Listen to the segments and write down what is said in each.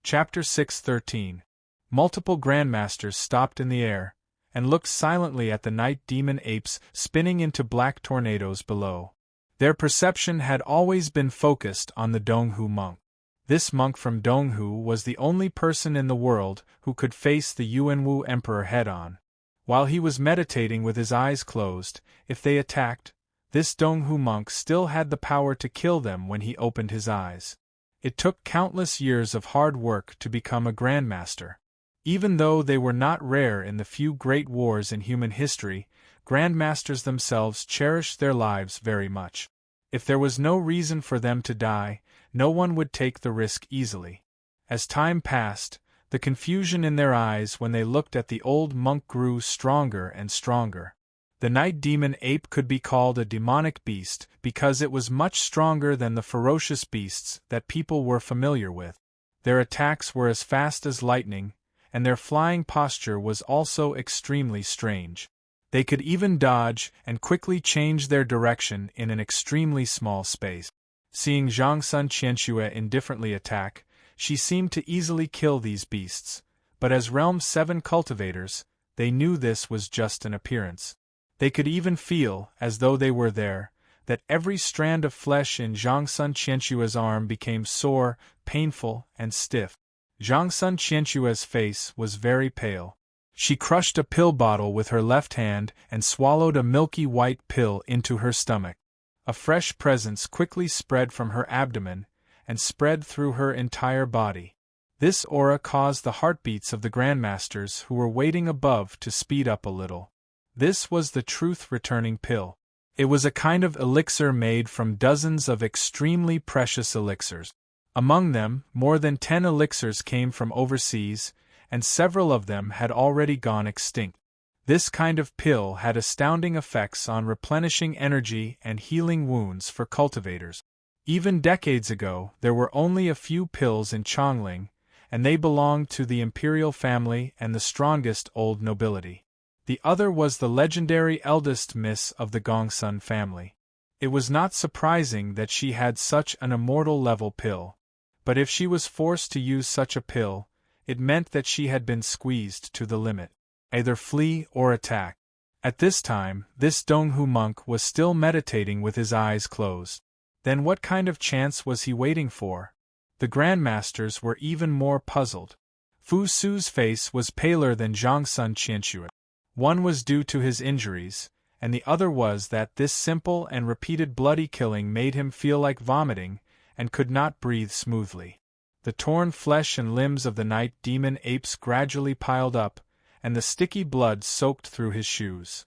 Chapter 6:13. Multiple grandmasters stopped in the air, and looked silently at the night demon apes spinning into black tornadoes below. Their perception had always been focused on the Donghu monk. This monk from Donghu was the only person in the world who could face the Yuanwu emperor head-on. While he was meditating with his eyes closed, if they attacked, this Donghu monk still had the power to kill them when he opened his eyes. It took countless years of hard work to become a grandmaster. Even though they were not rare in the few great wars in human history, grandmasters themselves cherished their lives very much. If there was no reason for them to die, no one would take the risk easily. As time passed, the confusion in their eyes when they looked at the old monk grew stronger and stronger. The night demon ape could be called a demonic beast because it was much stronger than the ferocious beasts that people were familiar with. Their attacks were as fast as lightning, and their flying posture was also extremely strange. They could even dodge and quickly change their direction in an extremely small space. Seeing Zhang Sun Qianxue indifferently attack, she seemed to easily kill these beasts, but as Realm 7 cultivators, they knew this was just an appearance. They could even feel, as though they were there, that every strand of flesh in Zhang Sun Qianxue's arm became sore, painful, and stiff. Zhang Sun Qianxue's face was very pale. She crushed a pill bottle with her left hand and swallowed a milky white pill into her stomach. A fresh presence quickly spread from her abdomen and spread through her entire body. This aura caused the heartbeats of the grandmasters who were waiting above to speed up a little. This was the truth-returning pill. It was a kind of elixir made from dozens of extremely precious elixirs. Among them, more than 10 elixirs came from overseas, and several of them had already gone extinct. This kind of pill had astounding effects on replenishing energy and healing wounds for cultivators. Even decades ago, there were only a few pills in Chongling, and they belonged to the imperial family and the strongest old nobility. The other was the legendary eldest miss of the Gongsun family. It was not surprising that she had such an immortal-level pill, but if she was forced to use such a pill, it meant that she had been squeezed to the limit. Either flee or attack. At this time, this Donghu monk was still meditating with his eyes closed. Then what kind of chance was he waiting for? The grandmasters were even more puzzled. Fu Su's face was paler than Zhang Sun Qianxue. One was due to his injuries, and the other was that this simple and repeated bloody killing made him feel like vomiting, and could not breathe smoothly. The torn flesh and limbs of the night demon apes gradually piled up, and the sticky blood soaked through his shoes.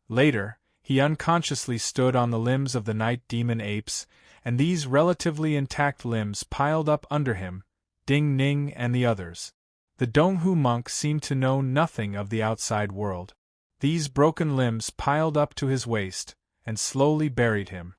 Later, he unconsciously stood on the limbs of the night demon apes, and these relatively intact limbs piled up under him, Ding Ning and the others. The Donghu monk seemed to know nothing of the outside world. These broken limbs piled up to his waist, and slowly buried him.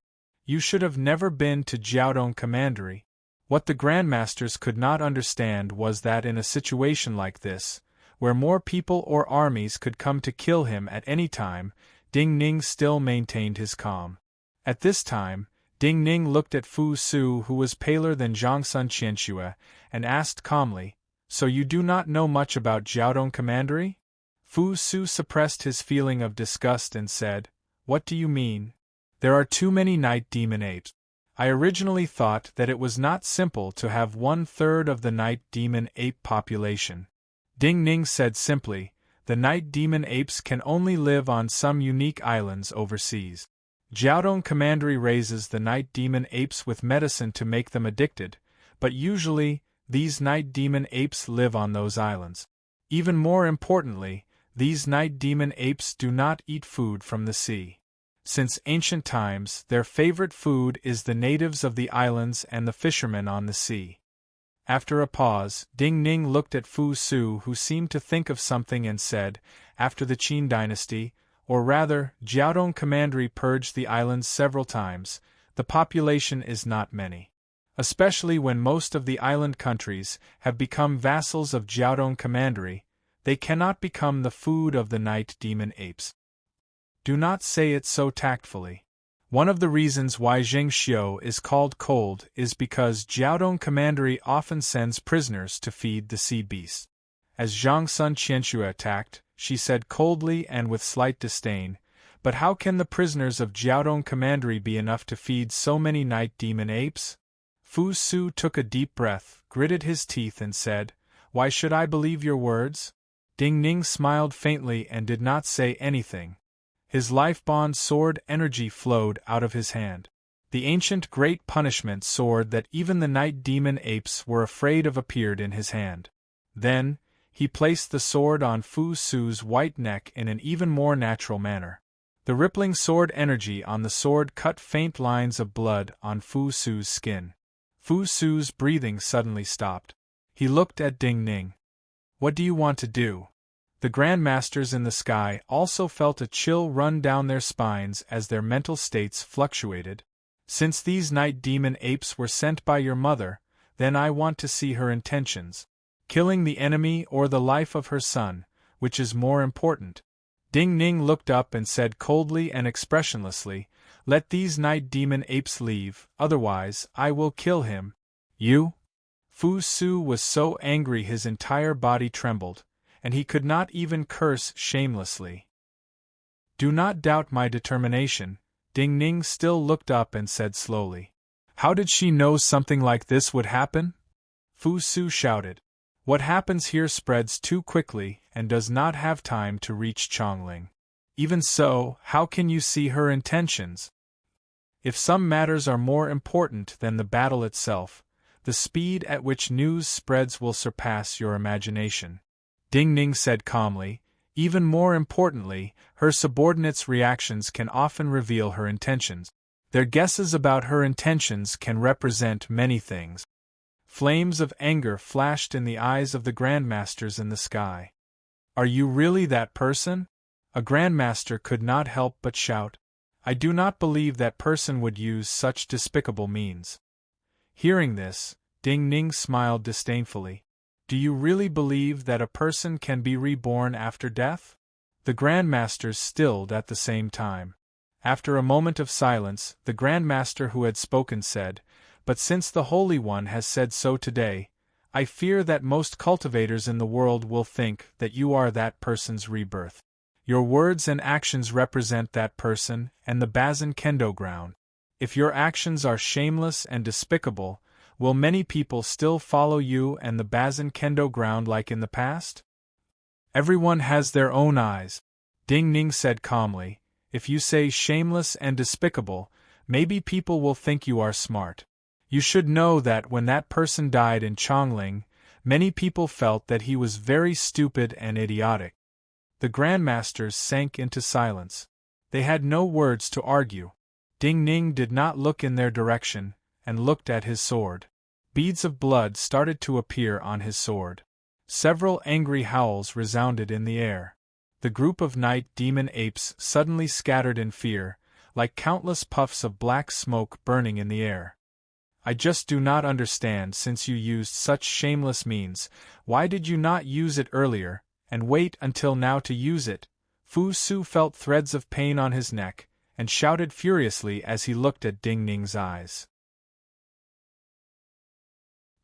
You should have never been to Jiaodong Commandery. What the grandmasters could not understand was that in a situation like this, where more people or armies could come to kill him at any time, Ding Ning still maintained his calm. At this time, Ding Ning looked at Fu Su, who was paler than Zhang Sun Qianxue, and asked calmly, "So you do not know much about Jiaodong Commandery?" Fu Su suppressed his feeling of disgust and said, "What do you mean? There are too many night demon apes. I originally thought that it was not simple to have 1/3 of the night demon ape population." Ding Ning said simply, "The night demon apes can only live on some unique islands overseas. Jiaodong Commandery raises the night demon apes with medicine to make them addicted, but usually, these night demon apes live on those islands. Even more importantly, these night demon apes do not eat food from the sea. Since ancient times, their favorite food is the natives of the islands and the fishermen on the sea." After a pause, Ding Ning looked at Fu Su, who seemed to think of something, and said, "After the Qin dynasty, or rather, Jiaodong Commandery purged the islands several times, the population is not many. Especially when most of the island countries have become vassals of Jiaodong Commandery, they cannot become the food of the night demon apes." "Do not say it so tactfully. One of the reasons why Zhengxiu is called cold is because Jiaodong Commandery often sends prisoners to feed the sea beasts. As Zhang Sun Qianxue attacked, she said coldly and with slight disdain, "But how can the prisoners of Jiaodong Commandery be enough to feed so many night demon apes?" Fu Su took a deep breath, gritted his teeth and said, "Why should I believe your words?" Ding Ning smiled faintly and did not say anything. His life-bond sword energy flowed out of his hand. The ancient Great Punishment sword that even the night demon apes were afraid of appeared in his hand. Then, he placed the sword on Fu Su's white neck in an even more natural manner. The rippling sword energy on the sword cut faint lines of blood on Fu Su's skin. Fu Su's breathing suddenly stopped. He looked at Ding Ning. "What do you want to do?" The Grandmasters in the sky also felt a chill run down their spines as their mental states fluctuated. "Since these night demon apes were sent by your mother, then I want to see her intentions. Killing the enemy or the life of her son, which is more important?" Ding Ning looked up and said coldly and expressionlessly, "Let these night demon apes leave, otherwise I will kill him." "You?" Fu Su was so angry his entire body trembled, and he could not even curse shamelessly. "Do not doubt my determination," Ding Ning still looked up and said slowly. "How did she know something like this would happen?" Fu Su shouted. "What happens here spreads too quickly and does not have time to reach Chongling. Even so, how can you see her intentions? If some matters are more important than the battle itself, the speed at which news spreads will surpass your imagination." Ding Ning said calmly, "Even more importantly, her subordinates' reactions can often reveal her intentions. Their guesses about her intentions can represent many things." Flames of anger flashed in the eyes of the Grandmasters in the sky. "Are you really that person?" A Grandmaster could not help but shout. "I do not believe that person would use such despicable means." Hearing this, Ding Ning smiled disdainfully. "Do you really believe that a person can be reborn after death?" The Grandmasters stilled at the same time. After a moment of silence, the Grandmaster who had spoken said, "But since the Holy One has said so today, I fear that most cultivators in the world will think that you are that person's rebirth. Your words and actions represent that person and the Bazin Kendo ground. If your actions are shameless and despicable, will many people still follow you and the Bazin Kendo ground like in the past?" "Everyone has their own eyes," Ding Ning said calmly. "If you say shameless and despicable, maybe people will think you are smart. You should know that when that person died in Chongling, many people felt that he was very stupid and idiotic." The Grandmasters sank into silence. They had no words to argue. Ding Ning did not look in their direction, and looked at his sword. Beads of blood started to appear on his sword. Several angry howls resounded in the air. The group of night demon apes suddenly scattered in fear, like countless puffs of black smoke burning in the air. "I just do not understand. Since you used such shameless means, why did you not use it earlier, and wait until now to use it?" Fu Su felt threads of pain on his neck, and shouted furiously as he looked at Ding Ning's eyes.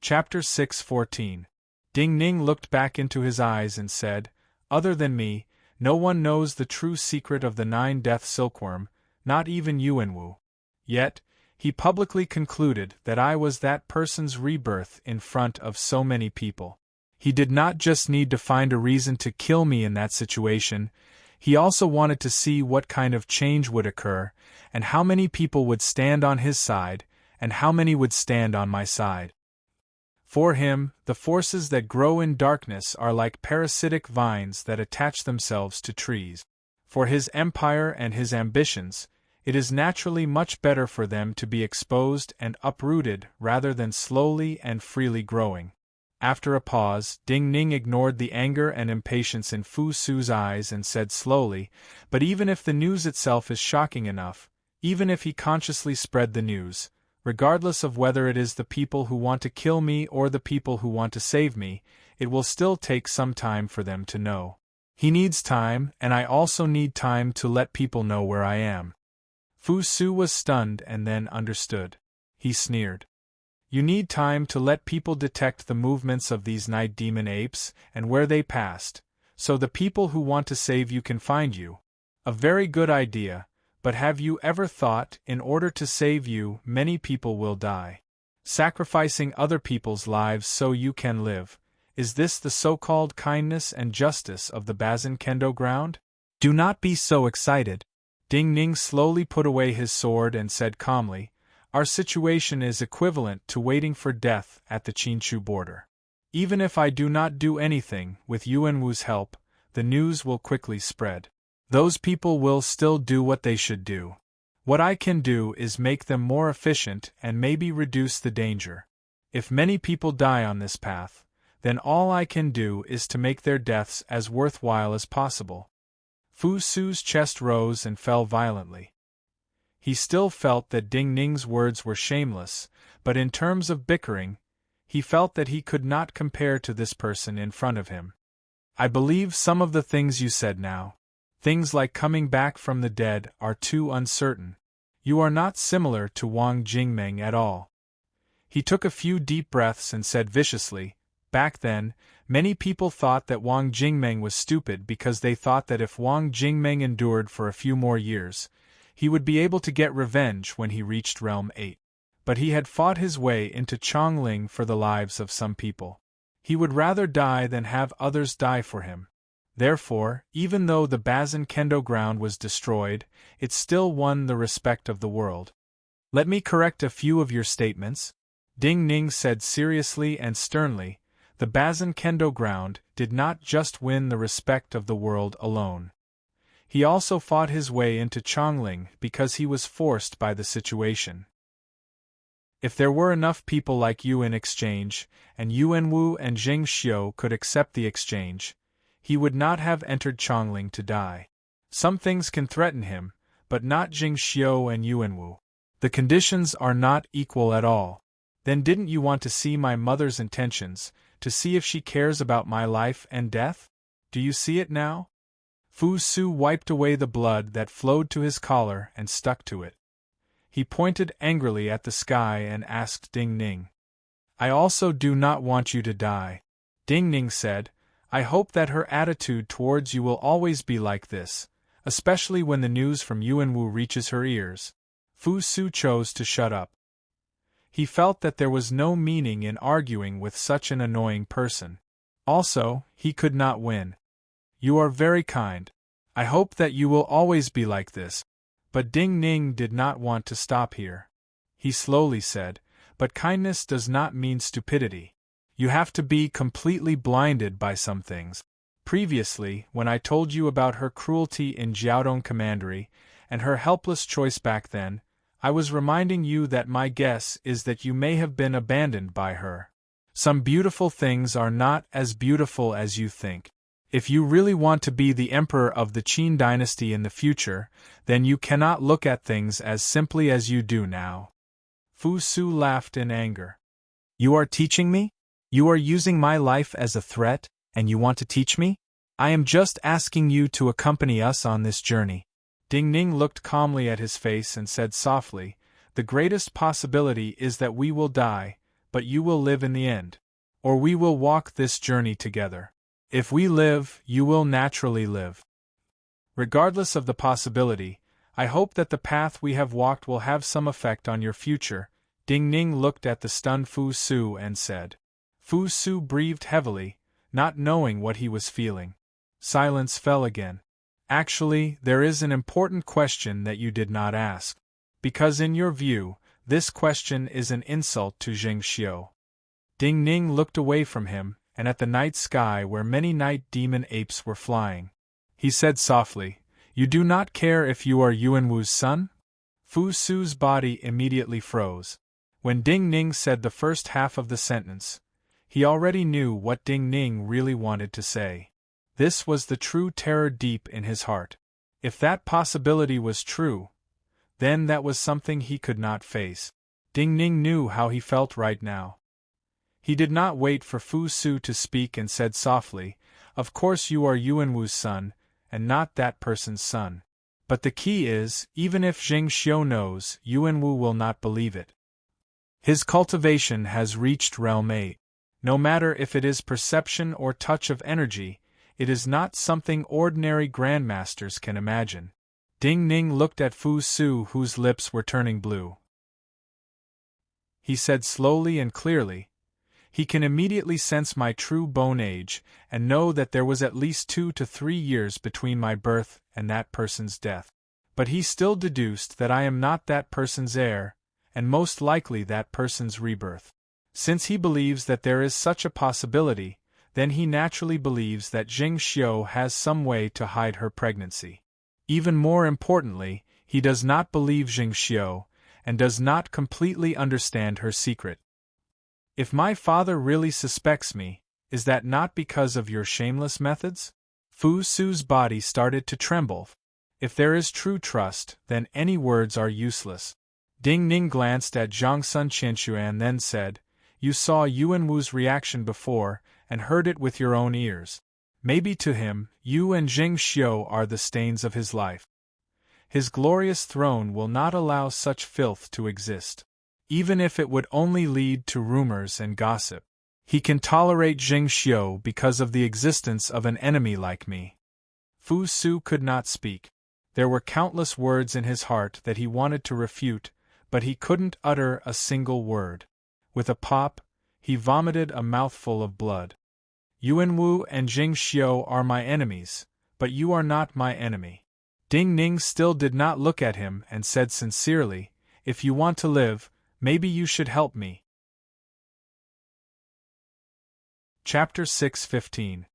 Chapter 6:14. Ding Ning looked back into his eyes and said, "Other than me, no one knows the true secret of the 9-death silkworm, not even Yuanwu. Yet, he publicly concluded that I was that person's rebirth in front of so many people. He did not just need to find a reason to kill me in that situation, he also wanted to see what kind of change would occur, and how many people would stand on his side, and how many would stand on my side. For him, the forces that grow in darkness are like parasitic vines that attach themselves to trees. For his empire and his ambitions, it is naturally much better for them to be exposed and uprooted rather than slowly and freely growing." After a pause, Ding Ning ignored the anger and impatience in Fu Su's eyes and said slowly, "But even if the news itself is shocking enough, even if he consciously spread the news, regardless of whether it is the people who want to kill me or the people who want to save me, it will still take some time for them to know. He needs time, and I also need time to let people know where I am." Fu Su was stunned and then understood. He sneered. You need time to let people detect the movements of these night demon apes and where they passed, so the people who want to save you can find you. A very good idea, but have you ever thought, in order to save you, many people will die? Sacrificing other people's lives so you can live. Is this the so-called kindness and justice of the Bazin Kendo ground? Do not be so excited. Ding Ning slowly put away his sword and said calmly, our situation is equivalent to waiting for death at the Qinchu border. Even if I do not do anything, with Yuan Wu's help, the news will quickly spread. Those people will still do what they should do. What I can do is make them more efficient and maybe reduce the danger. If many people die on this path, then all I can do is to make their deaths as worthwhile as possible. Fu Su's chest rose and fell violently. He still felt that Ding Ning's words were shameless, but in terms of bickering, he felt that he could not compare to this person in front of him. I believe some of the things you said now, things like coming back from the dead, are too uncertain. You are not similar to Wang Jingmeng at all. He took a few deep breaths and said viciously, back then, many people thought that Wang Jingmeng was stupid because they thought that if Wang Jingmeng endured for a few more years, he would be able to get revenge when he reached Realm 8. But he had fought his way into Chongling for the lives of some people. He would rather die than have others die for him. Therefore, even though the Bazin Kendo ground was destroyed, it still won the respect of the world. Let me correct a few of your statements, Ding Ning said seriously and sternly. The Bazin Kendo ground did not just win the respect of the world alone. He also fought his way into Chongling because he was forced by the situation. If there were enough people like you in exchange, and Yuan Wu and Zheng Xiu could accept the exchange, he would not have entered Chongling to die. Some things can threaten him, but not Zheng Xiu and Yuan Wu. The conditions are not equal at all. Then didn't you want to see my mother's intentions, to see if she cares about my life and death? Do you see it now? Fu Su wiped away the blood that flowed to his collar and stuck to it. He pointed angrily at the sky and asked Ding Ning. I also do not want you to die. Ding Ning said, I hope that her attitude towards you will always be like this, especially when the news from Yuan Wu reaches her ears. Fu Su chose to shut up. He felt that there was no meaning in arguing with such an annoying person. Also, he could not win. You are very kind. I hope that you will always be like this. But Ding Ning did not want to stop here. He slowly said, but kindness does not mean stupidity. You have to be completely blinded by some things. Previously, when I told you about her cruelty in Jiaodong Commandery, and her helpless choice back then, I was reminding you that my guess is that you may have been abandoned by her. Some beautiful things are not as beautiful as you think. If you really want to be the emperor of the Qin dynasty in the future, then you cannot look at things as simply as you do now. Fu Su laughed in anger. You are teaching me? You are using my life as a threat, and you want to teach me? I am just asking you to accompany us on this journey. Ding Ning looked calmly at his face and said softly, the greatest possibility is that we will die, but you will live in the end. Or we will walk this journey together. If we live, you will naturally live. Regardless of the possibility, I hope that the path we have walked will have some effect on your future. Ding Ning looked at the stunned Fu Su and said. Fu Su breathed heavily, not knowing what he was feeling. Silence fell again. Actually, there is an important question that you did not ask. Because in your view, this question is an insult to Zheng Xiu. Ding Ning looked away from him, and at the night sky where many night demon apes were flying. He said softly, You do not care if you are Yuan Wu's son? Fu Su's body immediately froze. When Ding Ning said the first half of the sentence, he already knew what Ding Ning really wanted to say. This was the true terror deep in his heart. If that possibility was true, then that was something he could not face. Ding Ning knew how he felt right now. He did not wait for Fu Su to speak and said softly, Of course you are Yuan Wu's son, and not that person's son. But the key is, even if Jing Xiu knows, Yuanwu will not believe it. His cultivation has reached realm 8. No matter if it is perception or touch of energy, it is not something ordinary grandmasters can imagine. Ding Ning looked at Fu Su, whose lips were turning blue. He said slowly and clearly, "He can immediately sense my true bone age, and know that there was at least 2 to 3 years between my birth and that person's death. But he still deduced that I am not that person's heir, and most likely that person's rebirth. Since he believes that there is such a possibility, then he naturally believes that Jing Xiu has some way to hide her pregnancy. Even more importantly, he does not believe Jing Xiu, and does not completely understand her secret. If my father really suspects me, is that not because of your shameless methods?" Fu Su's body started to tremble. If there is true trust, then any words are useless. Ding Ning glanced at Zhangsun Qianxue and then said, "You saw Yuanwu's reaction before, and heard it with your own ears. Maybe to him, you and Jing Xiu are the stains of his life. His glorious throne will not allow such filth to exist. Even if it would only lead to rumors and gossip. He can tolerate Jing Xiu because of the existence of an enemy like me." Fu Su could not speak. There were countless words in his heart that he wanted to refute, but he couldn't utter a single word. With a pop, he vomited a mouthful of blood. "Yuanwu and Jing Xiu are my enemies, but you are not my enemy." Ding Ning still did not look at him and said sincerely, "If you want to live, maybe you should help me." Chapter 6:15.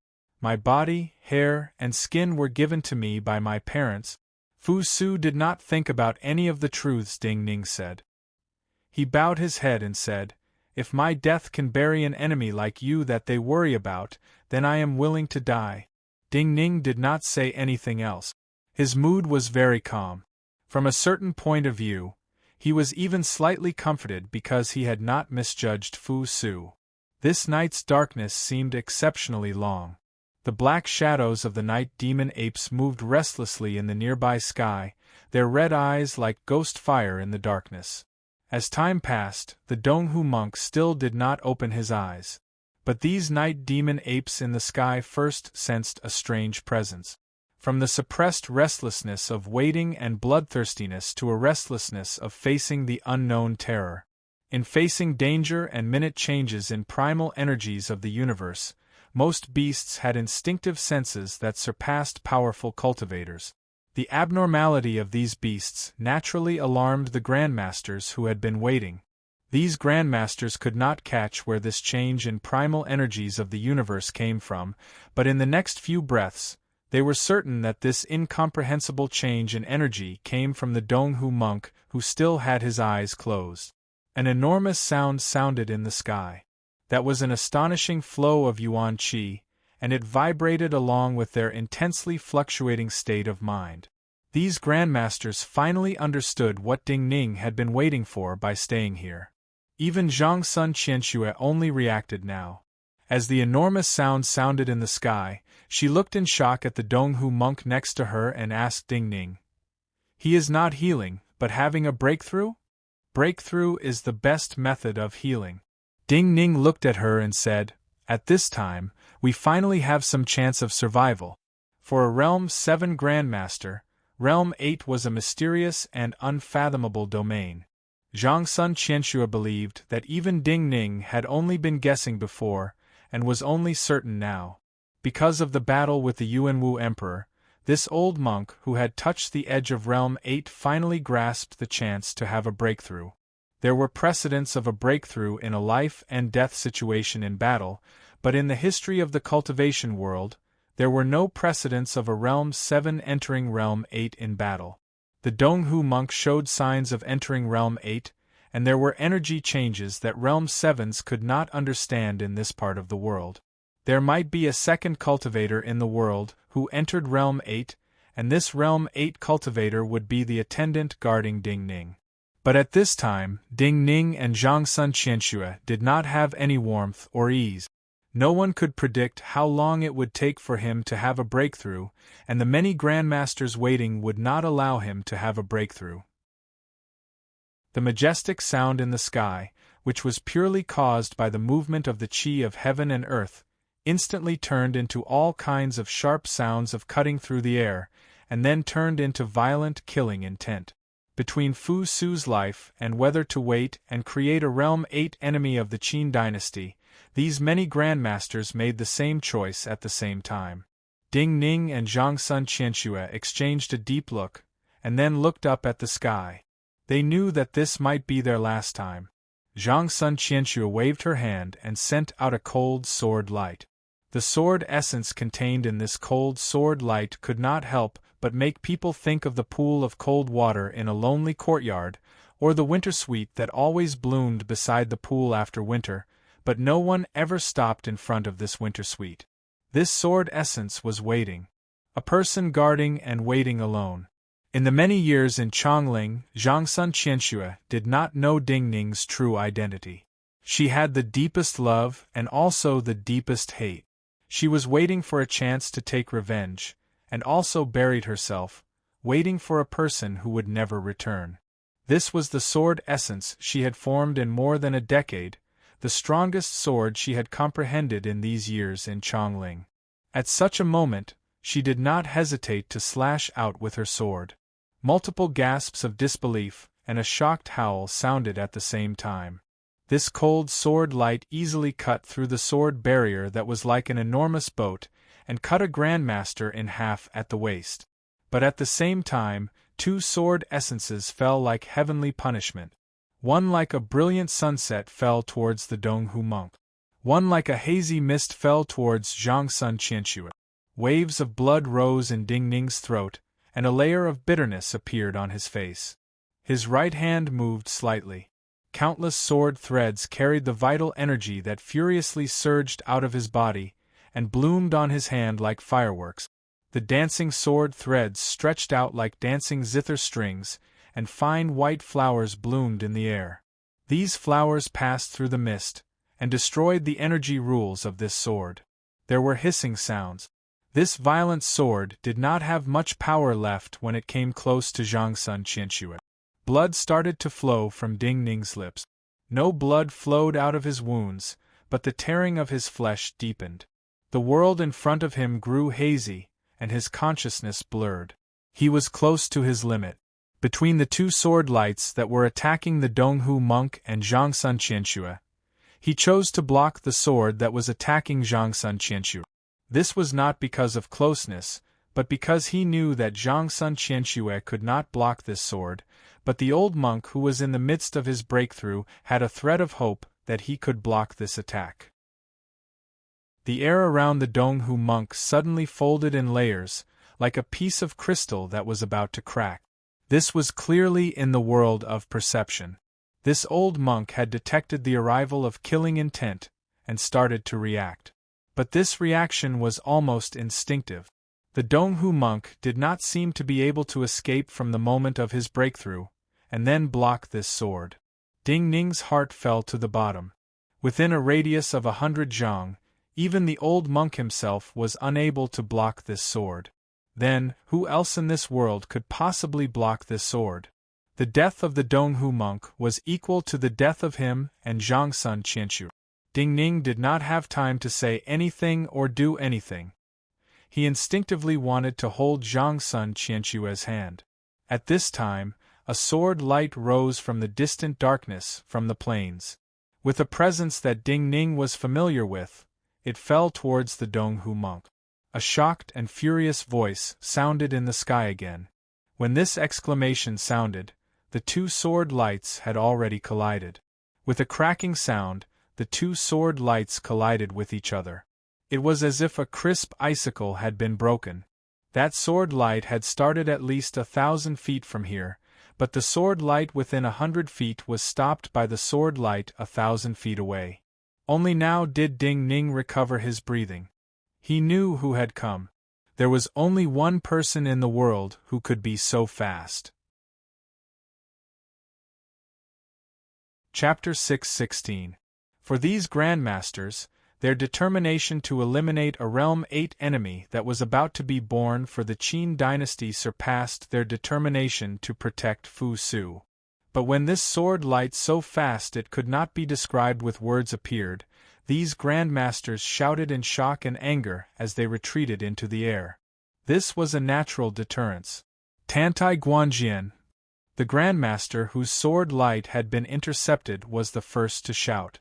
My body, hair, and skin were given to me by my parents. Fu Su did not think about any of the truths Ding Ning said. He bowed his head and said, "If my death can bury an enemy like you that they worry about, then I am willing to die." Ding Ning did not say anything else. His mood was very calm. From a certain point of view, he was even slightly comforted because he had not misjudged Fu Su. This night's darkness seemed exceptionally long. The black shadows of the night demon apes moved restlessly in the nearby sky, their red eyes like ghost fire in the darkness. As time passed, the Donghu monk still did not open his eyes. But these night demon apes in the sky first sensed a strange presence. From the suppressed restlessness of waiting and bloodthirstiness to a restlessness of facing the unknown terror. In facing danger and minute changes in primal energies of the universe, most beasts had instinctive senses that surpassed powerful cultivators. The abnormality of these beasts naturally alarmed the grandmasters who had been waiting. These grandmasters could not catch where this change in primal energies of the universe came from, but in the next few breaths, they were certain that this incomprehensible change in energy came from the Donghu monk who still had his eyes closed. An enormous sound sounded in the sky. That was an astonishing flow of yuan qi, and it vibrated along with their intensely fluctuating state of mind. These grandmasters finally understood what Ding Ning had been waiting for by staying here. Even Zhangsun Qianxue only reacted now. As the enormous sound sounded in the sky, she looked in shock at the Donghu monk next to her and asked Ding Ning, "He is not healing, but having a breakthrough?" "Breakthrough is the best method of healing." Ding Ning looked at her and said, "At this time, we finally have some chance of survival." For a Realm 7 Grandmaster, Realm 8 was a mysterious and unfathomable domain. Zhangsun Qianxue believed that even Ding Ning had only been guessing before, and was only certain now. Because of the battle with the Yuanwu Emperor, this old monk who had touched the edge of Realm 8 finally grasped the chance to have a breakthrough. There were precedents of a breakthrough in a life-and-death situation in battle, but in the history of the cultivation world, there were no precedents of a Realm 7 entering Realm 8 in battle. The Donghu monk showed signs of entering Realm 8, and there were energy changes that Realm 7s could not understand in this part of the world. There might be a second cultivator in the world who entered Realm 8, and this Realm 8 cultivator would be the attendant guarding Ding Ning. But at this time, Ding Ning and Zhangsun Qianxue did not have any warmth or ease. No one could predict how long it would take for him to have a breakthrough, and the many grandmasters waiting would not allow him to have a breakthrough. The majestic sound in the sky, which was purely caused by the movement of the chi of heaven and earth, instantly turned into all kinds of sharp sounds of cutting through the air, and then turned into violent killing intent. Between Fu Su's life and whether to wait and create a realm 8 enemy of the Qin dynasty, these many grandmasters made the same choice at the same time. Ding Ning and Zhang Sun Qianxue exchanged a deep look, and then looked up at the sky. They knew that this might be their last time. Zhang Sun Qianxue waved her hand and sent out a cold sword light. The sword essence contained in this cold sword light could not help but make people think of the pool of cold water in a lonely courtyard, or the winter sweet that always bloomed beside the pool after winter, but no one ever stopped in front of this winter sweet. This sword essence was waiting. A person guarding and waiting alone. In the many years in Chongling, Zhang Sun Qianxue did not know Ding Ning's true identity. She had the deepest love and also the deepest hate. She was waiting for a chance to take revenge, and also buried herself, waiting for a person who would never return. This was the sword essence she had formed in more than a decade, the strongest sword she had comprehended in these years in Chongling. At such a moment, she did not hesitate to slash out with her sword. Multiple gasps of disbelief and a shocked howl sounded at the same time. This cold sword light easily cut through the sword barrier that was like an enormous boat, and cut a grandmaster in half at the waist. But at the same time, two sword essences fell like heavenly punishment. One like a brilliant sunset fell towards the Donghu monk. One like a hazy mist fell towards Zhang Sun Qianxue. Waves of blood rose in Ding Ning's throat, and a layer of bitterness appeared on his face. His right hand moved slightly. Countless sword threads carried the vital energy that furiously surged out of his body, and bloomed on his hand like fireworks. The dancing sword threads stretched out like dancing zither strings, and fine white flowers bloomed in the air. These flowers passed through the mist, and destroyed the energy rules of this sword. There were hissing sounds. This violent sword did not have much power left when it came close to Zhang Sun Qianxue. Blood started to flow from Ding Ning's lips. No blood flowed out of his wounds, but the tearing of his flesh deepened. The world in front of him grew hazy, and his consciousness blurred. He was close to his limit. Between the two sword lights that were attacking the Donghu monk and Zhang Sun Qianxue, he chose to block the sword that was attacking Zhang Sun Qianxue. This was not because of closeness, but because he knew that Zhang Sun Qianxue could not block this sword, but the old monk who was in the midst of his breakthrough had a thread of hope that he could block this attack. The air around the Donghu monk suddenly folded in layers, like a piece of crystal that was about to crack. This was clearly in the world of perception. This old monk had detected the arrival of killing intent, and started to react. But this reaction was almost instinctive. The Donghu monk did not seem to be able to escape from the moment of his breakthrough, and then block this sword. Ding Ning's heart fell to the bottom. Within a radius of 100 zhang, even the old monk himself was unable to block this sword. Then, who else in this world could possibly block this sword? The death of the Donghu monk was equal to the death of him and Zhang Sun Qianxue. Ding Ning did not have time to say anything or do anything. He instinctively wanted to hold Zhang Sun Qianxue's hand. At this time, a sword light rose from the distant darkness from the plains. With a presence that Ding Ning was familiar with, it fell towards the Donghu monk. A shocked and furious voice sounded in the sky again. When this exclamation sounded, the two sword lights had already collided. With a cracking sound, the two sword lights collided with each other. It was as if a crisp icicle had been broken. That sword light had started at least 1,000 feet from here, but the sword light within 100 feet was stopped by the sword light 1,000 feet away. Only now did Ding Ning recover his breathing. He knew who had come. There was only one person in the world who could be so fast. Chapter 6:16. For these grandmasters, Their determination to eliminate a Realm 8 enemy that was about to be born for the Qin dynasty surpassed their determination to protect Fu Su. But when this sword light so fast it could not be described with words appeared, these grandmasters shouted in shock and anger as they retreated into the air. This was a natural deterrence. Tantai Guanjian, the grandmaster whose sword light had been intercepted, was the first to shout.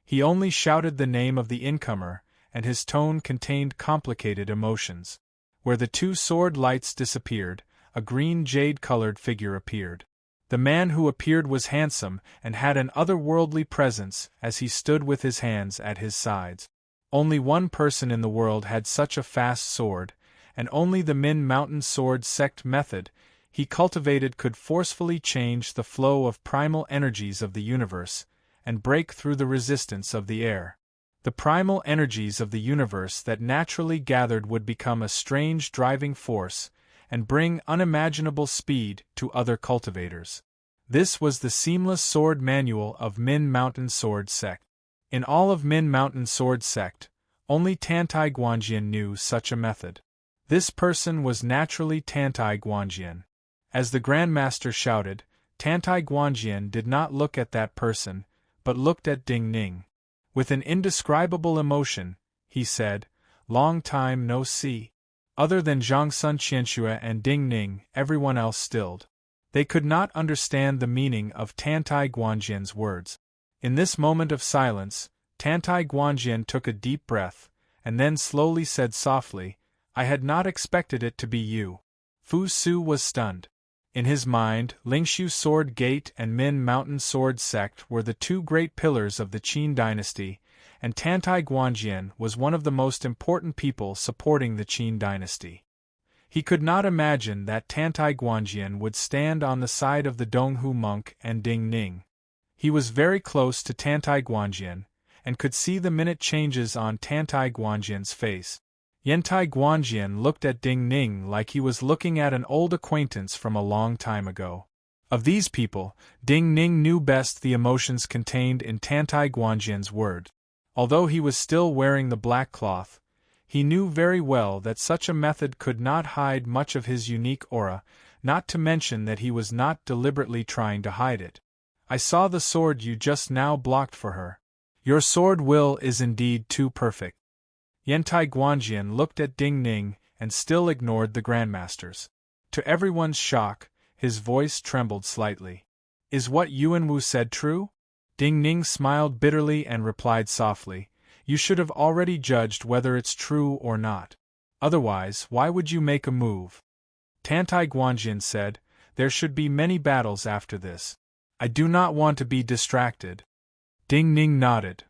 He only shouted the name of the incomer, and his tone contained complicated emotions. Where the two sword lights disappeared, a green jade-colored figure appeared. The man who appeared was handsome and had an otherworldly presence as he stood with his hands at his sides. Only one person in the world had such a fast sword, and only the Min Mountain Sword Sect method he cultivated could forcefully change the flow of primal energies of the universe and break through the resistance of the air. The primal energies of the universe that naturally gathered would become a strange driving force and bring unimaginable speed to other cultivators. This was the seamless sword manual of Min Mountain Sword Sect. In all of Min Mountain Sword Sect, only Tantai Guanjian knew such a method. This person was naturally Tantai Guanjian. As the Grandmaster shouted, Tantai Guanjian did not look at that person, but looked at Ding Ning. With an indescribable emotion, he said, "Long time no see." Other than Zhang Sun Qianxue and Ding Ning, everyone else stilled. They could not understand the meaning of Tantai Guanjian's words. In this moment of silence, Tantai Guanjian took a deep breath, and then slowly said softly, "I had not expected it to be you." Fu Su was stunned. In his mind, Lingshu Sword Gate and Min Mountain Sword Sect were the two great pillars of the Qin dynasty, and Tantai Guanjian was one of the most important people supporting the Qin dynasty. He could not imagine that Tantai Guanjian would stand on the side of the Donghu monk and Ding Ning. He was very close to Tantai Guanjian, and could see the minute changes on Tantai Guanjian's face. Yantai Guanjian looked at Ding Ning like he was looking at an old acquaintance from a long time ago. Of these people, Ding Ning knew best the emotions contained in Tantai Guanjian's word. Although he was still wearing the black cloth, he knew very well that such a method could not hide much of his unique aura, not to mention that he was not deliberately trying to hide it. "I saw the sword you just now blocked for her. Your sword will is indeed too perfect." Yantai Guanjian looked at Ding Ning and still ignored the grandmasters. To everyone's shock, his voice trembled slightly. "Is what Yuan Wu said true?" Ding Ning smiled bitterly and replied softly, "You should have already judged whether it's true or not. Otherwise, why would you make a move?" Tantai Guanjian said, "There should be many battles after this. I do not want to be distracted." Ding Ning nodded.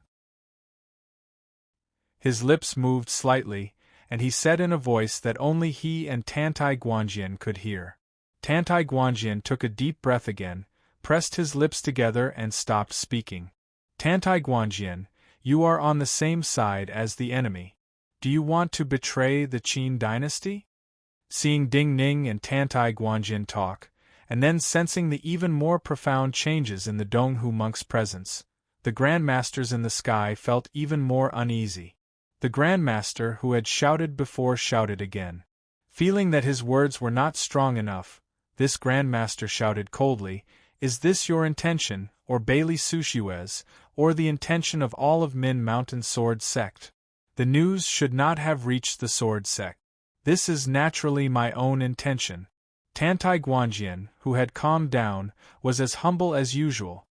His lips moved slightly, and he said in a voice that only he and Tantai Guanjian could hear. Tantai Guanjian took a deep breath again, pressed his lips together and stopped speaking. "Tantai Guanjian, you are on the same side as the enemy. Do you want to betray the Qin dynasty?" Seeing Ding Ning and Tantai Guanjian talk, and then sensing the even more profound changes in the Donghu monk's presence, the grandmasters in the sky felt even more uneasy. The grandmaster who had shouted before shouted again. Feeling that his words were not strong enough, this grandmaster shouted coldly, "Is this your intention, or Bailey Sushue's, or the intention of all of Min Mountain Sword Sect? The news should not have reached the Sword Sect. This is naturally my own intention." Tantai Guanjian, who had calmed down, was as humble as usual.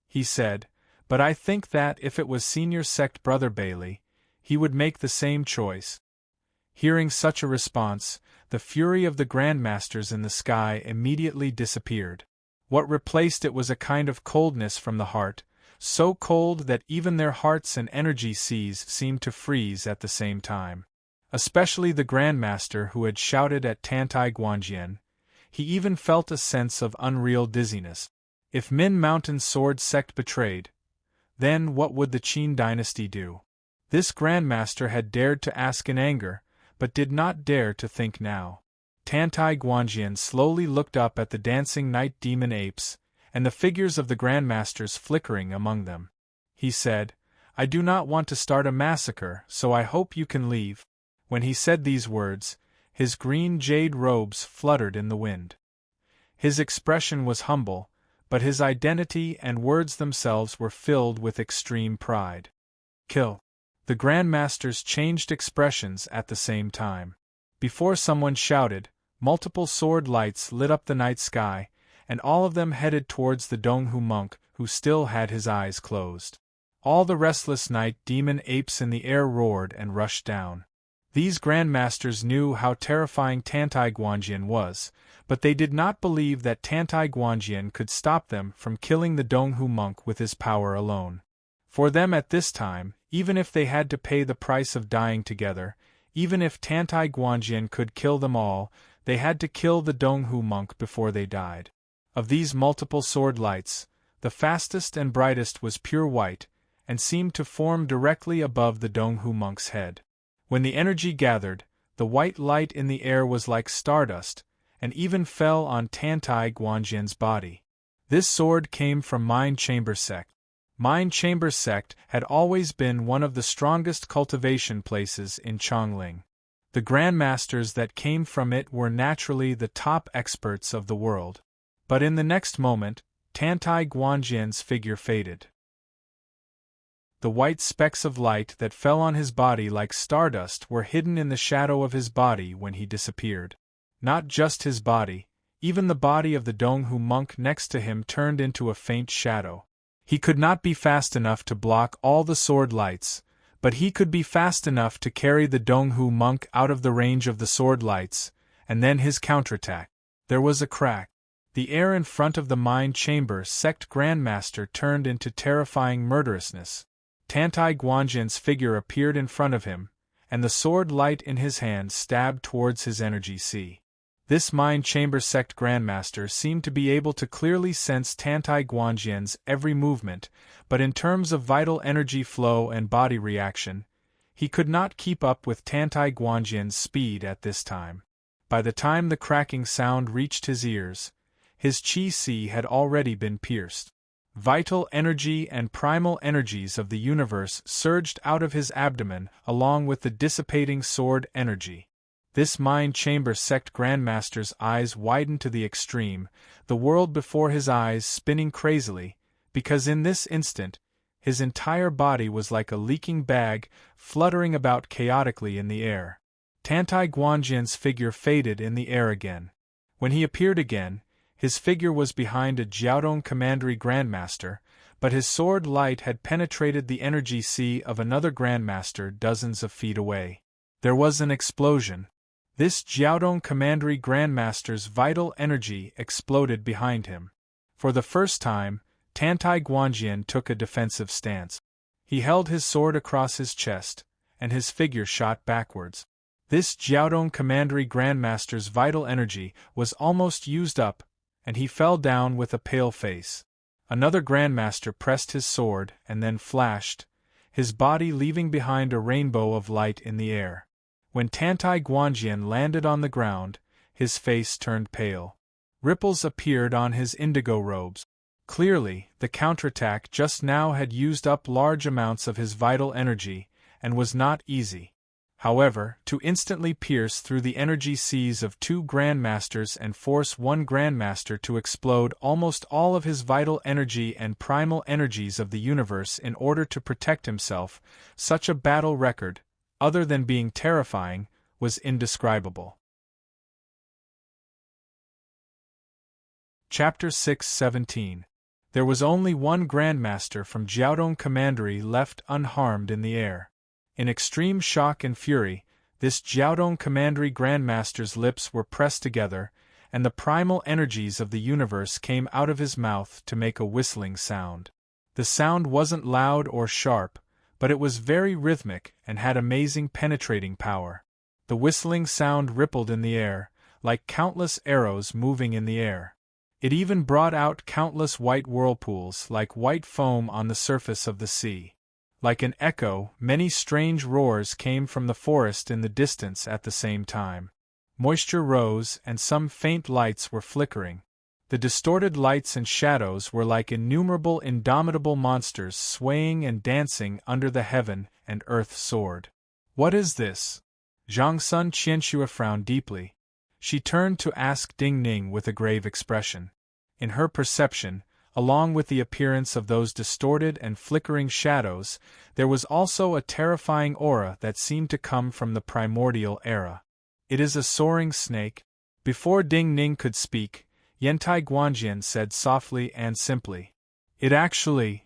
He said, "But I think that if it was Senior Sect Brother Bailey, he would make the same choice." Hearing such a response, the fury of the grandmasters in the sky immediately disappeared. What replaced it was a kind of coldness from the heart, so cold that even their hearts and energy seas seemed to freeze at the same time. Especially the grandmaster who had shouted at Tantai Guanjian. He even felt a sense of unreal dizziness. If Min Mountain Sword Sect betrayed, then what would the Qin dynasty do? This grandmaster had dared to ask in anger, but did not dare to think now. Tantai Guanjian slowly looked up at the dancing night demon apes, and the figures of the grandmasters flickering among them. He said, I do not want to start a massacre, so I hope you can leave." When he said these words, his green jade robes fluttered in the wind. His expression was humble, but his identity and words themselves were filled with extreme pride. "Kill." The Grandmasters changed expressions at the same time. Before someone shouted, multiple sword lights lit up the night sky, and all of them headed towards the Donghu monk, who still had his eyes closed. All the restless night demon apes in the air roared and rushed down. These Grandmasters knew how terrifying Tantai Guanjian was, but they did not believe that Tantai Guanjian could stop them from killing the Donghu monk with his power alone. For them at this time, even if they had to pay the price of dying together, even if Tantai Guanjian could kill them all, they had to kill the Donghu monk before they died. Of these multiple sword lights, the fastest and brightest was pure white, and seemed to form directly above the Donghu monk's head. When the energy gathered, the white light in the air was like stardust, and even fell on Tantai Guanjian's body. This sword came from Mind Chamber Sect. Mind Chamber Sect had always been one of the strongest cultivation places in Chongling. The Grandmasters that came from it were naturally the top experts of the world. But in the next moment, Tantai Guanjian's figure faded. The white specks of light that fell on his body like stardust were hidden in the shadow of his body when he disappeared. Not just his body, even the body of the Donghu monk next to him turned into a faint shadow. He could not be fast enough to block all the sword lights, but he could be fast enough to carry the Donghu monk out of the range of the sword lights, and then his counterattack. There was a crack. The air in front of the Mind Chamber Sect Grandmaster turned into terrifying murderousness. Tantai Guanjian's figure appeared in front of him, and the sword light in his hand stabbed towards his energy sea. This Mind Chamber Sect Grandmaster seemed to be able to clearly sense Tantai Guanjian's every movement, but in terms of vital energy flow and body reaction, he could not keep up with Tantai Guanjian's speed at this time. By the time the cracking sound reached his ears, his chi sea had already been pierced. Vital energy and primal energies of the universe surged out of his abdomen along with the dissipating sword energy. This Mind Chamber Sect Grandmaster's eyes widened to the extreme, the world before his eyes spinning crazily, because in this instant, his entire body was like a leaking bag, fluttering about chaotically in the air. Tantai Guanjian's figure faded in the air again. When he appeared again, his figure was behind a Jiaodong Commandery Grandmaster, but his sword light had penetrated the energy sea of another Grandmaster dozens of feet away. There was an explosion. This Jiaodong Commandery Grandmaster's vital energy exploded behind him. For the first time, Tantai Guanjian took a defensive stance. He held his sword across his chest, and his figure shot backwards. This Jiaodong Commandery Grandmaster's vital energy was almost used up, and he fell down with a pale face. Another Grandmaster pressed his sword and then flashed, his body leaving behind a rainbow of light in the air. When Tantai Guanjian landed on the ground, his face turned pale. Ripples appeared on his indigo robes. Clearly, the counterattack just now had used up large amounts of his vital energy, and was not easy. However, to instantly pierce through the energy seas of two Grandmasters and force one Grandmaster to explode almost all of his vital energy and primal energies of the universe in order to protect himself, such a battle record, other than being terrifying, was indescribable. Chapter 6:17. There was only one Grandmaster from Jiaodong Commandery left unharmed in the air. In extreme shock and fury, this Jiaodong Commandery Grandmaster's lips were pressed together, and the primal energies of the universe came out of his mouth to make a whistling sound. The sound wasn't loud or sharp, but it was very rhythmic and had amazing penetrating power. The whistling sound rippled in the air, like countless arrows moving in the air. It even brought out countless white whirlpools like white foam on the surface of the sea. Like an echo, many strange roars came from the forest in the distance at the same time. Moisture rose and some faint lights were flickering. The distorted lights and shadows were like innumerable indomitable monsters swaying and dancing under the heaven and earth sword. What is this? Zhang Sun Qianxue frowned deeply. She turned to ask Ding Ning with a grave expression. In her perception, along with the appearance of those distorted and flickering shadows, there was also a terrifying aura that seemed to come from the primordial era. It is a soaring snake? Before Ding Ning could speak, Yantai Guanjian said softly and simply. It actually…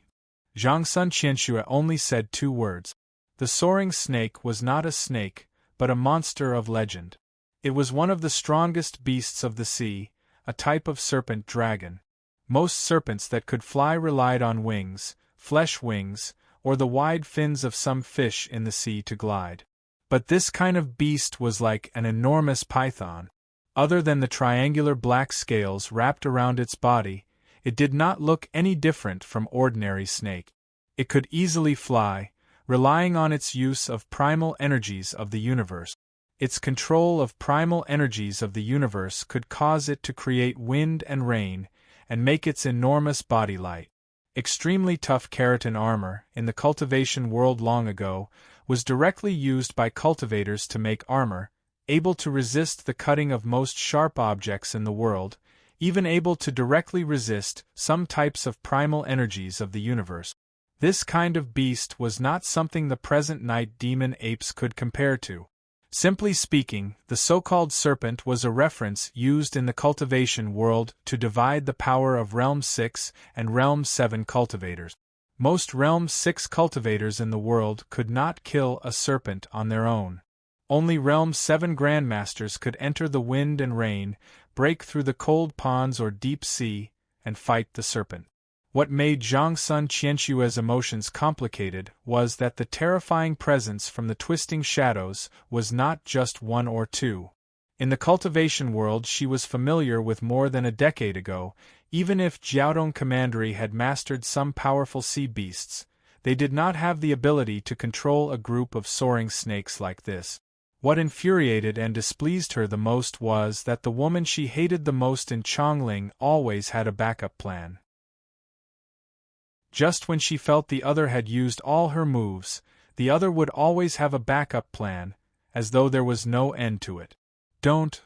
Zhang Sun Qianxue only said 2 words. The soaring snake was not a snake, but a monster of legend. It was one of the strongest beasts of the sea, a type of serpent dragon. Most serpents that could fly relied on wings, flesh wings, or the wide fins of some fish in the sea to glide. But this kind of beast was like an enormous python. Other than the triangular black scales wrapped around its body, it did not look any different from ordinary snake. It could easily fly, relying on its use of primal energies of the universe. Its control of primal energies of the universe could cause it to create wind and rain, and make its enormous body light. Extremely tough keratin armor, in the cultivation world long ago, was directly used by cultivators to make armor, able to resist the cutting of most sharp objects in the world, even able to directly resist some types of primal energies of the universe. This kind of beast was not something the present night demon apes could compare to. Simply speaking, the so-called serpent was a reference used in the cultivation world to divide the power of Realm 6 and Realm 7 cultivators. Most Realm 6 cultivators in the world could not kill a serpent on their own. Only Realm 7 grandmasters could enter the wind and rain, break through the cold ponds or deep sea, and fight the serpent. What made Zhang Sun Qianxue's emotions complicated was that the terrifying presence from the twisting shadows was not just 1 or 2. In the cultivation world she was familiar with more than a decade ago. Even if Jiaodong Commandery had mastered some powerful sea beasts, they did not have the ability to control a group of soaring snakes like this. What infuriated and displeased her the most was that the woman she hated the most in Chongling always had a backup plan. Just when she felt the other had used all her moves, the other would always have a backup plan, as though there was no end to it. Don't.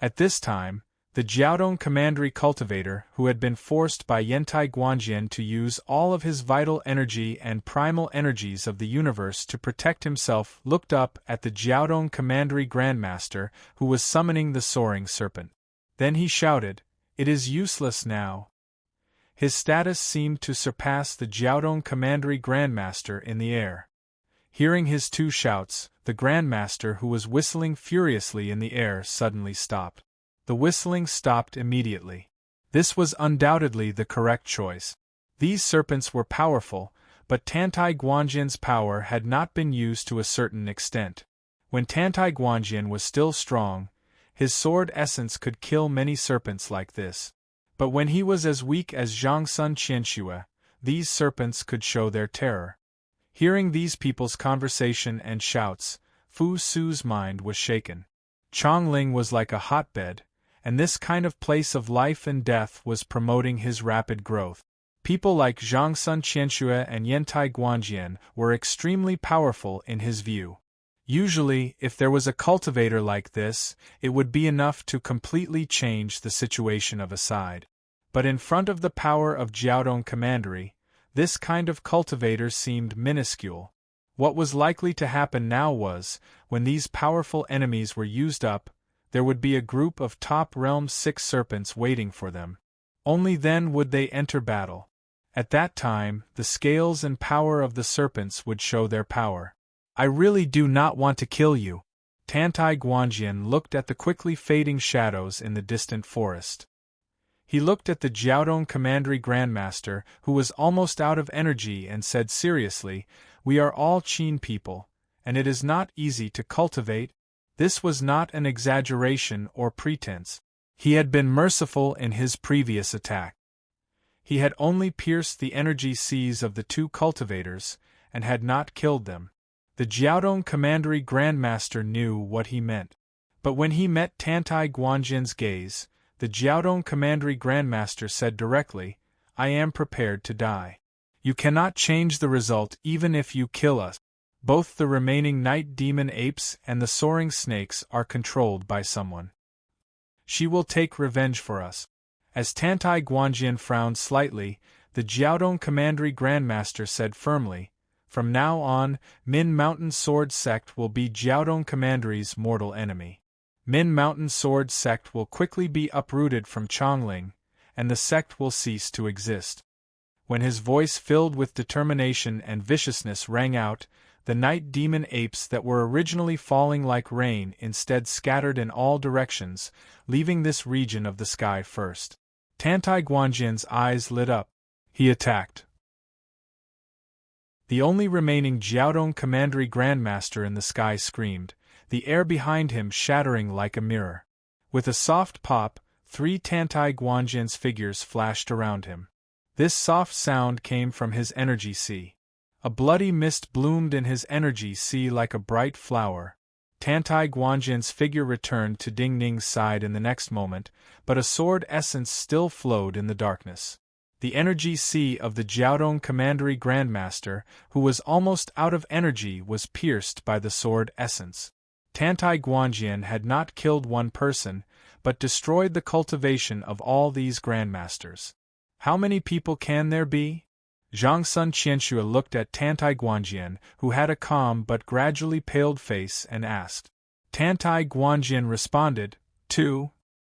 At this time, the Jiaodong Commandery cultivator, who had been forced by Yantai Guanjian to use all of his vital energy and primal energies of the universe to protect himself, looked up at the Jiaodong Commandery Grandmaster, who was summoning the soaring serpent. Then he shouted, "It is useless now." His status seemed to surpass the Jiaodong Commandery Grandmaster in the air. Hearing his 2 shouts, the Grandmaster, who was whistling furiously in the air, suddenly stopped. The whistling stopped immediately. This was undoubtedly the correct choice. These serpents were powerful, but Tantai Guanjian's power had not been used to a certain extent. When Tantai Guanjian was still strong, his sword essence could kill many serpents like this. But when he was as weak as Zhang Sun Qianxue, these serpents could show their terror. Hearing these people's conversation and shouts, Fu Su's mind was shaken. Chongling was like a hotbed, and this kind of place of life and death was promoting his rapid growth. People like Zhang Sun Qianxue and Yantai Guanjian were extremely powerful in his view. Usually, if there was a cultivator like this, it would be enough to completely change the situation of a side. But in front of the power of Jiaodong Commandery, this kind of cultivator seemed minuscule. What was likely to happen now was, when these powerful enemies were used up, there would be a group of top Realm 6 serpents waiting for them. Only then would they enter battle. At that time, the scales and power of the serpents would show their power. "I really do not want to kill you." Tantai Guanjian looked at the quickly fading shadows in the distant forest. He looked at the Jiaodong Commandery Grandmaster, who was almost out of energy, and said seriously, "We are all Qin people, and it is not easy to cultivate." This was not an exaggeration or pretense. He had been merciful in his previous attack. He had only pierced the energy seas of the 2 cultivators, and had not killed them. The Jiaodong Commandery Grandmaster knew what he meant. But when he met Tantai Guanjian's gaze, The Jiaodong Commandery Grandmaster said directly, "I am prepared to die. You cannot change the result even if you kill us. Both the remaining night demon apes and the soaring snakes are controlled by someone. She will take revenge for us." As Tantai Guanjian frowned slightly, the Jiaodong Commandery Grandmaster said firmly, "From now on, Min Mountain Sword Sect will be Jiaodong Commandery's mortal enemy. Min Mountain Sword Sect will quickly be uprooted from Chongling, and the sect will cease to exist." When his voice filled with determination and viciousness rang out, the night demon apes that were originally falling like rain instead scattered in all directions, leaving this region of the sky first. Tantai Guanjian's eyes lit up. He attacked. The only remaining Jiaodong Commandery Grandmaster in the sky screamed, the air behind him shattering like a mirror. With a soft pop, 3 Tantai Guanjian's figures flashed around him. This soft sound came from his energy sea. A bloody mist bloomed in his energy sea like a bright flower. Tantai Guanjian's figure returned to Ding Ning's side in the next moment, but a sword essence still flowed in the darkness. The energy sea of the Jiaodong Commandery Grandmaster, who was almost out of energy, was pierced by the sword essence. Tantai Guanjian had not killed one person, but destroyed the cultivation of all these Grandmasters. How many people can there be? Zhang Sun Qianxue looked at Tantai Guanjian, who had a calm but gradually paled face, and asked. Tantai Guanjian responded, 2.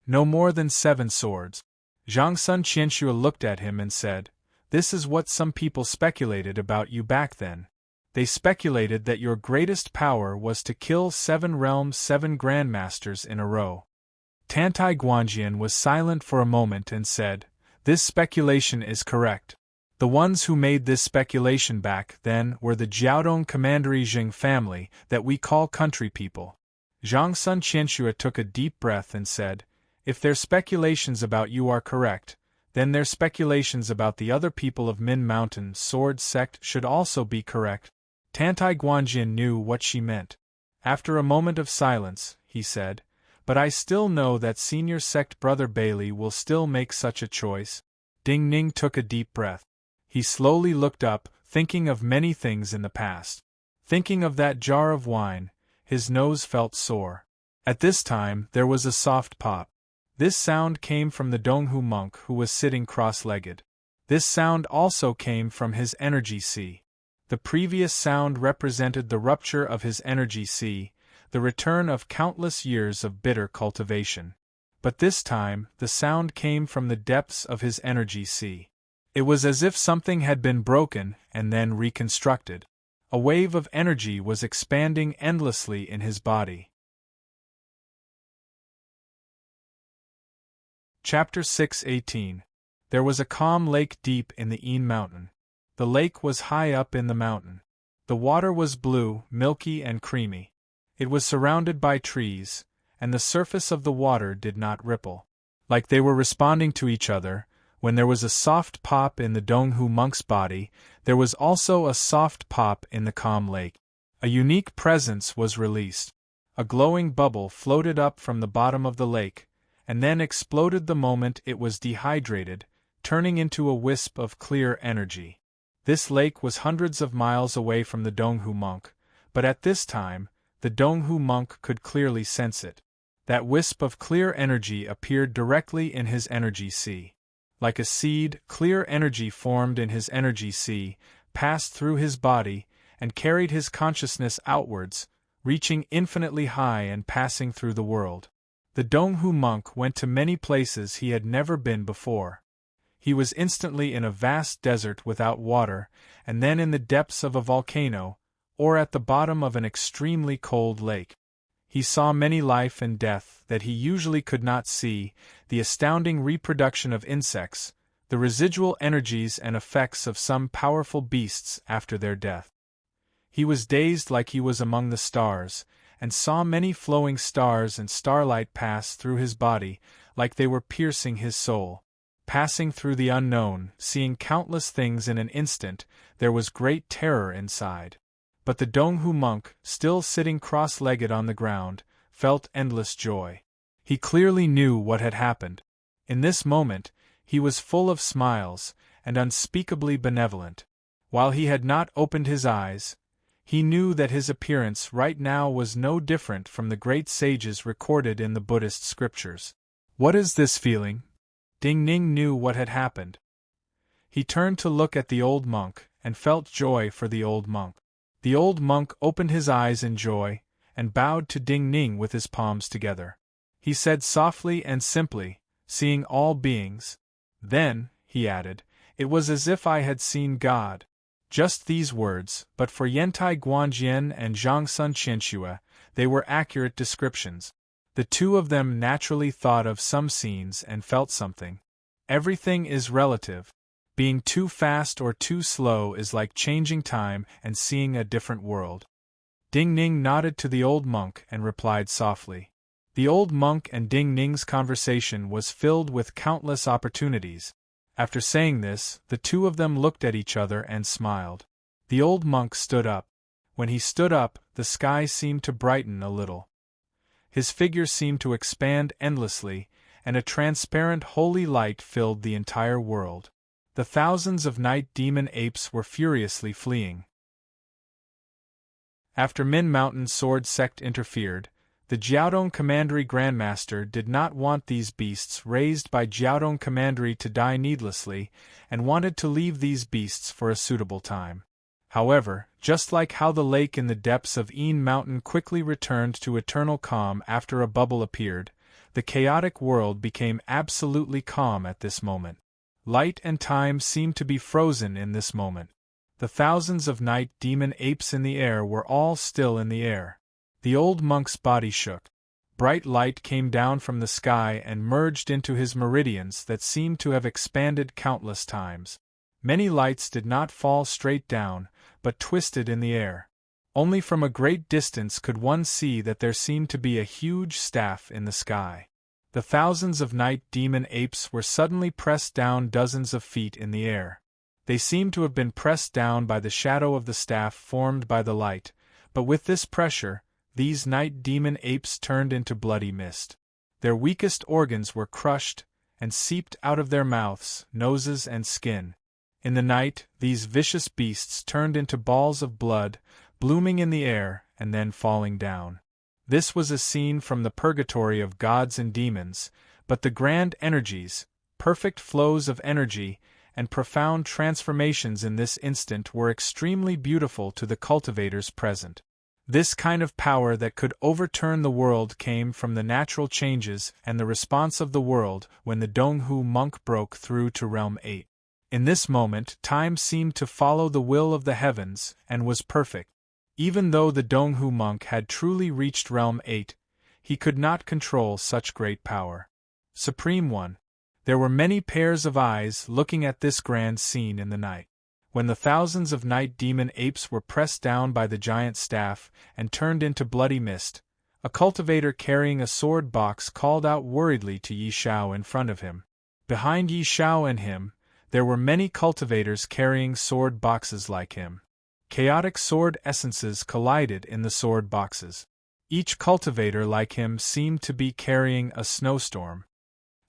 No more than 7 swords. Zhang Sun Qianxue looked at him and said, "This is what some people speculated about you back then. They speculated that your greatest power was to kill 7 realms, 7 grandmasters in a row." Tantai Guanjian was silent for a moment and said, "This speculation is correct. The ones who made this speculation back then were the Jiaodong Commandery Jing family that we call country people." Zhang Sun Qianxue took a deep breath and said, "If their speculations about you are correct, then their speculations about the other people of Min Mountain Sword Sect should also be correct." Tantai Guanjian knew what she meant. After a moment of silence, he said, "But I still know that senior sect brother Bailey will still make such a choice." Ding Ning took a deep breath. He slowly looked up, thinking of many things in the past. Thinking of that jar of wine, his nose felt sore. At this time, there was a soft pop. This sound came from the Donghu monk who was sitting cross-legged. This sound also came from his energy sea. The previous sound represented the rupture of his energy sea, the return of countless years of bitter cultivation. But this time, the sound came from the depths of his energy sea. It was as if something had been broken and then reconstructed. A wave of energy was expanding endlessly in his body. Chapter 6:18. There was a calm lake deep in the Yin Mountain. The lake was high up in the mountain. The water was blue, milky and creamy. It was surrounded by trees, and the surface of the water did not ripple. Like they were responding to each other, when there was a soft pop in the Donghu monk's body, there was also a soft pop in the calm lake. A unique presence was released. A glowing bubble floated up from the bottom of the lake, and then exploded the moment it was dehydrated, turning into a wisp of clear energy. This lake was hundreds of miles away from the Donghu monk, but at this time, the Donghu monk could clearly sense it. That wisp of clear energy appeared directly in his energy sea. Like a seed, clear energy formed in his energy sea, passed through his body, and carried his consciousness outwards, reaching infinitely high and passing through the world. The Donghu monk went to many places he had never been before. He was instantly in a vast desert without water, and then in the depths of a volcano, or at the bottom of an extremely cold lake. He saw many life and death that he usually could not see, the astounding reproduction of insects, the residual energies and effects of some powerful beasts after their death. He was dazed like he was among the stars, and saw many flowing stars and starlight pass through his body, like they were piercing his soul. Passing through the unknown, seeing countless things in an instant, there was great terror inside. But the Donghu monk, still sitting cross-legged on the ground, felt endless joy. He clearly knew what had happened. In this moment, he was full of smiles, and unspeakably benevolent. While he had not opened his eyes, he knew that his appearance right now was no different from the great sages recorded in the Buddhist scriptures. What is this feeling? Ding Ning knew what had happened. He turned to look at the old monk, and felt joy for the old monk. The old monk opened his eyes in joy, and bowed to Ding Ning with his palms together. He said softly and simply, "Seeing all beings." Then, he added, "It was as if I had seen God." Just these words, but for Yantai Guanjian and Zhangsun Qianxue, they were accurate descriptions. The two of them naturally thought of some scenes and felt something. Everything is relative. Being too fast or too slow is like changing time and seeing a different world. Ding Ning nodded to the old monk and replied softly. The old monk and Ding Ning's conversation was filled with countless opportunities. After saying this, the two of them looked at each other and smiled. The old monk stood up. When he stood up, the sky seemed to brighten a little. His figure seemed to expand endlessly, and a transparent holy light filled the entire world. The thousands of night demon apes were furiously fleeing. After Min Mountain Sword Sect interfered, the Jiaodong Commandery Grandmaster did not want these beasts raised by Jiaodong Commandery to die needlessly, and wanted to leave these beasts for a suitable time. However, just like how the lake in the depths of Een Mountain quickly returned to eternal calm after a bubble appeared, the chaotic world became absolutely calm at this moment. Light and time seemed to be frozen in this moment. The thousands of night demon apes in the air were all still in the air. The old monk's body shook. Bright light came down from the sky and merged into his meridians that seemed to have expanded countless times. Many lights did not fall straight down, but twisted in the air. Only from a great distance could one see that there seemed to be a huge staff in the sky. The thousands of night demon apes were suddenly pressed down dozens of feet in the air. They seemed to have been pressed down by the shadow of the staff formed by the light, but with this pressure, these night demon apes turned into bloody mist. Their weakest organs were crushed, and seeped out of their mouths, noses and skin. In the night, these vicious beasts turned into balls of blood, blooming in the air and then falling down. This was a scene from the purgatory of gods and demons, but the grand energies, perfect flows of energy, and profound transformations in this instant were extremely beautiful to the cultivators present. This kind of power that could overturn the world came from the natural changes and the response of the world when the Donghu monk broke through to Realm 8. In this moment, time seemed to follow the will of the heavens and was perfect. Even though the Donghu monk had truly reached Realm 8, he could not control such great power. Supreme One. There were many pairs of eyes looking at this grand scene in the night. When the thousands of night demon apes were pressed down by the giant staff and turned into bloody mist, a cultivator carrying a sword box called out worriedly to Yi Shao in front of him. Behind Yi Shao and him, there were many cultivators carrying sword boxes like him. Chaotic sword essences collided in the sword boxes. Each cultivator like him seemed to be carrying a snowstorm.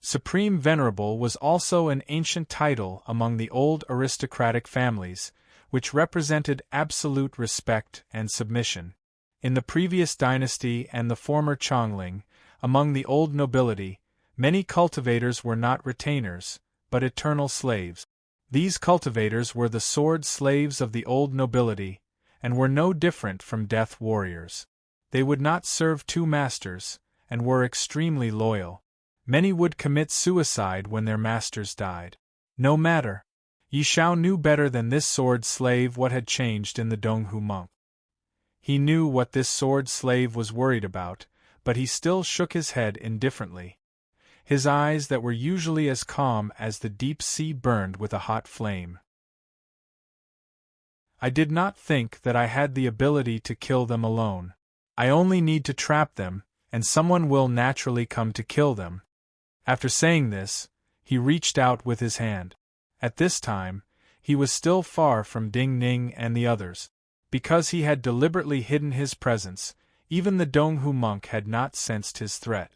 Supreme Venerable was also an ancient title among the old aristocratic families, which represented absolute respect and submission. In the previous dynasty and the former Chongling, among the old nobility, many cultivators were not retainers, but eternal slaves. These cultivators were the sword slaves of the old nobility, and were no different from death warriors. They would not serve two masters, and were extremely loyal. Many would commit suicide when their masters died. No matter. Yi Shao knew better than this sword slave what had changed in the Donghu monk. He knew what this sword slave was worried about, but he still shook his head indifferently. His eyes that were usually as calm as the deep sea burned with a hot flame. I did not think that I had the ability to kill them alone. I only need to trap them, and someone will naturally come to kill them. After saying this, he reached out with his hand. At this time, he was still far from Ding Ning and the others. Because he had deliberately hidden his presence, even the Donghu monk had not sensed his threat.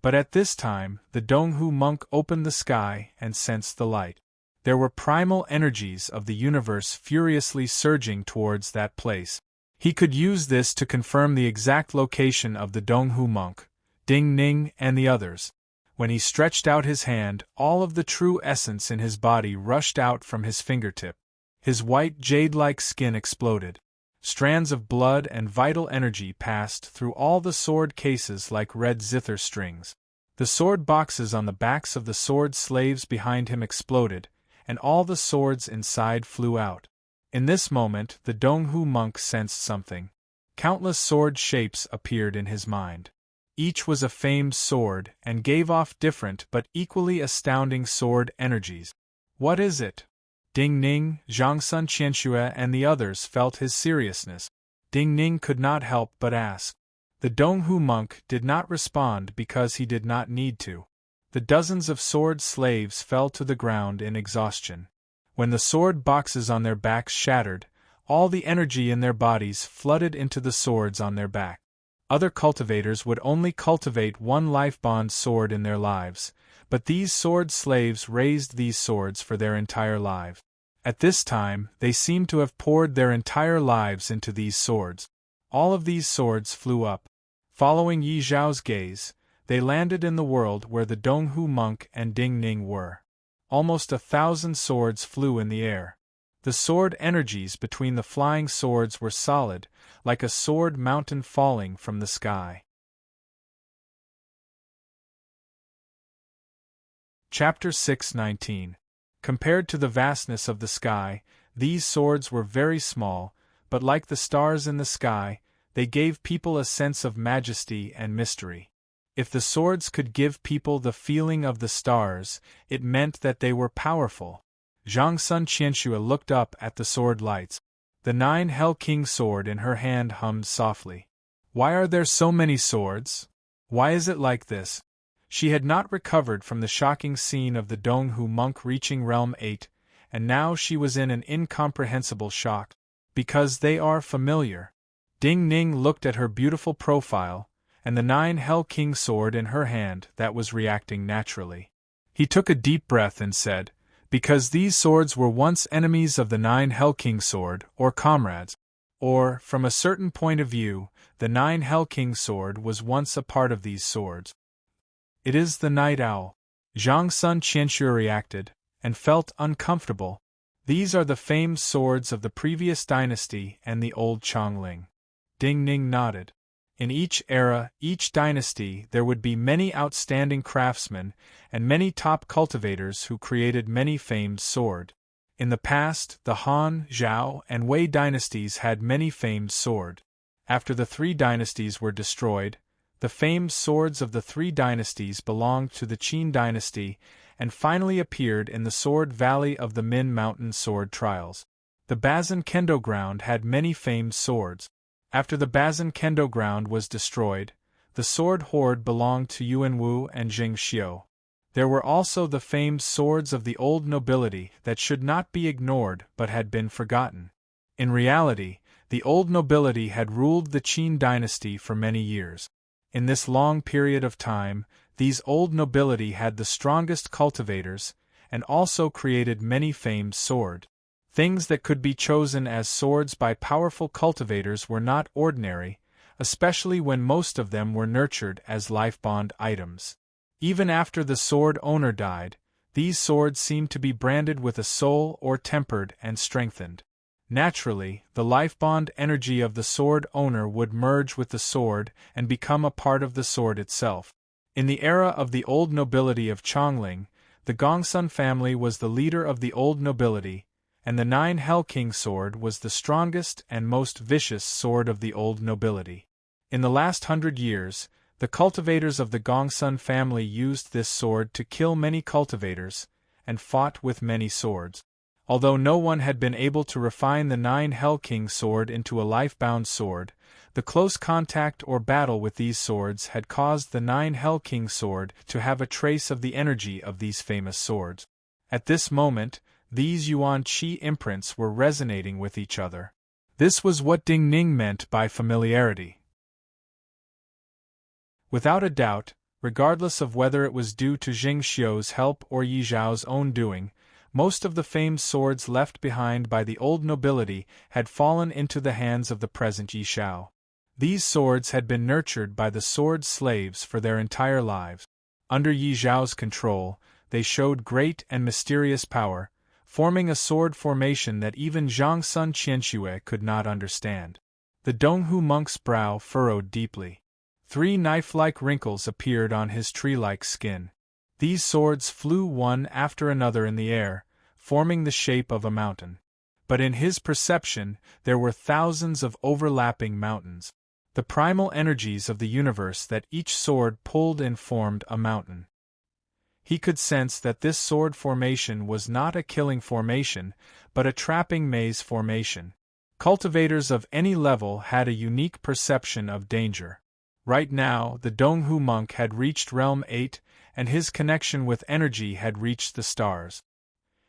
But at this time, the Donghu monk opened the sky and sensed the light. There were primal energies of the universe furiously surging towards that place. He could use this to confirm the exact location of the Donghu monk, Ding Ning, and the others. When he stretched out his hand, all of the true essence in his body rushed out from his fingertip. His white jade-like skin exploded. Strands of blood and vital energy passed through all the sword cases like red zither strings. The sword boxes on the backs of the sword slaves behind him exploded, and all the swords inside flew out. In this moment, the Donghu monk sensed something. Countless sword shapes appeared in his mind. Each was a famed sword and gave off different but equally astounding sword energies. What is it? Ding Ning, Zhangsun Qianxue and the others felt his seriousness. Ding Ning could not help but ask. The Donghu monk did not respond because he did not need to. The dozens of sword slaves fell to the ground in exhaustion. When the sword boxes on their backs shattered, all the energy in their bodies flooded into the swords on their back. Other cultivators would only cultivate one life-bond sword in their lives, but these sword slaves raised these swords for their entire life. At this time, they seemed to have poured their entire lives into these swords. All of these swords flew up. Following Yi Zhao's gaze, they landed in the world where the Donghu monk and Ding Ning were. Almost 1,000 swords flew in the air. The sword energies between the flying swords were solid, like a sword mountain falling from the sky. Chapter 6:19. Compared to the vastness of the sky, these swords were very small, but like the stars in the sky, they gave people a sense of majesty and mystery. If the swords could give people the feeling of the stars, it meant that they were powerful. Zhangsun Qianxue looked up at the sword lights. The 9 Hell King sword in her hand hummed softly. Why are there so many swords? Why is it like this? She had not recovered from the shocking scene of the Donghu monk reaching Realm 8, and now she was in an incomprehensible shock. Because they are familiar. Ding Ning looked at her beautiful profile, and the 9 Hell King sword in her hand that was reacting naturally. He took a deep breath and said, because these swords were once enemies of the 9 Hell King sword, or comrades. Or, from a certain point of view, the 9 Hell King sword was once a part of these swords. It is the night owl. Zhangsun Qianxue reacted, and felt uncomfortable. These are the famed swords of the previous dynasty and the old Chongling. Ding Ning nodded. In each era, each dynasty, there would be many outstanding craftsmen and many top cultivators who created many famed swords. In the past, the Han, Zhao, and Wei dynasties had many famed swords. After the 3 dynasties were destroyed, the famed swords of the 3 dynasties belonged to the Qin dynasty and finally appeared in the Sword Valley of the Min Mountain Sword Trials. The Bazan Kendo ground had many famed swords. After the Bazan Kendo ground was destroyed, the sword horde belonged to Yuan Wu and Jing Xiu. There were also the famed swords of the old nobility that should not be ignored but had been forgotten. In reality, the old nobility had ruled the Qin dynasty for many years. In this long period of time, these old nobility had the strongest cultivators, and also created many famed swords. Things that could be chosen as swords by powerful cultivators were not ordinary, especially when most of them were nurtured as life-bond items. Even after the sword owner died, these swords seemed to be branded with a soul or tempered and strengthened. Naturally, the life-bond energy of the sword owner would merge with the sword and become a part of the sword itself. In the era of the old nobility of Chongling, the Gongsun family was the leader of the old nobility, and the 9 Hell King sword was the strongest and most vicious sword of the old nobility. In the last 100 years, the cultivators of the Gongsun family used this sword to kill many cultivators, and fought with many swords. Although no one had been able to refine the 9 Hell King sword into a life-bound sword, the close contact or battle with these swords had caused the 9 Hell King sword to have a trace of the energy of these famous swords. At this moment, these Yuan Qi imprints were resonating with each other. This was what Ding Ning meant by familiarity. Without a doubt, regardless of whether it was due to Jing Xiu's help or Yi Zhao's own doing. Most of the famed swords left behind by the old nobility had fallen into the hands of the present Yi Xiao. These swords had been nurtured by the sword slaves for their entire lives. Under Yi Zhao's control, they showed great and mysterious power, forming a sword formation that even Zhang Sun Qianxue could not understand. The Donghu monk's brow furrowed deeply. 3 knife-like wrinkles appeared on his tree-like skin. These swords flew one after another in the air, forming the shape of a mountain. But in his perception, there were thousands of overlapping mountains. The primal energies of the universe that each sword pulled in formed a mountain. He could sense that this sword formation was not a killing formation, but a trapping maze formation. Cultivators of any level had a unique perception of danger. Right now, the Donghu monk had reached Realm 8, and his connection with energy had reached the stars.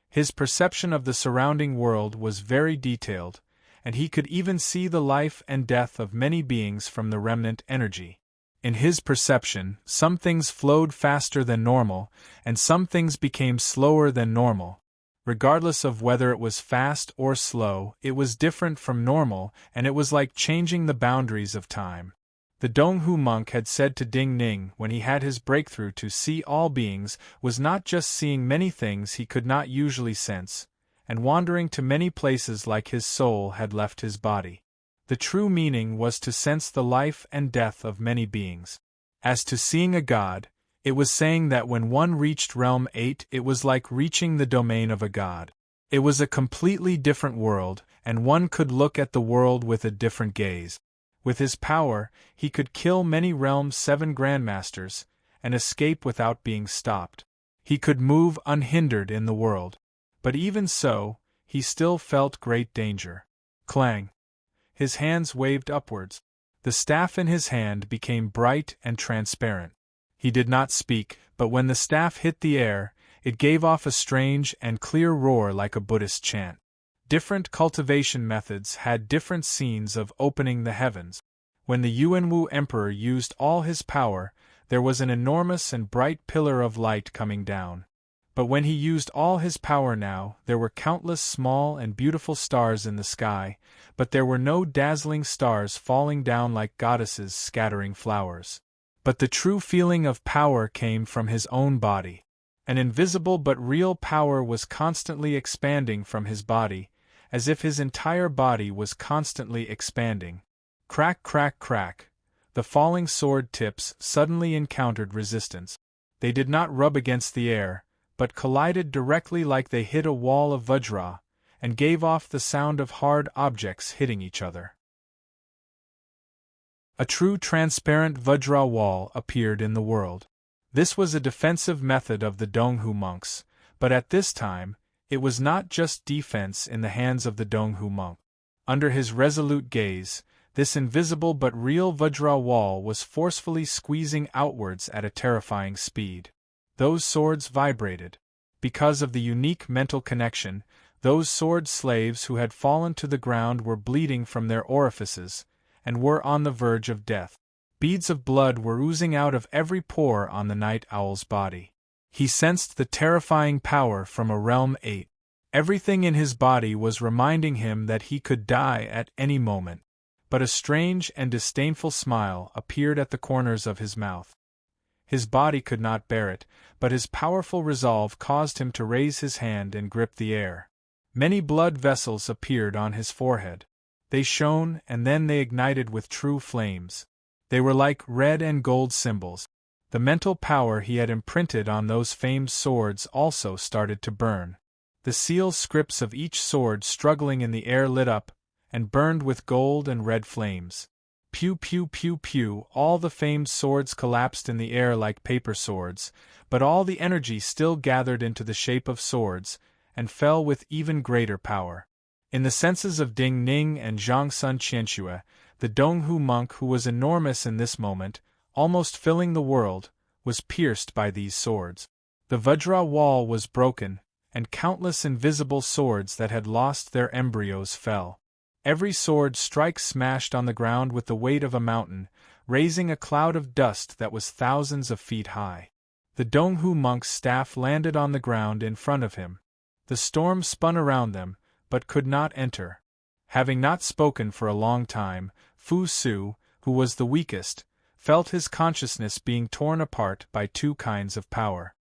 His perception of the surrounding world was very detailed, and he could even see the life and death of many beings from the remnant energy. In his perception, some things flowed faster than normal, and some things became slower than normal. Regardless of whether it was fast or slow, it was different from normal, and it was like changing the boundaries of time. The Donghu monk had said to Ding Ning when he had his breakthrough to see all beings was not just seeing many things he could not usually sense, and wandering to many places like his soul had left his body. The true meaning was to sense the life and death of many beings. As to seeing a god, it was saying that when one reached Realm 8 it was like reaching the domain of a god. It was a completely different world, and one could look at the world with a different gaze. With his power, he could kill many Realm 7 Grandmasters, and escape without being stopped. He could move unhindered in the world. But even so, he still felt great danger. Clang! His hands waved upwards. The staff in his hand became bright and transparent. He did not speak, but when the staff hit the air, it gave off a strange and clear roar like a Buddhist chant. Different cultivation methods had different scenes of opening the heavens. When the Yuanwu Emperor used all his power, there was an enormous and bright pillar of light coming down. But when he used all his power now, there were countless small and beautiful stars in the sky, but there were no dazzling stars falling down like goddesses scattering flowers. But the true feeling of power came from his own body. An invisible but real power was constantly expanding from his body, as if his entire body was constantly expanding. Crack, crack, crack. The falling sword tips suddenly encountered resistance. They did not rub against the air, but collided directly like they hit a wall of Vajra, and gave off the sound of hard objects hitting each other. A true transparent Vajra wall appeared in the world. This was a defensive method of the Donghu monks, but at this time, it was not just defense in the hands of the Donghu monk. Under his resolute gaze, this invisible but real Vajra wall was forcefully squeezing outwards at a terrifying speed. Those swords vibrated. Because of the unique mental connection, those sword slaves who had fallen to the ground were bleeding from their orifices, and were on the verge of death. Beads of blood were oozing out of every pore on the night owl's body. He sensed the terrifying power from a Realm 8. Everything in his body was reminding him that he could die at any moment. But a strange and disdainful smile appeared at the corners of his mouth. His body could not bear it, but his powerful resolve caused him to raise his hand and grip the air. Many blood vessels appeared on his forehead. They shone, and then they ignited with true flames. They were like red and gold symbols. The mental power he had imprinted on those famed swords also started to burn. The seal scripts of each sword struggling in the air lit up, and burned with gold and red flames. Pew pew pew pew, all the famed swords collapsed in the air like paper swords, but all the energy still gathered into the shape of swords, and fell with even greater power. In the senses of Ding Ning and Zhang Sun Qianxue, the Donghu monk who was enormous in this moment, almost filling the world, was pierced by these swords. The Vajra wall was broken, and countless invisible swords that had lost their embryos fell. Every sword strike smashed on the ground with the weight of a mountain, raising a cloud of dust that was thousands of feet high. The Donghu monk's staff landed on the ground in front of him. The storm spun around them, but could not enter. Having not spoken for a long time, Fu Su, who was the weakest, felt his consciousness being torn apart by two kinds of power.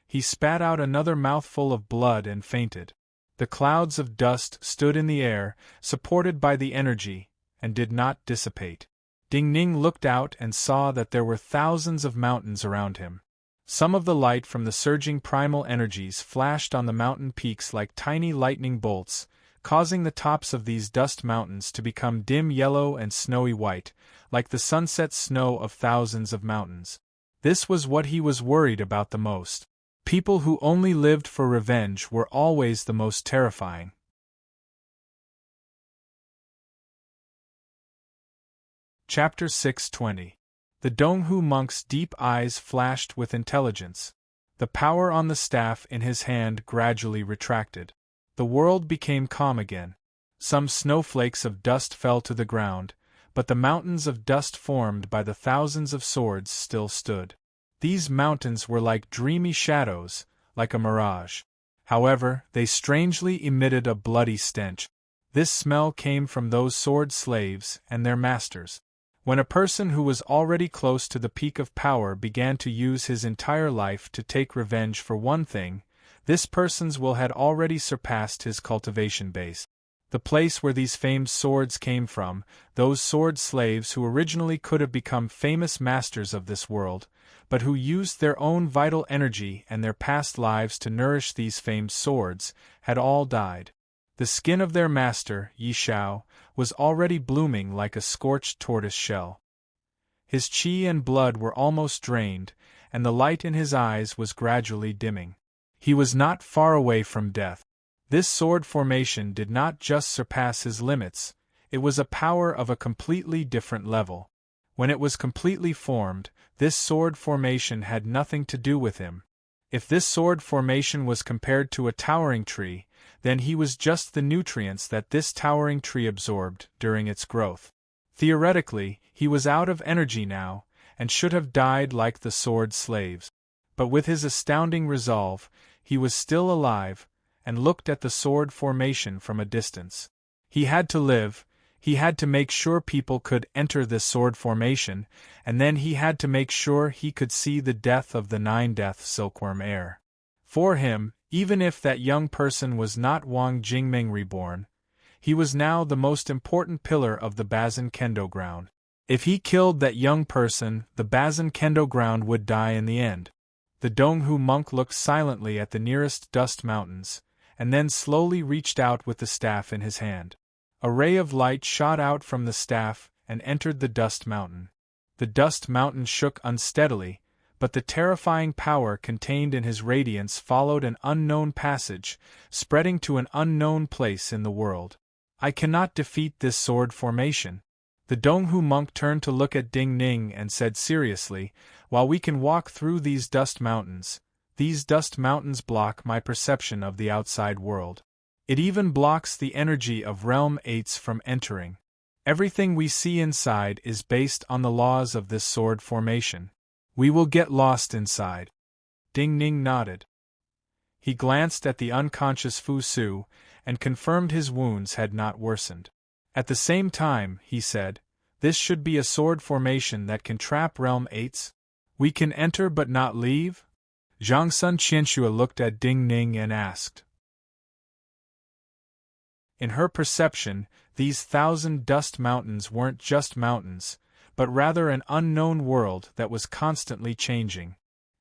He spat out another mouthful of blood and fainted. The clouds of dust stood in the air, supported by the energy, and did not dissipate. Ding Ning looked out and saw that there were thousands of mountains around him. Some of the light from the surging primal energies flashed on the mountain peaks like tiny lightning bolts, causing the tops of these dust mountains to become dim yellow and snowy white, like the sunset snow of thousands of mountains. This was what he was worried about the most. People who only lived for revenge were always the most terrifying. Chapter 620. The Donghu monk's deep eyes flashed with intelligence. The power on the staff in his hand gradually retracted. The world became calm again. Some snowflakes of dust fell to the ground, but the mountains of dust formed by the thousands of swords still stood. These mountains were like dreamy shadows, like a mirage. However, they strangely emitted a bloody stench. This smell came from those sword slaves and their masters. When a person who was already close to the peak of power began to use his entire life to take revenge for one thing, this person's will had already surpassed his cultivation base. The place where these famed swords came from, those sword slaves who originally could have become famous masters of this world, but who used their own vital energy and their past lives to nourish these famed swords, had all died. The skin of their master, Yi Xiao, was already blooming like a scorched tortoise shell. His qi and blood were almost drained, and the light in his eyes was gradually dimming. He was not far away from death. This sword formation did not just surpass his limits, it was a power of a completely different level. When it was completely formed, this sword formation had nothing to do with him. If this sword formation was compared to a towering tree, then he was just the nutrients that this towering tree absorbed during its growth. Theoretically, he was out of energy now, and should have died like the sword slaves. But with his astounding resolve, he was still alive, and looked at the sword formation from a distance. He had to live, he had to make sure people could enter this sword formation, and then he had to make sure he could see the death of the 9-death silkworm heir. For him, even if that young person was not Wang Jingming reborn, he was now the most important pillar of the Bazin Kendo ground. If he killed that young person, the Bazin Kendo ground would die in the end. The Donghu monk looked silently at the nearest dust mountains, and then slowly reached out with the staff in his hand. A ray of light shot out from the staff and entered the dust mountain. The dust mountain shook unsteadily, but the terrifying power contained in his radiance followed an unknown passage, spreading to an unknown place in the world. I cannot defeat this sword formation. The Donghu monk turned to look at Ding Ning and said seriously, while we can walk through these dust mountains block my perception of the outside world. It even blocks the energy of Realm 8s from entering. Everything we see inside is based on the laws of this sword formation. We will get lost inside. Ding Ning nodded. He glanced at the unconscious Fu Su, and confirmed his wounds had not worsened. At the same time, he said, this should be a sword formation that can trap Realm 8s. We can enter but not leave? Zhang Sun Qianxue looked at Ding Ning and asked. In her perception, these 1,000 dust mountains weren't just mountains, but rather an unknown world that was constantly changing.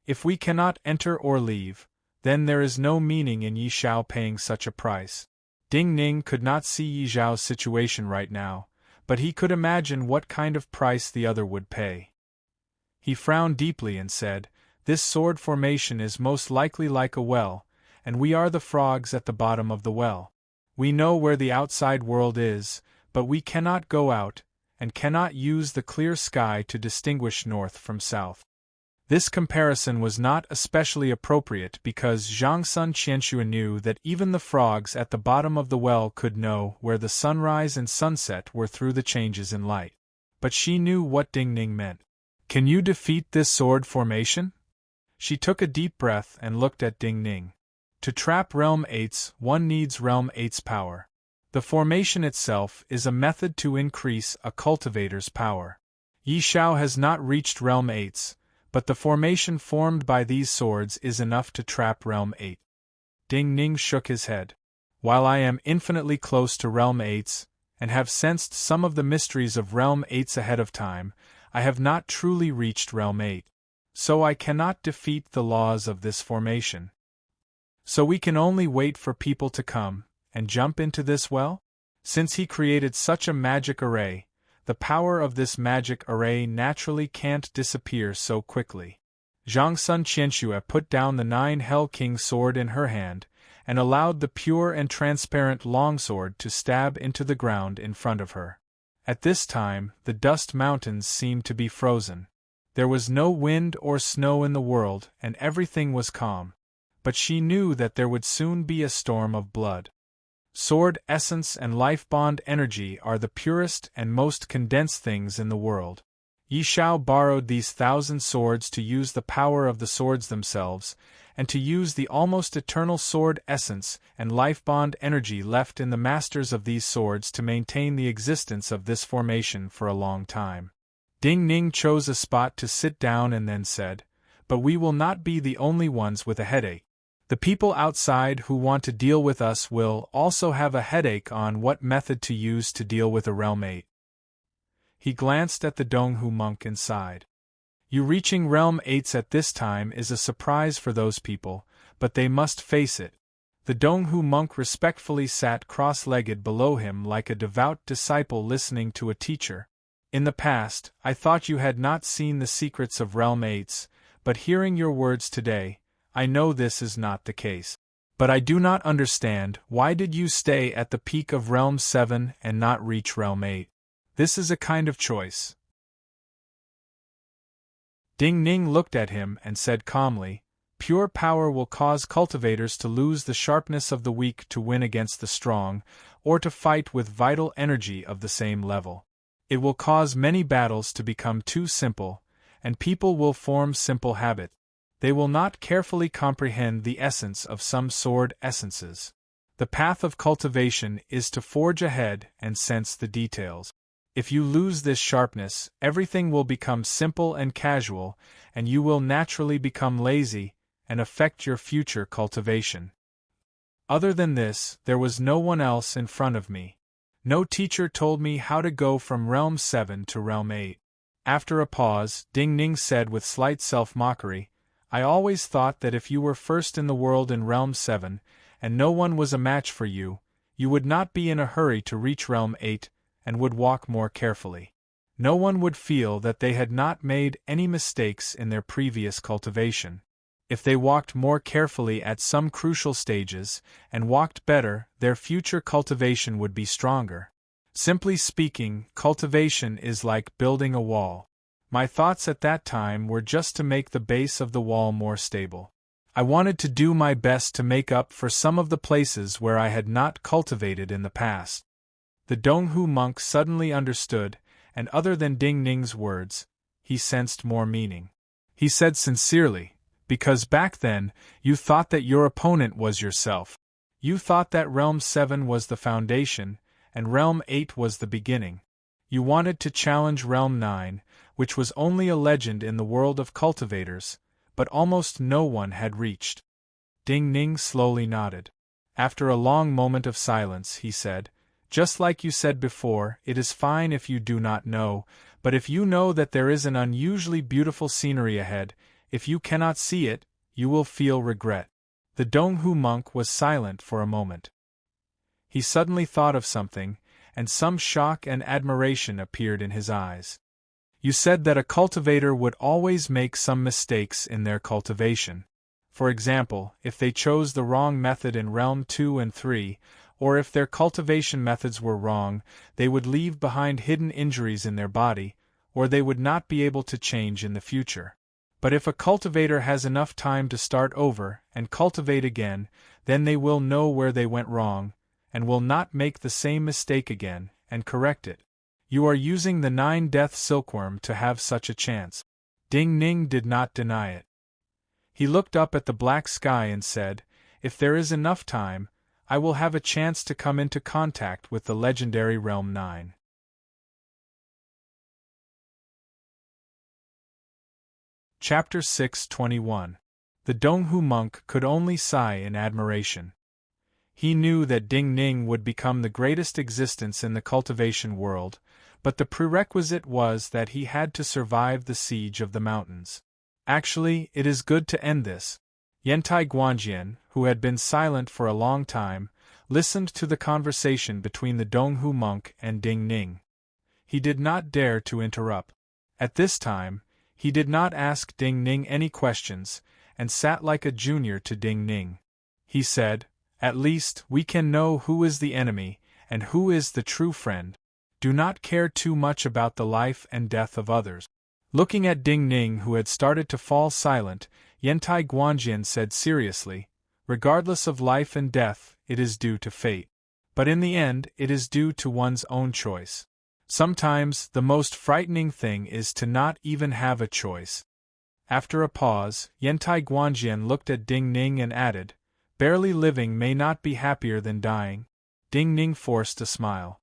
If we cannot enter or leave, then there is no meaning in Yi Xiao paying such a price. Ding Ning could not see Yi Xiao's situation right now, but he could imagine what kind of price the other would pay. He frowned deeply and said, this sword formation is most likely like a well, and we are the frogs at the bottom of the well. We know where the outside world is, but we cannot go out, and cannot use the clear sky to distinguish north from south. This comparison was not especially appropriate because Zhang Sun Qianxue knew that even the frogs at the bottom of the well could know where the sunrise and sunset were through the changes in light. but she knew what Ding Ning meant. Can you defeat this sword formation? She took a deep breath and looked at Ding Ning. To trap Realm 8s, one needs Realm 8's power. The formation itself is a method to increase a cultivator's power. Yi Xiao has not reached Realm 8s, but the formation formed by these swords is enough to trap Realm 8. Ding Ning shook his head. While I am infinitely close to Realm 8s, and have sensed some of the mysteries of Realm 8s ahead of time, I have not truly reached Realm 8. So I cannot defeat the laws of this formation. So we can only wait for people to come and jump into this well? Since he created such a magic array, the power of this magic array naturally can't disappear so quickly. Zhang Sun Qianxue put down the 9 Hell King sword in her hand, and allowed the pure and transparent longsword to stab into the ground in front of her. At this time, the dust mountains seemed to be frozen. There was no wind or snow in the world, and everything was calm. But she knew that there would soon be a storm of blood. Sword essence and life bond energy are the purest and most condensed things in the world. Yi Xiao borrowed these 1,000 swords to use the power of the swords themselves, and to use the almost eternal sword essence and life bond energy left in the masters of these swords to maintain the existence of this formation for a long time. Ding Ning chose a spot to sit down and then said, "But we will not be the only ones with a headache. The people outside who want to deal with us will also have a headache on what method to use to deal with a Realm 8. He glanced at the Donghu monk and sighed. You reaching Realm 8s at this time is a surprise for those people, but they must face it. The Donghu monk respectfully sat cross-legged below him like a devout disciple listening to a teacher. In the past, I thought you had not seen the secrets of Realm 8s, but hearing your words today, I know this is not the case. But I do not understand, why did you stay at the peak of Realm 7 and not reach Realm 8? This is a kind of choice." Ding Ning looked at him and said calmly, "Pure power will cause cultivators to lose the sharpness of the weak to win against the strong, or to fight with vital energy of the same level. It will cause many battles to become too simple, and people will form simple habits. They will not carefully comprehend the essence of some sword essences. The path of cultivation is to forge ahead and sense the details. If you lose this sharpness, everything will become simple and casual, and you will naturally become lazy and affect your future cultivation. Other than this, there was no one else in front of me. No teacher told me how to go from Realm 7 to Realm 8. After a pause, Ding Ning said with slight self-mockery, "I always thought that if you were first in the world in Realm 7, and no one was a match for you, you would not be in a hurry to reach Realm 8, and would walk more carefully. No one would feel that they had not made any mistakes in their previous cultivation. If they walked more carefully at some crucial stages, and walked better, their future cultivation would be stronger. Simply speaking, cultivation is like building a wall. My thoughts at that time were just to make the base of the wall more stable. I wanted to do my best to make up for some of the places where I had not cultivated in the past." The Donghu monk suddenly understood, and other than Ding Ning's words, he sensed more meaning. He said sincerely, "Because back then, you thought that your opponent was yourself. You thought that Realm 7 was the foundation, and Realm 8 was the beginning. You wanted to challenge Realm 9, which was only a legend in the world of cultivators, but almost no one had reached." Ding Ning slowly nodded. After a long moment of silence, he said, "Just like you said before, it is fine if you do not know, but if you know that there is an unusually beautiful scenery ahead, if you cannot see it, you will feel regret." The Donghu monk was silent for a moment. He suddenly thought of something, and some shock and admiration appeared in his eyes. "You said that a cultivator would always make some mistakes in their cultivation. For example, if they chose the wrong method in Realm 2 and 3, or if their cultivation methods were wrong, they would leave behind hidden injuries in their body, or they would not be able to change in the future. But if a cultivator has enough time to start over and cultivate again, then they will know where they went wrong, and will not make the same mistake again, and correct it. You are using the 9-death silkworm to have such a chance. Ding Ning did not deny it. He looked up at the black sky and said, "If there is enough time, I will have a chance to come into contact with the legendary Realm 9. Chapter 621. The Donghu monk could only sigh in admiration. He knew that Ding Ning would become the greatest existence in the cultivation world, but the prerequisite was that he had to survive the siege of the mountains. Actually, it is good to end this. Yantai Guanjian, who had been silent for a long time, listened to the conversation between the Donghu monk and Ding Ning. He did not dare to interrupt. At this time, he did not ask Ding Ning any questions, and sat like a junior to Ding Ning. He said, "At least, we can know who is the enemy, and who is the true friend. Do not care too much about the life and death of others." Looking at Ding Ning, who had started to fall silent, Yantai Guanjian said seriously, "Regardless of life and death, it is due to fate. But in the end, it is due to one's own choice. Sometimes, the most frightening thing is to not even have a choice." After a pause, Yantai Guanjian looked at Ding Ning and added, "Barely living may not be happier than dying." Ding Ning forced a smile.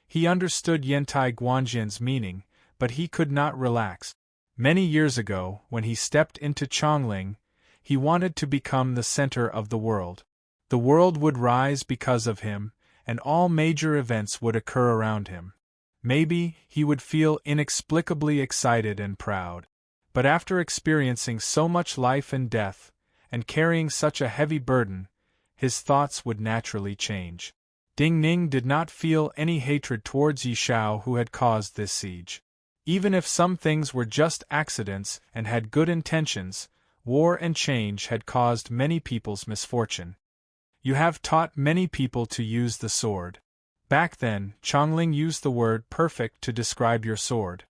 He understood Yantai Guanjian's meaning, but he could not relax. Many years ago, when he stepped into Chongling, he wanted to become the center of the world. The world would rise because of him, and all major events would occur around him. Maybe he would feel inexplicably excited and proud. But after experiencing so much life and death, and carrying such a heavy burden, his thoughts would naturally change. Ding Ning did not feel any hatred towards Yi Shao, who had caused this siege. Even if some things were just accidents and had good intentions, war and change had caused many people's misfortune. You have taught many people to use the sword. Back then, Chongling used the word perfect to describe your sword.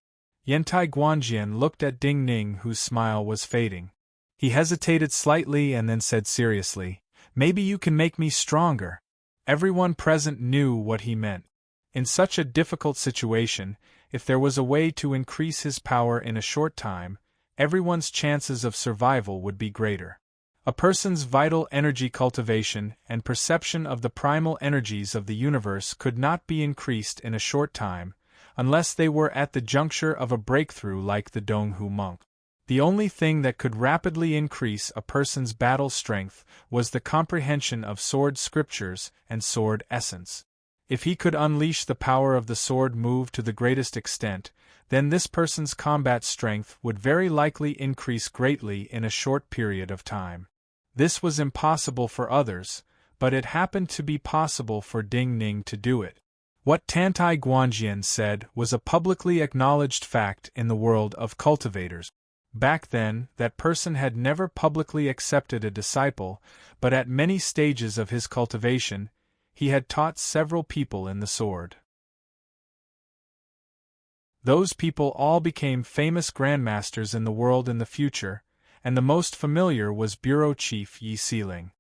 Yantai Guanjian looked at Ding Ning, whose smile was fading. He hesitated slightly and then said seriously, "Maybe you can make me stronger." Everyone present knew what he meant. In such a difficult situation, if there was a way to increase his power in a short time, everyone's chances of survival would be greater. A person's vital energy cultivation and perception of the primal energies of the universe could not be increased in a short time, unless they were at the juncture of a breakthrough like the Donghu monk. The only thing that could rapidly increase a person's battle strength was the comprehension of sword scriptures and sword essence. If he could unleash the power of the sword move to the greatest extent, then this person's combat strength would very likely increase greatly in a short period of time. This was impossible for others, but it happened to be possible for Ding Ning to do it. What Tantai Guanjian said was a publicly acknowledged fact in the world of cultivators. Back then, that person had never publicly accepted a disciple, but at many stages of his cultivation, he had taught several people in the sword. Those people all became famous grandmasters in the world in the future, and the most familiar was Bureau Chief Yi Sealing.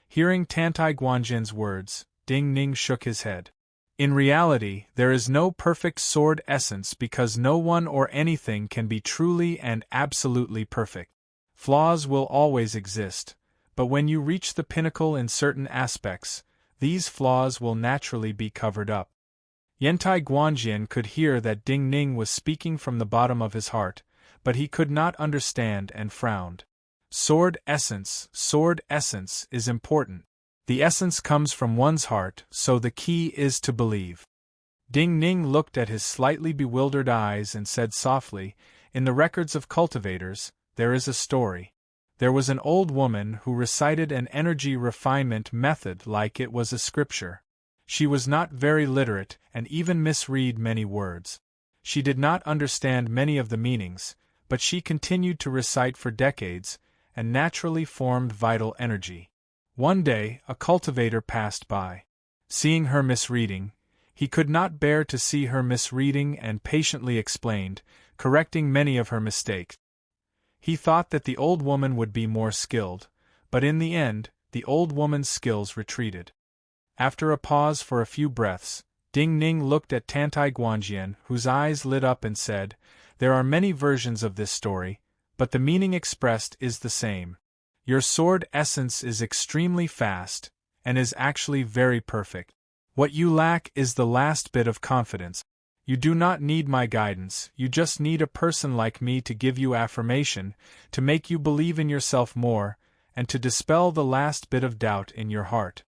Hearing Tantai Guanjian's words, Ding Ning shook his head. In reality, there is no perfect sword essence because no one or anything can be truly and absolutely perfect. Flaws will always exist, but when you reach the pinnacle in certain aspects, these flaws will naturally be covered up. Yantai Guanjian could hear that Ding Ning was speaking from the bottom of his heart, but he could not understand and frowned. Sword essence is important. The essence comes from one's heart, so the key is to believe. Ding Ning looked at his slightly bewildered eyes and said softly, "In the records of cultivators, there is a story. There was an old woman who recited an energy refinement method like it was a scripture. She was not very literate and even misread many words. She did not understand many of the meanings, but she continued to recite for decades, and naturally formed vital energy. One day, a cultivator passed by. Seeing her misreading, he could not bear to see her misreading and patiently explained, correcting many of her mistakes. He thought that the old woman would be more skilled, but in the end, the old woman's skills retreated. After a pause for a few breaths, Ding Ning looked at Tantai Guanjian, whose eyes lit up, and said, "There are many versions of this story, but the meaning expressed is the same. Your sword essence is extremely fast, and is actually very perfect. What you lack is the last bit of confidence. You do not need my guidance, you just need a person like me to give you affirmation, to make you believe in yourself more, and to dispel the last bit of doubt in your heart.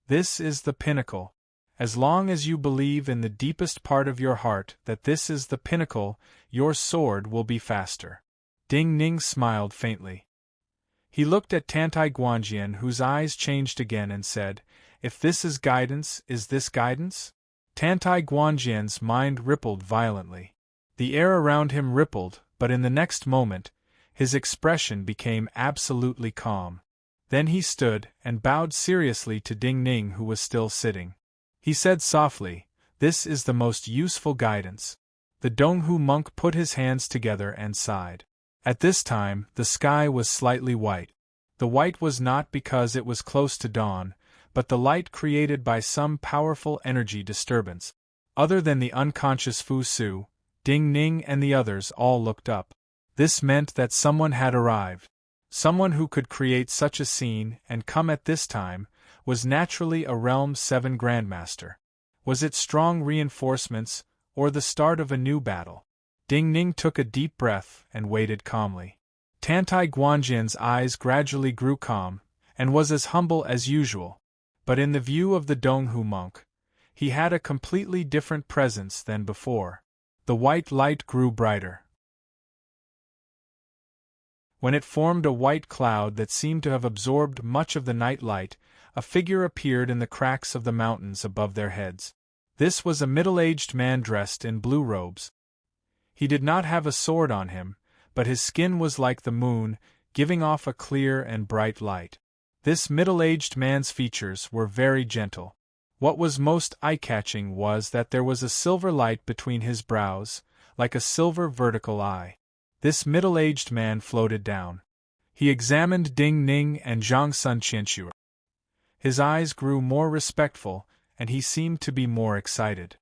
This is the pinnacle. As long as you believe in the deepest part of your heart that this is the pinnacle, your sword will be faster." Ding Ning smiled faintly. He looked at Tantai Guanjian, whose eyes changed again, and said, "If this is guidance, is this guidance?" Tantai Guanjian's mind rippled violently. The air around him rippled, but in the next moment, his expression became absolutely calm. Then he stood and bowed seriously to Ding Ning, who was still sitting. He said softly, "This is the most useful guidance." The Donghu monk put his hands together and sighed. At this time, the sky was slightly white. The white was not because it was close to dawn, but the light created by some powerful energy disturbance. Other than the unconscious Fu Su, Ding Ning and the others all looked up. This meant that someone had arrived. Someone who could create such a scene and come at this time was naturally a Realm 7 Grandmaster. Was it strong reinforcements, or the start of a new battle? Ding Ning took a deep breath and waited calmly. Tantai Guanjian's eyes gradually grew calm, and was as humble as usual. But in the view of the Donghu monk, he had a completely different presence than before. The white light grew brighter. When it formed a white cloud that seemed to have absorbed much of the night light, a figure appeared in the cracks of the mountains above their heads. This was a middle-aged man dressed in blue robes. He did not have a sword on him, but his skin was like the moon, giving off a clear and bright light. This middle-aged man's features were very gentle. What was most eye-catching was that there was a silver light between his brows, like a silver vertical eye. This middle-aged man floated down. He examined Ding Ning and Zhang Sun Qianxue. His eyes grew more respectful, and he seemed to be more excited.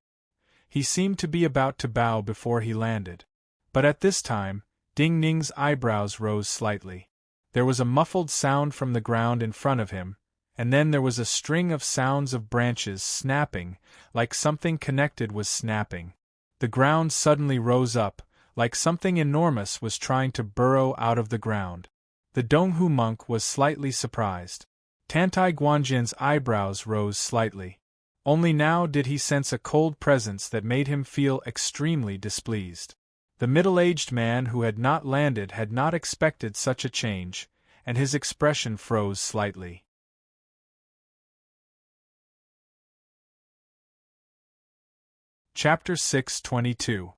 He seemed to be about to bow before he landed. But at this time, Ding Ning's eyebrows rose slightly. There was a muffled sound from the ground in front of him, and then there was a string of sounds of branches snapping, like something connected was snapping. The ground suddenly rose up, like something enormous was trying to burrow out of the ground. The Donghu monk was slightly surprised. Tantai Guanjian's eyebrows rose slightly. Only now did he sense a cold presence that made him feel extremely displeased. The middle-aged man who had not landed had not expected such a change, and his expression froze slightly. Chapter 6:22.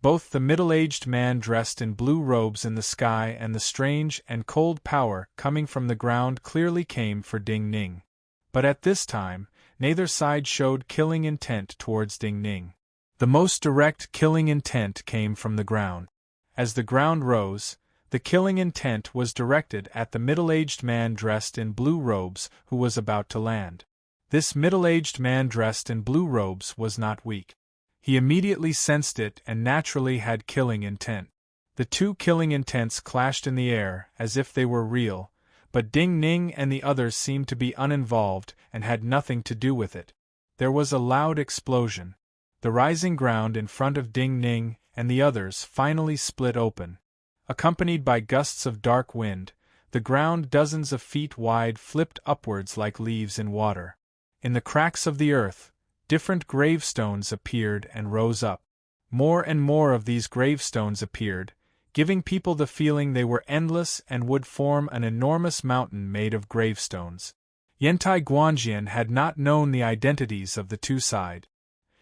Both the middle-aged man dressed in blue robes in the sky and the strange and cold power coming from the ground clearly came for Ding Ning. But at this time, neither side showed killing intent towards Ding Ning. The most direct killing intent came from the ground. As the ground rose, the killing intent was directed at the middle-aged man dressed in blue robes who was about to land. This middle-aged man dressed in blue robes was not weak. He immediately sensed it and naturally had killing intent. The two killing intents clashed in the air as if they were real, but Ding Ning and the others seemed to be uninvolved and had nothing to do with it. There was a loud explosion. The rising ground in front of Ding Ning and the others finally split open. Accompanied by gusts of dark wind, the ground dozens of feet wide flipped upwards like leaves in water. In the cracks of the earth, different gravestones appeared and rose up. More and more of these gravestones appeared, giving people the feeling they were endless and would form an enormous mountain made of gravestones. Yantai Guanjian had not known the identities of the two sides.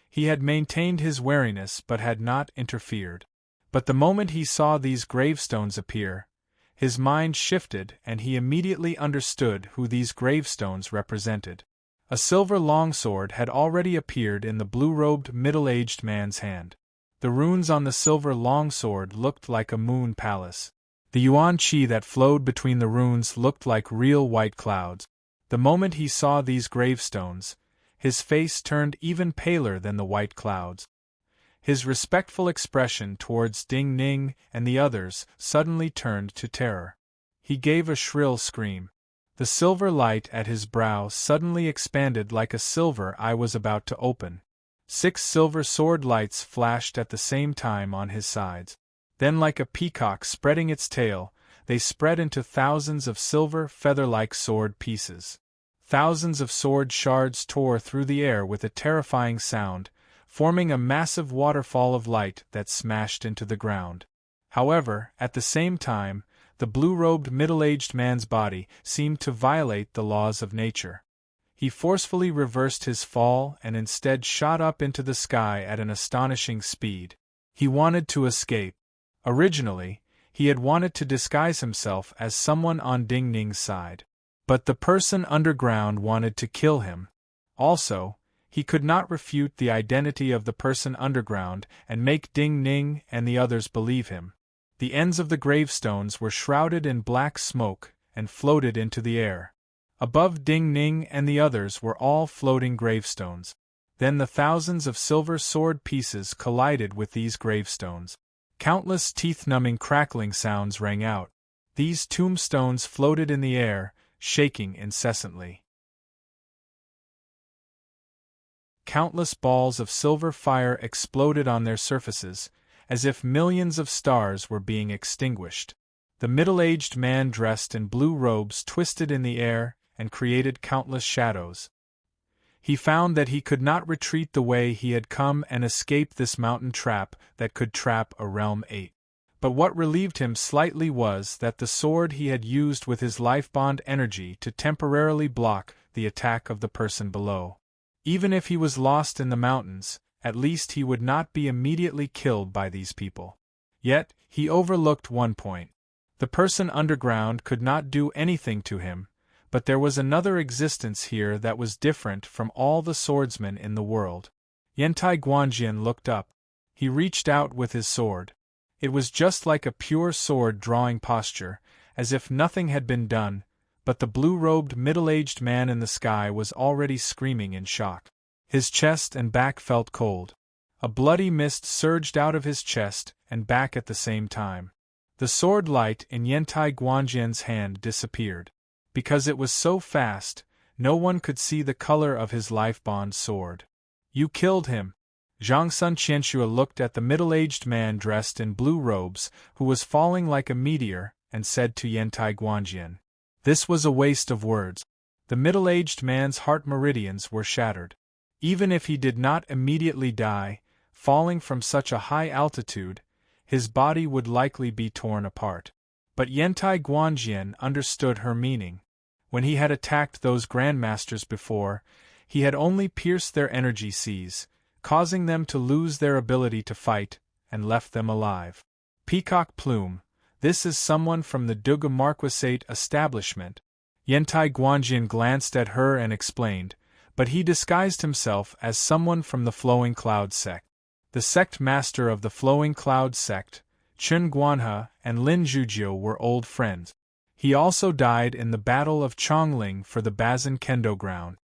He had maintained his wariness but had not interfered. But the moment he saw these gravestones appear, his mind shifted and he immediately understood who these gravestones represented. A silver longsword had already appeared in the blue-robed middle-aged man's hand. The runes on the silver longsword looked like a moon palace. The yuan qi that flowed between the runes looked like real white clouds. The moment he saw these gravestones, his face turned even paler than the white clouds. His respectful expression towards Ding Ning and the others suddenly turned to terror. He gave a shrill scream. The silver light at his brow suddenly expanded like a silver eye was about to open. 6 silver sword lights flashed at the same time on his sides. Then, like a peacock spreading its tail, they spread into thousands of silver feather-like sword pieces. Thousands of sword shards tore through the air with a terrifying sound, forming a massive waterfall of light that smashed into the ground. However, at the same time, the blue-robed middle-aged man's body seemed to violate the laws of nature. He forcefully reversed his fall and instead shot up into the sky at an astonishing speed. He wanted to escape. Originally, he had wanted to disguise himself as someone on Ding Ning's side. But the person underground wanted to kill him. Also, he could not refute the identity of the person underground and make Ding Ning and the others believe him. The ends of the gravestones were shrouded in black smoke and floated into the air. Above Ding Ning and the others were all floating gravestones. Then the thousands of silver sword pieces collided with these gravestones. Countless teeth-numbing crackling sounds rang out. These tombstones floated in the air, shaking incessantly. Countless balls of silver fire exploded on their surfaces, as if millions of stars were being extinguished. The middle-aged man dressed in blue robes twisted in the air and created countless shadows. He found that he could not retreat the way he had come and escape this mountain trap that could trap a realm 8. But what relieved him slightly was that the sword he had used with his life-bond energy to temporarily block the attack of the person below. Even if he was lost in the mountains, at least he would not be immediately killed by these people. Yet, he overlooked one point. The person underground could not do anything to him, but there was another existence here that was different from all the swordsmen in the world. Yantai Guanjian looked up. He reached out with his sword. It was just like a pure sword-drawing posture, as if nothing had been done, but the blue-robed middle-aged man in the sky was already screaming in shock. His chest and back felt cold. A bloody mist surged out of his chest and back at the same time. The sword light in Yantai Guanjian's hand disappeared. Because it was so fast, no one could see the color of his life-bond sword. "You killed him." Zhang Sun Qianxue looked at the middle-aged man dressed in blue robes, who was falling like a meteor, and said to Yantai Guanjian. This was a waste of words. The middle-aged man's heart meridians were shattered. Even if he did not immediately die, falling from such a high altitude, his body would likely be torn apart. But Yantai Guanjian understood her meaning. When he had attacked those grandmasters before, he had only pierced their energy seas, causing them to lose their ability to fight, and left them alive. Peacock Plume, this is someone from the Dugu Marquisate establishment. Yantai Guanjian glanced at her and explained, but he disguised himself as someone from the Flowing Cloud sect. The sect master of the Flowing Cloud sect, Chen Guanhe and Lin Zhujiu were old friends. He also died in the Battle of Chongling for the Bazin Kendo ground.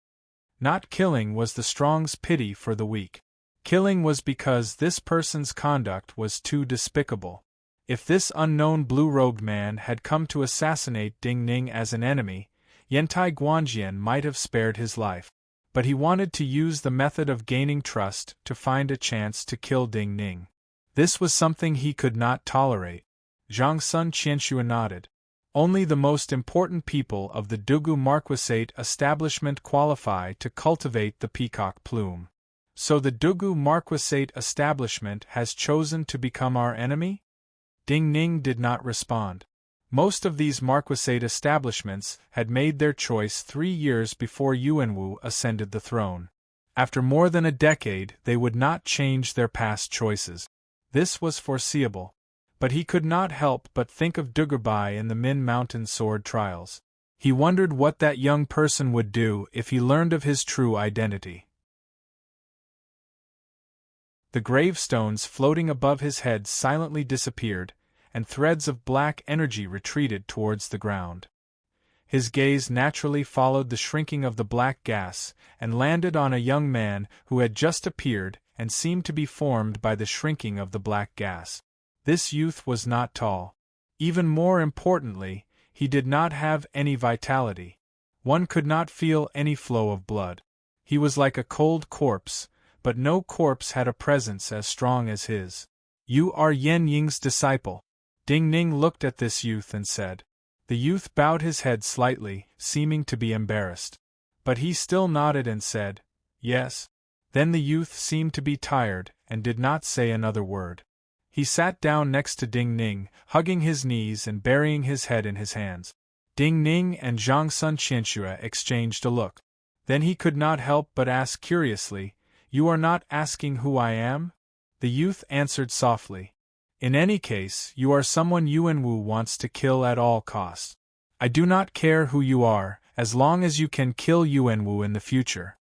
Not killing was the strong's pity for the weak. Killing was because this person's conduct was too despicable. If this unknown blue-robed man had come to assassinate Ding Ning as an enemy, Yantai Guanjian might have spared his life. But he wanted to use the method of gaining trust to find a chance to kill Ding Ning. This was something he could not tolerate. Zhang Sun Qianxue nodded. Only the most important people of the Dugu Marquisate establishment qualify to cultivate the peacock plume. So the Dugu Marquisate establishment has chosen to become our enemy? Ding Ning did not respond. Most of these Marquisate establishments had made their choice 3 years before Yuanwu ascended the throne. After more than a decade, they would not change their past choices. This was foreseeable. But he could not help but think of Dugubai in the Min Mountain sword trials. He wondered what that young person would do if he learned of his true identity. The gravestones floating above his head silently disappeared, and threads of black energy retreated towards the ground. His gaze naturally followed the shrinking of the black gas, and landed on a young man who had just appeared and seemed to be formed by the shrinking of the black gas. This youth was not tall. Even more importantly, he did not have any vitality. One could not feel any flow of blood. He was like a cold corpse, but no corpse had a presence as strong as his. "You are Yen Ying's disciple." Ding Ning looked at this youth and said. The youth bowed his head slightly, seeming to be embarrassed. But he still nodded and said, "Yes." Then the youth seemed to be tired, and did not say another word. He sat down next to Ding Ning, hugging his knees and burying his head in his hands. Ding Ning and Zhang Sun Qianxue exchanged a look. Then he could not help but ask curiously, "You are not asking who I am?" The youth answered softly. "In any case, you are someone Yuan Wu wants to kill at all costs. I do not care who you are, as long as you can kill Yuan Wu in the future."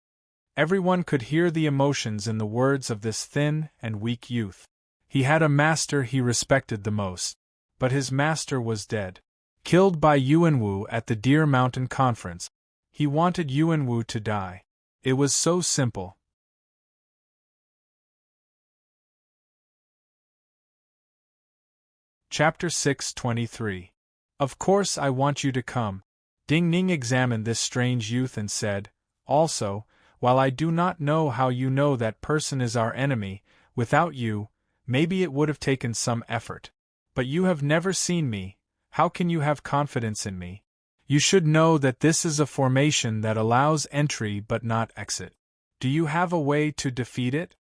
Everyone could hear the emotions in the words of this thin and weak youth. He had a master he respected the most. But his master was dead. Killed by Yuan Wu at the Deer Mountain Conference. He wanted Yuan Wu to die. It was so simple. Chapter 623. Of course I want you to come. Ding Ning examined this strange youth and said, "Also, while I do not know how you know that person is our enemy, without you, maybe it would have taken some effort. But you have never seen me, how can you have confidence in me? You should know that this is a formation that allows entry but not exit. Do you have a way to defeat it?"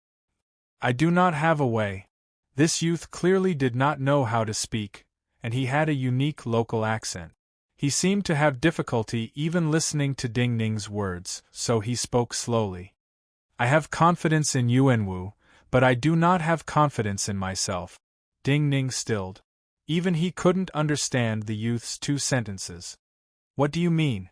"I do not have a way." This youth clearly did not know how to speak, and he had a unique local accent. He seemed to have difficulty even listening to Ding Ning's words, so he spoke slowly. "I have confidence in Yuan Wu, but I do not have confidence in myself." Ding Ning stilled. Even he couldn't understand the youth's two sentences. "What do you mean?"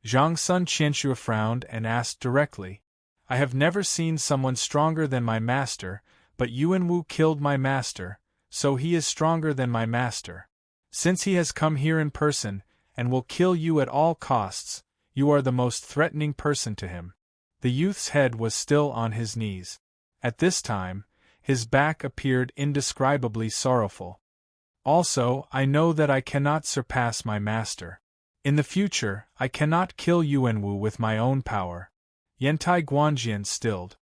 Zhang Sun Qianxue frowned and asked directly. "I have never seen someone stronger than my master, but Yuan Wu killed my master, so he is stronger than my master. Since he has come here in person, and will kill you at all costs, you are the most threatening person to him." The youth's head was still on his knees. At this time, his back appeared indescribably sorrowful. "Also, I know that I cannot surpass my master. In the future, I cannot kill Yuan Wu with my own power." Yantai Guanjian stilled.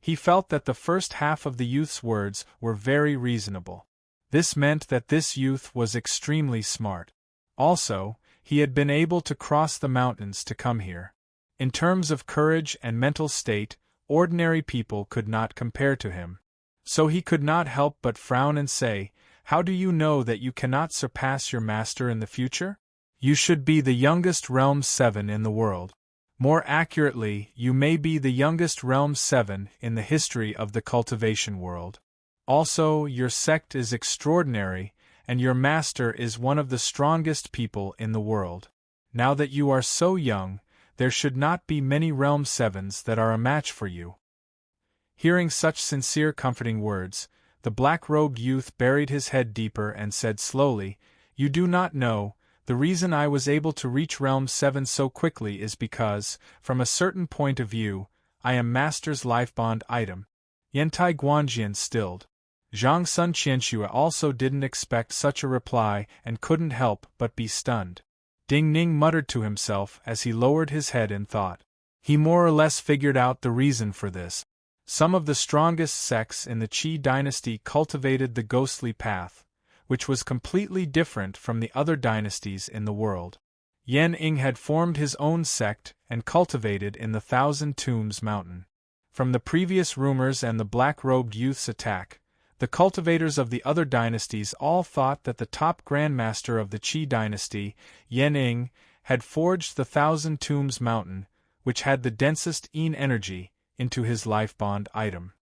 He felt that the first half of the youth's words were very reasonable. This meant that this youth was extremely smart. Also, he had been able to cross the mountains to come here. In terms of courage and mental state, ordinary people could not compare to him. So he could not help but frown and say, "How do you know that you cannot surpass your master in the future? You should be the youngest Realm 7 in the world. More accurately, you may be the youngest Realm 7 in the history of the cultivation world. Also, your sect is extraordinary, and your master is one of the strongest people in the world. Now that you are so young, there should not be many Realm 7s that are a match for you." Hearing such sincere comforting words, the black-robed youth buried his head deeper and said slowly, "You do not know, the reason I was able to reach Realm 7 so quickly is because, from a certain point of view, I am Master's lifebond item." Yantai Guanjian stilled. Zhang Sun Qianxue also didn't expect such a reply and couldn't help but be stunned. Ding Ning muttered to himself as he lowered his head in thought. He more or less figured out the reason for this. Some of the strongest sects in the Qi dynasty cultivated the ghostly path, which was completely different from the other dynasties in the world. Yan Ying had formed his own sect and cultivated in the Thousand Tombs Mountain. From the previous rumors and the black-robed youth's attack, the cultivators of the other dynasties all thought that the top grandmaster of the Qi dynasty, Yan Ying, had forged the Thousand Tombs Mountain, which had the densest Yin energy, into his lifebond item.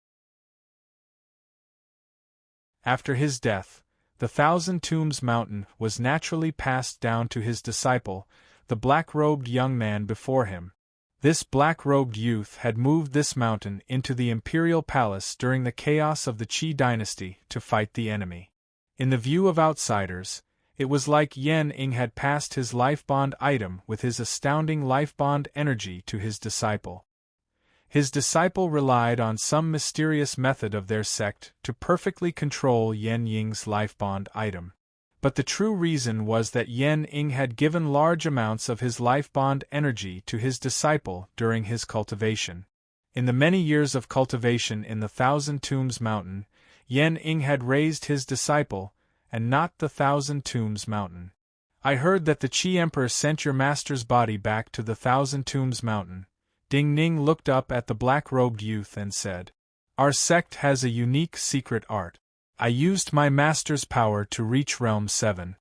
After his death, the Thousand Tombs Mountain was naturally passed down to his disciple, the black-robed young man before him. This black-robed youth had moved this mountain into the imperial palace during the chaos of the Qi dynasty to fight the enemy. In the view of outsiders, It was like Yen Ing had passed his lifebond item with his astounding lifebond energy to his disciple. His disciple relied on some mysterious method of their sect to perfectly control Yen Ying's lifebond item. But the true reason was that Yen Ing had given large amounts of his lifebond energy to his disciple during his cultivation. In the many years of cultivation in the Thousand Tombs Mountain, Yen Ing had raised his disciple, and not the Thousand Tombs Mountain. I heard that the Qi Emperor sent your master's body back to the Thousand Tombs Mountain. Ding Ning looked up at the black-robed youth and said, "Our sect has a unique secret art. I used my master's power to reach Realm 7.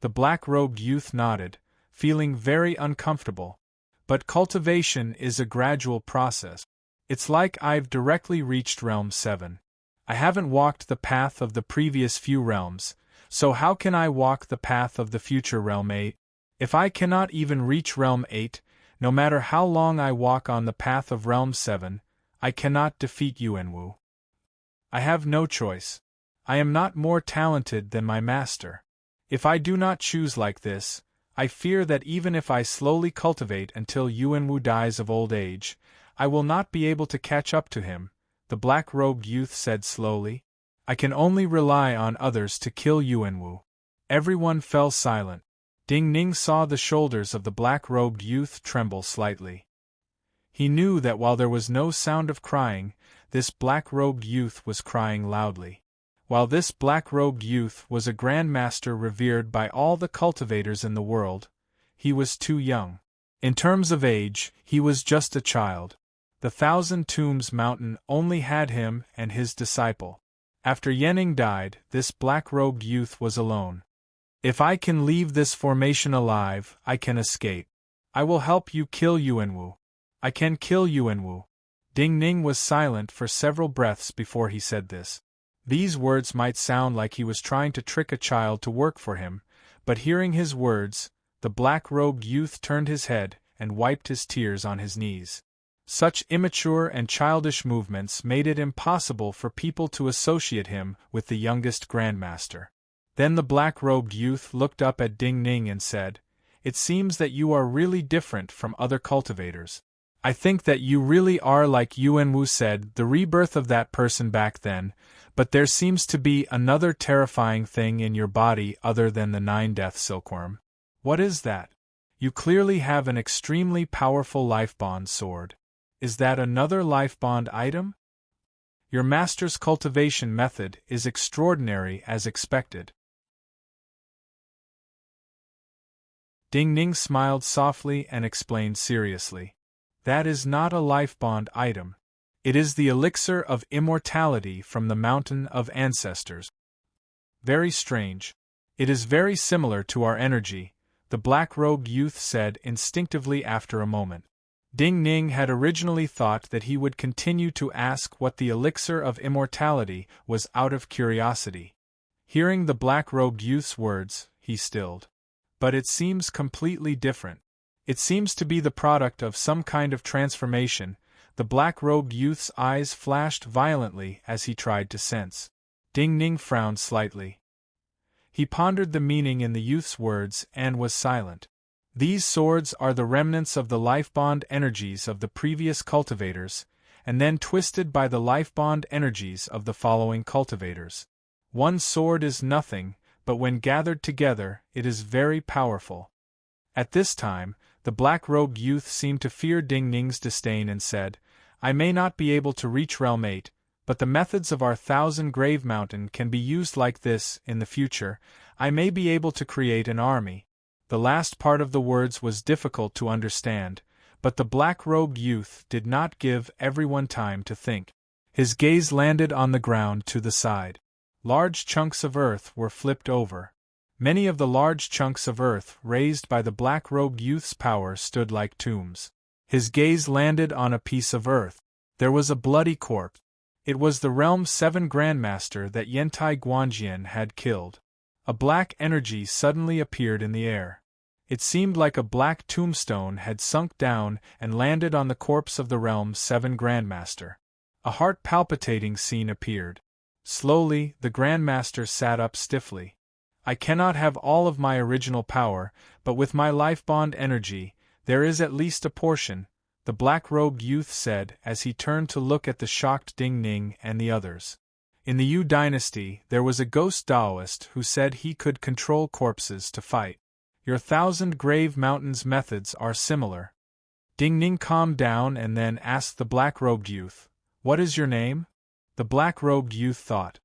The black-robed youth nodded, feeling very uncomfortable. But cultivation is a gradual process. It's like I've directly reached Realm 7. I haven't walked the path of the previous few realms, so how can I walk the path of the future Realm 8? If I cannot even reach Realm 8, no matter how long I walk on the path of Realm 7, I cannot defeat Yuanwu. I have no choice. I am not more talented than my master. If I do not choose like this, I fear that even if I slowly cultivate until Yuanwu dies of old age, I will not be able to catch up to him," the black-robed youth said slowly. "I can only rely on others to kill Yuanwu." Everyone fell silent. Ding Ning saw the shoulders of the black-robed youth tremble slightly. He knew that while there was no sound of crying, this black-robed youth was crying loudly. While this black-robed youth was a grandmaster revered by all the cultivators in the world, he was too young. In terms of age, he was just a child. The Thousand Tombs Mountain only had him and his disciple. After Yening died, this black-robed youth was alone. "If I can leave this formation alive, I can escape. I will help you kill Yuanwu. I can kill Yuanwu." Ding Ning was silent for several breaths before he said this. These words might sound like he was trying to trick a child to work for him, but hearing his words, the black-robed youth turned his head and wiped his tears on his knees. Such immature and childish movements made it impossible for people to associate him with the youngest grandmaster. Then the black-robed youth looked up at Ding Ning and said, "It seems that you are really different from other cultivators. I think that you really are like Yuanwu said, the rebirth of that person back then, but there seems to be another terrifying thing in your body other than the 9-death silkworm. What is that? You clearly have an extremely powerful lifebond sword. Is that another lifebond item? Your master's cultivation method is extraordinary as expected." Ding Ning smiled softly and explained seriously. "That is not a lifebond item. It is the elixir of immortality from the Mountain of Ancestors." "Very strange. It is very similar to our energy," the black-robed youth said instinctively after a moment. Ding Ning had originally thought that he would continue to ask what the elixir of immortality was out of curiosity. Hearing the black-robed youth's words, he stilled. "But it seems completely different. It seems to be the product of some kind of transformation." The black-robed youth's eyes flashed violently as he tried to sense. Ding Ning frowned slightly. He pondered the meaning in the youth's words and was silent. "These swords are the remnants of the lifebond energies of the previous cultivators, and then twisted by the lifebond energies of the following cultivators. One sword is nothing, but when gathered together, it is very powerful." At this time, the black-robed youth seemed to fear Ding Ning's disdain and said, "I may not be able to reach Realm 8, but the methods of our Thousand Grave Mountain can be used like this in the future. I may be able to create an army." The last part of the words was difficult to understand, but the black-robed youth did not give everyone time to think. His gaze landed on the ground to the side. Large chunks of earth were flipped over. Many of the large chunks of earth raised by the black-robed youth's power stood like tombs. His gaze landed on a piece of earth. There was a bloody corpse. It was the Realm 7 Grandmaster that Yantai Guanjian had killed. A black energy suddenly appeared in the air. It seemed like a black tombstone had sunk down and landed on the corpse of the Realm 7 Grandmaster. A heart-palpitating scene appeared. Slowly, the Grandmaster sat up stiffly. I cannot have all of my original power, but with my life bond energy, there is at least a portion, the black-robed youth said as he turned to look at the shocked Ding Ning and the others. In the Yu dynasty, there was a ghost Taoist who said he could control corpses to fight. Your Thousand Grave Mountains methods are similar. Ding Ning calmed down and then asked the black-robed youth, "What is your name?" The black-robed youth thought.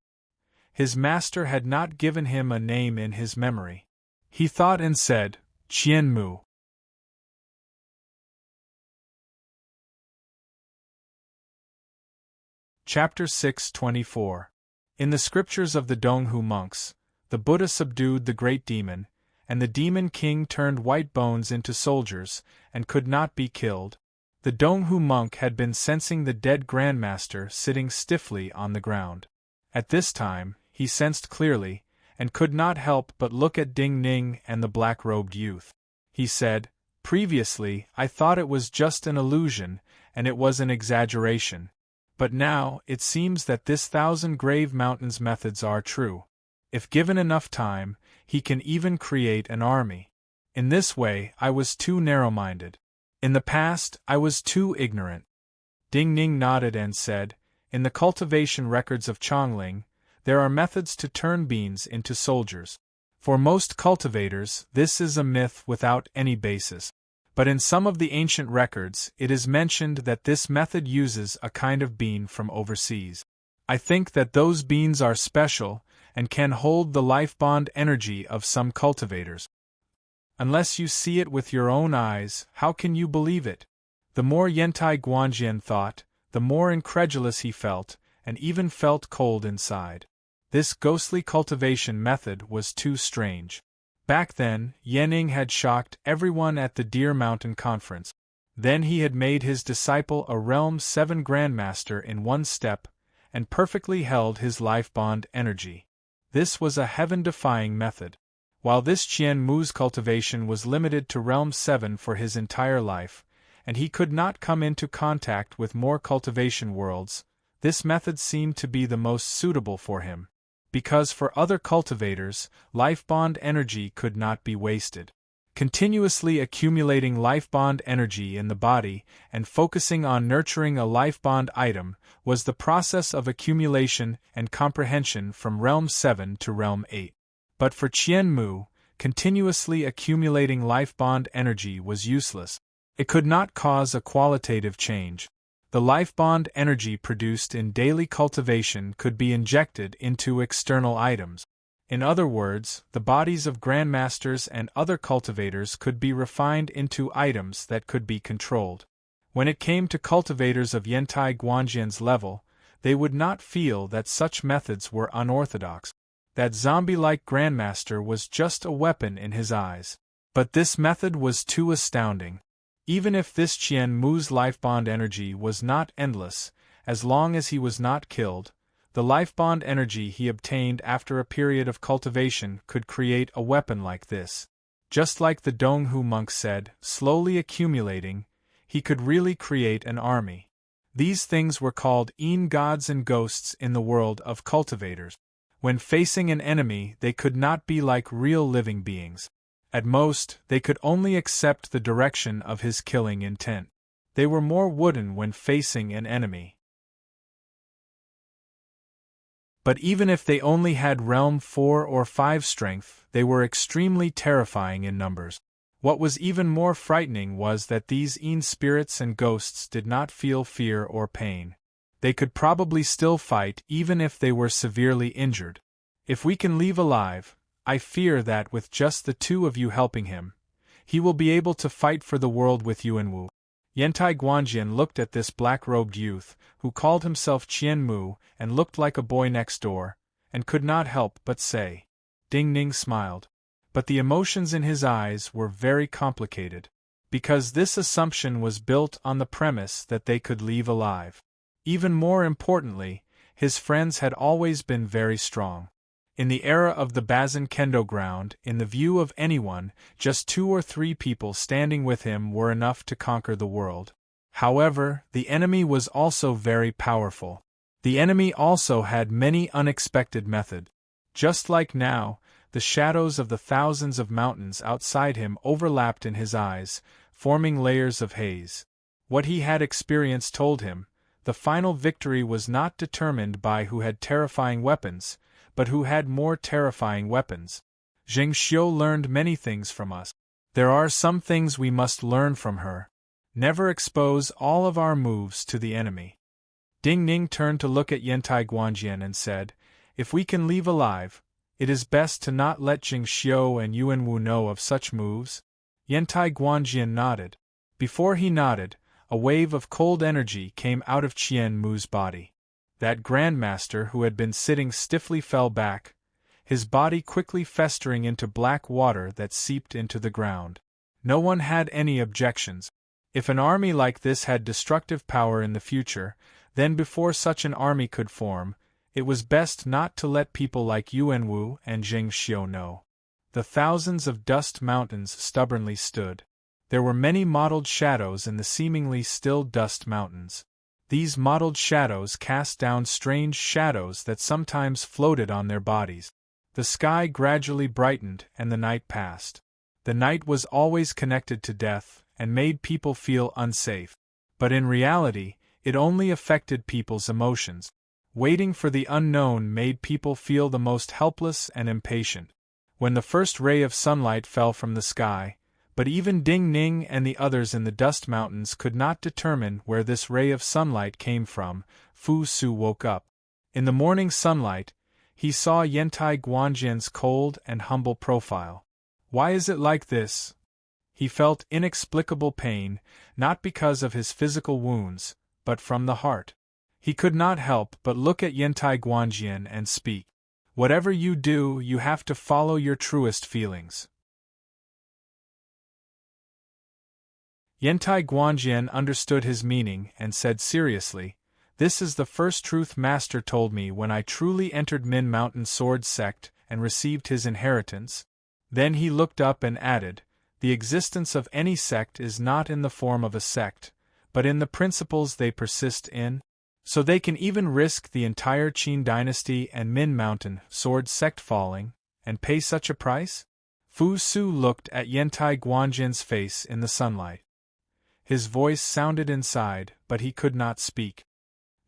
His master had not given him a name in his memory. He thought and said, "Qian Mu." Chapter 6:24. In the scriptures of the Donghu monks, the Buddha subdued the great demon, and the demon king turned white bones into soldiers, and could not be killed. The Donghu monk had been sensing the dead grandmaster sitting stiffly on the ground. At this time, he sensed clearly, and could not help but look at Ding Ning and the black-robed youth. He said, "Previously, I thought it was just an illusion, and it was an exaggeration. But now, it seems that this Thousand Grave Mountains methods are true. If given enough time, he can even create an army. In this way, I was too narrow-minded. In the past, I was too ignorant." Ding Ning nodded and said, "In the cultivation records of Chongling, there are methods to turn beans into soldiers. For most cultivators, this is a myth without any basis. But in some of the ancient records, it is mentioned that this method uses a kind of bean from overseas. I think that those beans are special, and can hold the life bond energy of some cultivators. Unless you see it with your own eyes, how can you believe it?" The more Yantai Guanjian thought, the more incredulous he felt, and even felt cold inside. This ghostly cultivation method was too strange. Back then, Yanning had shocked everyone at the Deer Mountain Conference. Then he had made his disciple a Realm 7 Grandmaster in one step, and perfectly held his life bond energy. This was a heaven-defying method. While this Qian Mu's cultivation was limited to Realm 7 for his entire life, and he could not come into contact with more cultivation worlds, this method seemed to be the most suitable for him. Because for other cultivators, life bond energy could not be wasted. Continuously accumulating life bond energy in the body and focusing on nurturing a life bond item was the process of accumulation and comprehension from Realm 7 to Realm 8. But for Qian Mu, continuously accumulating life bond energy was useless. It could not cause a qualitative change. The life bond energy produced in daily cultivation could be injected into external items. In other words, the bodies of grandmasters and other cultivators could be refined into items that could be controlled. When it came to cultivators of Yantai Guanjian's level, they would not feel that such methods were unorthodox. That zombie-like grandmaster was just a weapon in his eyes. But this method was too astounding. Even if this Qian Mu's life bond energy was not endless, as long as he was not killed, the life bond energy he obtained after a period of cultivation could create a weapon like this. Just like the Donghu monk said, slowly accumulating, he could really create an army. These things were called gods and ghosts in the world of cultivators. When facing an enemy, they could not be like real living beings. At most, they could only accept the direction of his killing intent. They were more wooden when facing an enemy. But even if they only had Realm 4 or 5 strength, they were extremely terrifying in numbers. What was even more frightening was that these spirits and ghosts did not feel fear or pain. They could probably still fight even if they were severely injured. If we can leave alive, I fear that with just the two of you helping him, he will be able to fight for the world with you and Wu. Yantai Guanjian looked at this black-robed youth, who called himself Qian Mu and looked like a boy next door, and could not help but say. Ding Ning smiled. But the emotions in his eyes were very complicated, because this assumption was built on the premise that they could leave alive. Even more importantly, his friends had always been very strong. In the era of the Bazin Kendo ground, in the view of anyone, just 2 or 3 people standing with him were enough to conquer the world. However, the enemy was also very powerful. The enemy also had many unexpected methods. Just like now, the shadows of the thousands of mountains outside him overlapped in his eyes, forming layers of haze. What he had experienced told him, the final victory was not determined by who had terrifying weapons, but who had more terrifying weapons. Zheng Xiu learned many things from us. There are some things we must learn from her. Never expose all of our moves to the enemy. Ding Ning turned to look at Yantai Guanjian and said, "If we can leave alive, it is best to not let Zheng Xiu and Yuan Wu know of such moves." Yantai Guanjian nodded. Before he nodded, a wave of cold energy came out of Qian Mu's body. That Grandmaster who had been sitting stiffly fell back, his body quickly festering into black water that seeped into the ground. No one had any objections. If an army like this had destructive power in the future, then before such an army could form, it was best not to let people like Yuan Wu and Zheng Xiu know. The thousands of dust mountains stubbornly stood. There were many mottled shadows in the seemingly still dust mountains. These mottled shadows cast down strange shadows that sometimes floated on their bodies. The sky gradually brightened and the night passed. The night was always connected to death and made people feel unsafe. But in reality, it only affected people's emotions. Waiting for the unknown made people feel the most helpless and impatient. When the first ray of sunlight fell from the sky, but even Ding Ning and the others in the dust mountains could not determine where this ray of sunlight came from, Fu Su woke up. In the morning sunlight, he saw Yantai Guanjian's cold and humble profile. Why is it like this? He felt inexplicable pain, not because of his physical wounds, but from the heart. He could not help but look at Yantai Guanjian and speak. Whatever you do, you have to follow your truest feelings. Yantai Guanjian understood his meaning and said seriously, "This is the first truth Master told me when I truly entered Min Mountain Sword Sect and received his inheritance." Then he looked up and added, "The existence of any sect is not in the form of a sect, but in the principles they persist in. So they can even risk the entire Qin dynasty and Min Mountain Sword Sect falling, and pay such a price?" Fu Su looked at Yantai Guanjian's face in the sunlight. His voice sounded inside, but he could not speak.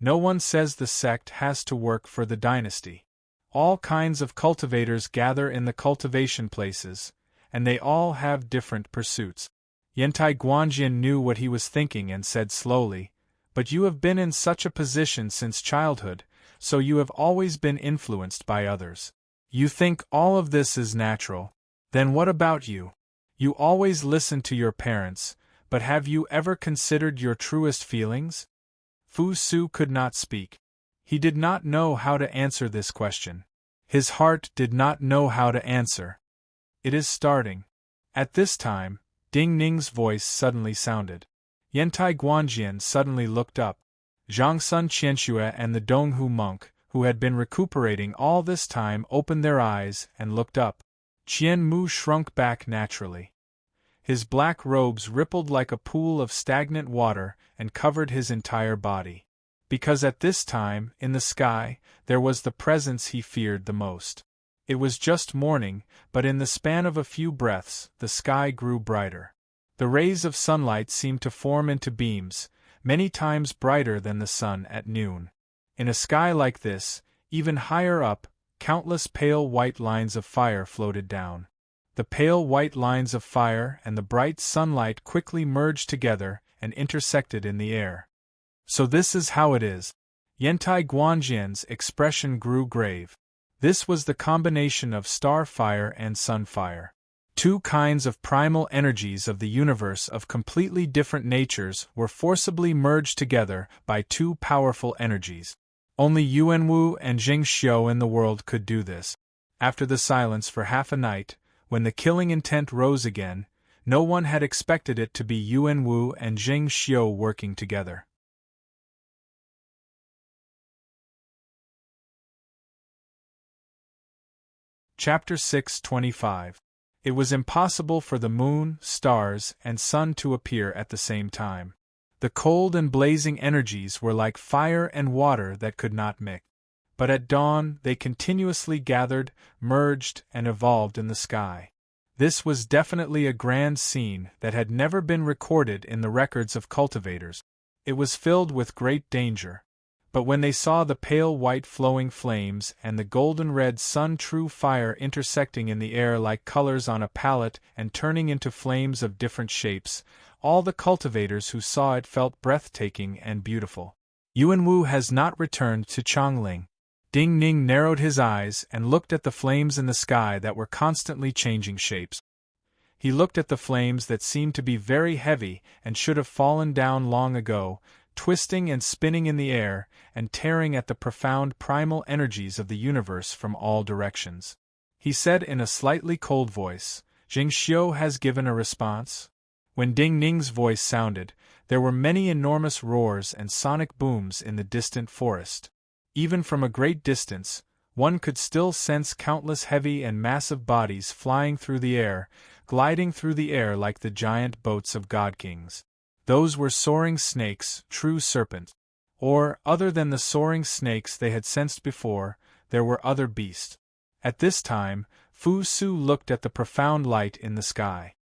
No one says the sect has to work for the dynasty. All kinds of cultivators gather in the cultivation places, and they all have different pursuits. Yantai Guanjian knew what he was thinking and said slowly, "But you have been in such a position since childhood, so you have always been influenced by others. You think all of this is natural. Then what about you? You always listen to your parents, but have you ever considered your truest feelings?" Fu Su could not speak. He did not know how to answer this question. His heart did not know how to answer. "It is starting." At this time, Ding Ning's voice suddenly sounded. Yantai Guanjian suddenly looked up. Zhang Sun Qianxue and the Donghu monk, who had been recuperating all this time, opened their eyes and looked up. Qian Mu shrunk back naturally. His black robes rippled like a pool of stagnant water and covered his entire body. Because at this time, in the sky, there was the presence he feared the most. It was just morning, but in the span of a few breaths, the sky grew brighter. The rays of sunlight seemed to form into beams, many times brighter than the sun at noon. In a sky like this, even higher up, countless pale white lines of fire floated down. The pale white lines of fire and the bright sunlight quickly merged together and intersected in the air. "So this is how it is." Yantai Guanjian's expression grew grave. This was the combination of star fire and sun fire. Two kinds of primal energies of the universe of completely different natures were forcibly merged together by two powerful energies. Only Yuan Wu and Zheng Xiu in the world could do this. After the silence for half a night, when the killing intent rose again, no one had expected it to be Yuan Wu and Zheng Xiu working together. Chapter 625. It was impossible for the moon, stars, and sun to appear at the same time. The cold and blazing energies were like fire and water that could not mix. but at dawn they continuously gathered, merged, and evolved in the sky. This was definitely a grand scene that had never been recorded in the records of cultivators. It was filled with great danger. But when they saw the pale white flowing flames and the golden red sun-true fire intersecting in the air like colors on a palette and turning into flames of different shapes, all the cultivators who saw it felt breathtaking and beautiful. Yuanwu has not returned to Chongling. Ding Ning narrowed his eyes and looked at the flames in the sky that were constantly changing shapes. He looked at the flames that seemed to be very heavy and should have fallen down long ago, twisting and spinning in the air, and tearing at the profound primal energies of the universe from all directions. He said in a slightly cold voice, "Jing Xiu has given a response?" When Ding Ning's voice sounded, there were many enormous roars and sonic booms in the distant forest. Even from a great distance, one could still sense countless heavy and massive bodies flying through the air, gliding through the air like the giant boats of god-kings. Those were soaring snakes, true serpents. Or, other than the soaring snakes they had sensed before, there were other beasts. At this time, Fu Su looked at the profound light in the sky.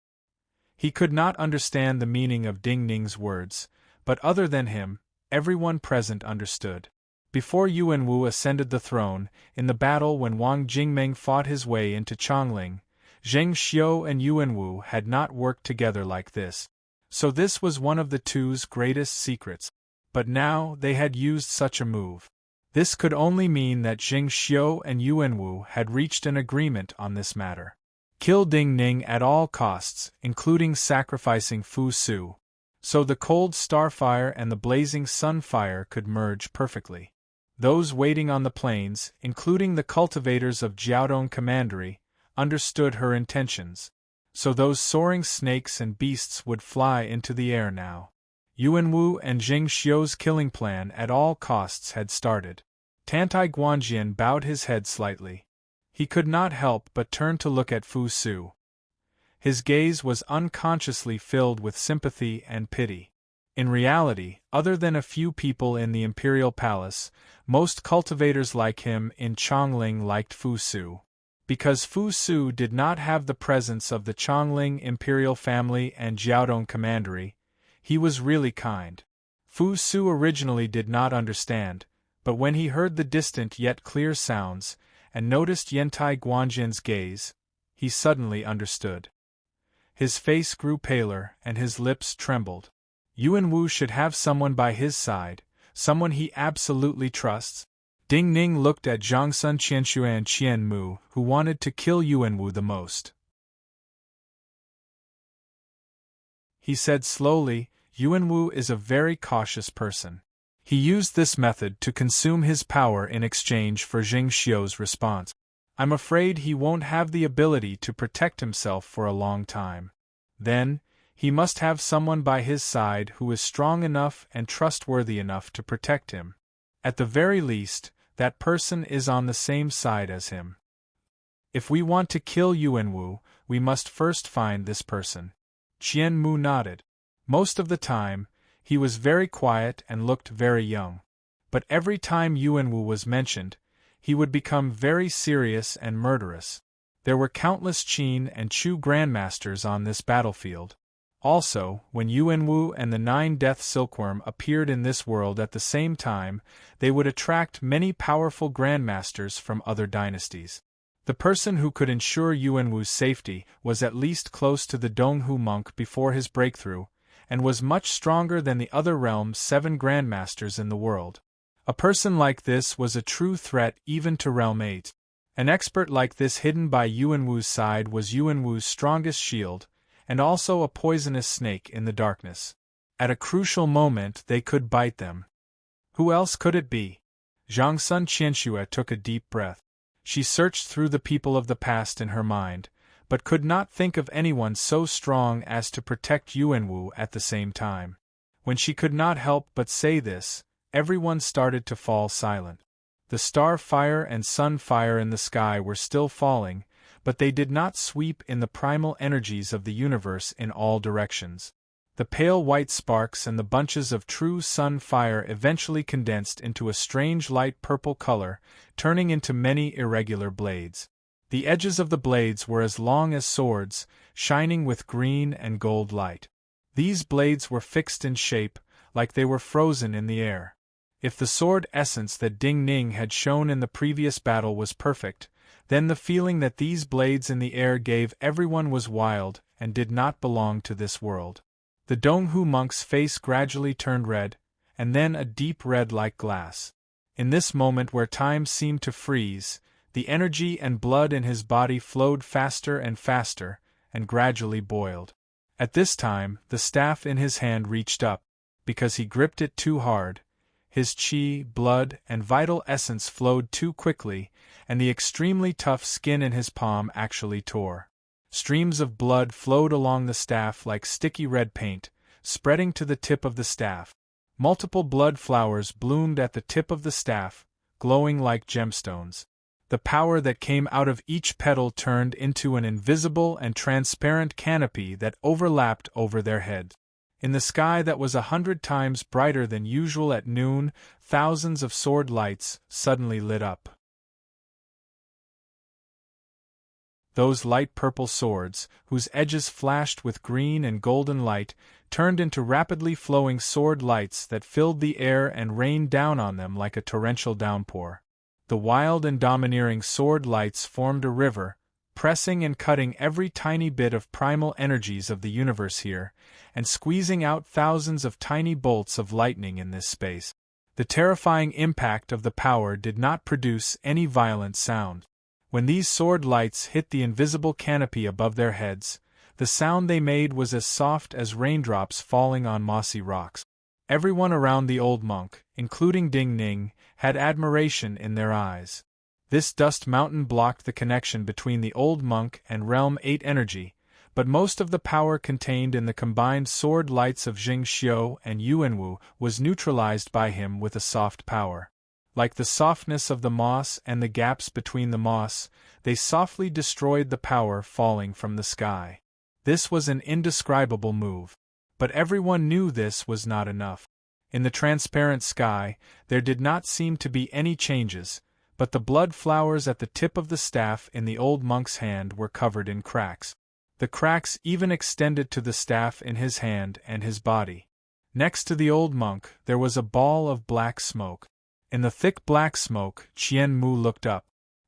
He could not understand the meaning of Ding Ning's words, but other than him, everyone present understood. Before Yuanwu ascended the throne, in the battle when Wang Jingmeng fought his way into Chongling, Zheng Xiu and Yuanwu had not worked together like this. So this was one of the two's greatest secrets. But now they had used such a move. This could only mean that Zheng Xiu and Yuanwu had reached an agreement on this matter. Kill Ding Ning at all costs, including sacrificing Fu Su. So the cold starfire and the blazing sunfire could merge perfectly. Those waiting on the plains, including the cultivators of Jiaodong Commandery, understood her intentions. So those soaring snakes and beasts would fly into the air now. Yuanwu and Zheng Xiu's killing plan at all costs had started. Tantai Guanjian bowed his head slightly. He could not help but turn to look at Fu Su. His gaze was unconsciously filled with sympathy and pity. In reality, other than a few people in the imperial palace, most cultivators like him in Chongling liked Fu Su. Because Fu Su did not have the presence of the Chongling imperial family and Jiaodong Commandery, he was really kind. Fu Su originally did not understand, but when he heard the distant yet clear sounds, and noticed Yantai Guanjian's gaze, he suddenly understood. His face grew paler and his lips trembled. Yuanwu should have someone by his side, someone he absolutely trusts. Ding Ning looked at Zhangsun Qianshu and Qian Mu, who wanted to kill Yuanwu the most. He said slowly, "Yuanwu is a very cautious person. He used this method to consume his power in exchange for Zheng Xiu's response. I'm afraid he won't have the ability to protect himself for a long time. Then, he must have someone by his side who is strong enough and trustworthy enough to protect him. At the very least, that person is on the same side as him. If we want to kill Yuanwu, we must first find this person." Qian Mu nodded. Most of the time, he was very quiet and looked very young. But every time Yuanwu was mentioned, he would become very serious and murderous. There were countless Qin and Chu grandmasters on this battlefield. Also, when Yuanwu and the 9-Death Silkworm appeared in this world at the same time, they would attract many powerful grandmasters from other dynasties. The person who could ensure Yuanwu's safety was at least close to the Donghu monk before his breakthrough, and was much stronger than the other realm's 7 grandmasters in the world. A person like this was a true threat even to Realm 8. An expert like this hidden by Yuanwu's side was Yuanwu's strongest shield, and also a poisonous snake in the darkness. At a crucial moment they could bite them. Who else could it be? Zhangsun Qianxue took a deep breath. She searched through the people of the past in her mind, but could not think of anyone so strong as to protect Yuanwu at the same time. When she could not help but say this, everyone started to fall silent. The star fire and sun fire in the sky were still falling, but they did not sweep in the primal energies of the universe in all directions. The pale white sparks and the bunches of true sun fire eventually condensed into a strange light purple color, turning into many irregular blades. The edges of the blades were as long as swords, shining with green and gold light. These blades were fixed in shape, like they were frozen in the air. If the sword essence that Ding Ning had shown in the previous battle was perfect, then the feeling that these blades in the air gave everyone was wild and did not belong to this world. The Donghu monk's face gradually turned red, and then a deep red like glass. In this moment where time seemed to freeze, the energy and blood in his body flowed faster and gradually boiled. At this time, the staff in his hand reached up, because he gripped it too hard. His qi, blood, and vital essence flowed too quickly, and the extremely tough skin in his palm actually tore. Streams of blood flowed along the staff like sticky red paint, spreading to the tip of the staff. Multiple blood flowers bloomed at the tip of the staff, glowing like gemstones. The power that came out of each petal turned into an invisible and transparent canopy that overlapped over their heads. In the sky that was 100 times brighter than usual at noon, thousands of sword lights suddenly lit up. Those light purple swords, whose edges flashed with green and golden light, turned into rapidly flowing sword lights that filled the air and rained down on them like a torrential downpour. The wild and domineering sword lights formed a river, pressing and cutting every tiny bit of primal energies of the universe here, and squeezing out thousands of tiny bolts of lightning in this space. The terrifying impact of the power did not produce any violent sound. When these sword lights hit the invisible canopy above their heads, the sound they made was as soft as raindrops falling on mossy rocks. Everyone around the old monk, including Ding Ning, had admiration in their eyes. This dust mountain blocked the connection between the old monk and Realm 8 energy, but most of the power contained in the combined sword lights of Jing Xiu and Yuanwu was neutralized by him with a soft power. Like the softness of the moss and the gaps between the moss, they softly destroyed the power falling from the sky. This was an indescribable move. But everyone knew this was not enough. In the transparent sky, there did not seem to be any changes, but the blood flowers at the tip of the staff in the old monk's hand were covered in cracks. The cracks even extended to the staff in his hand and his body. Next to the old monk, there was a ball of black smoke. In the thick black smoke, Qian Mu looked up.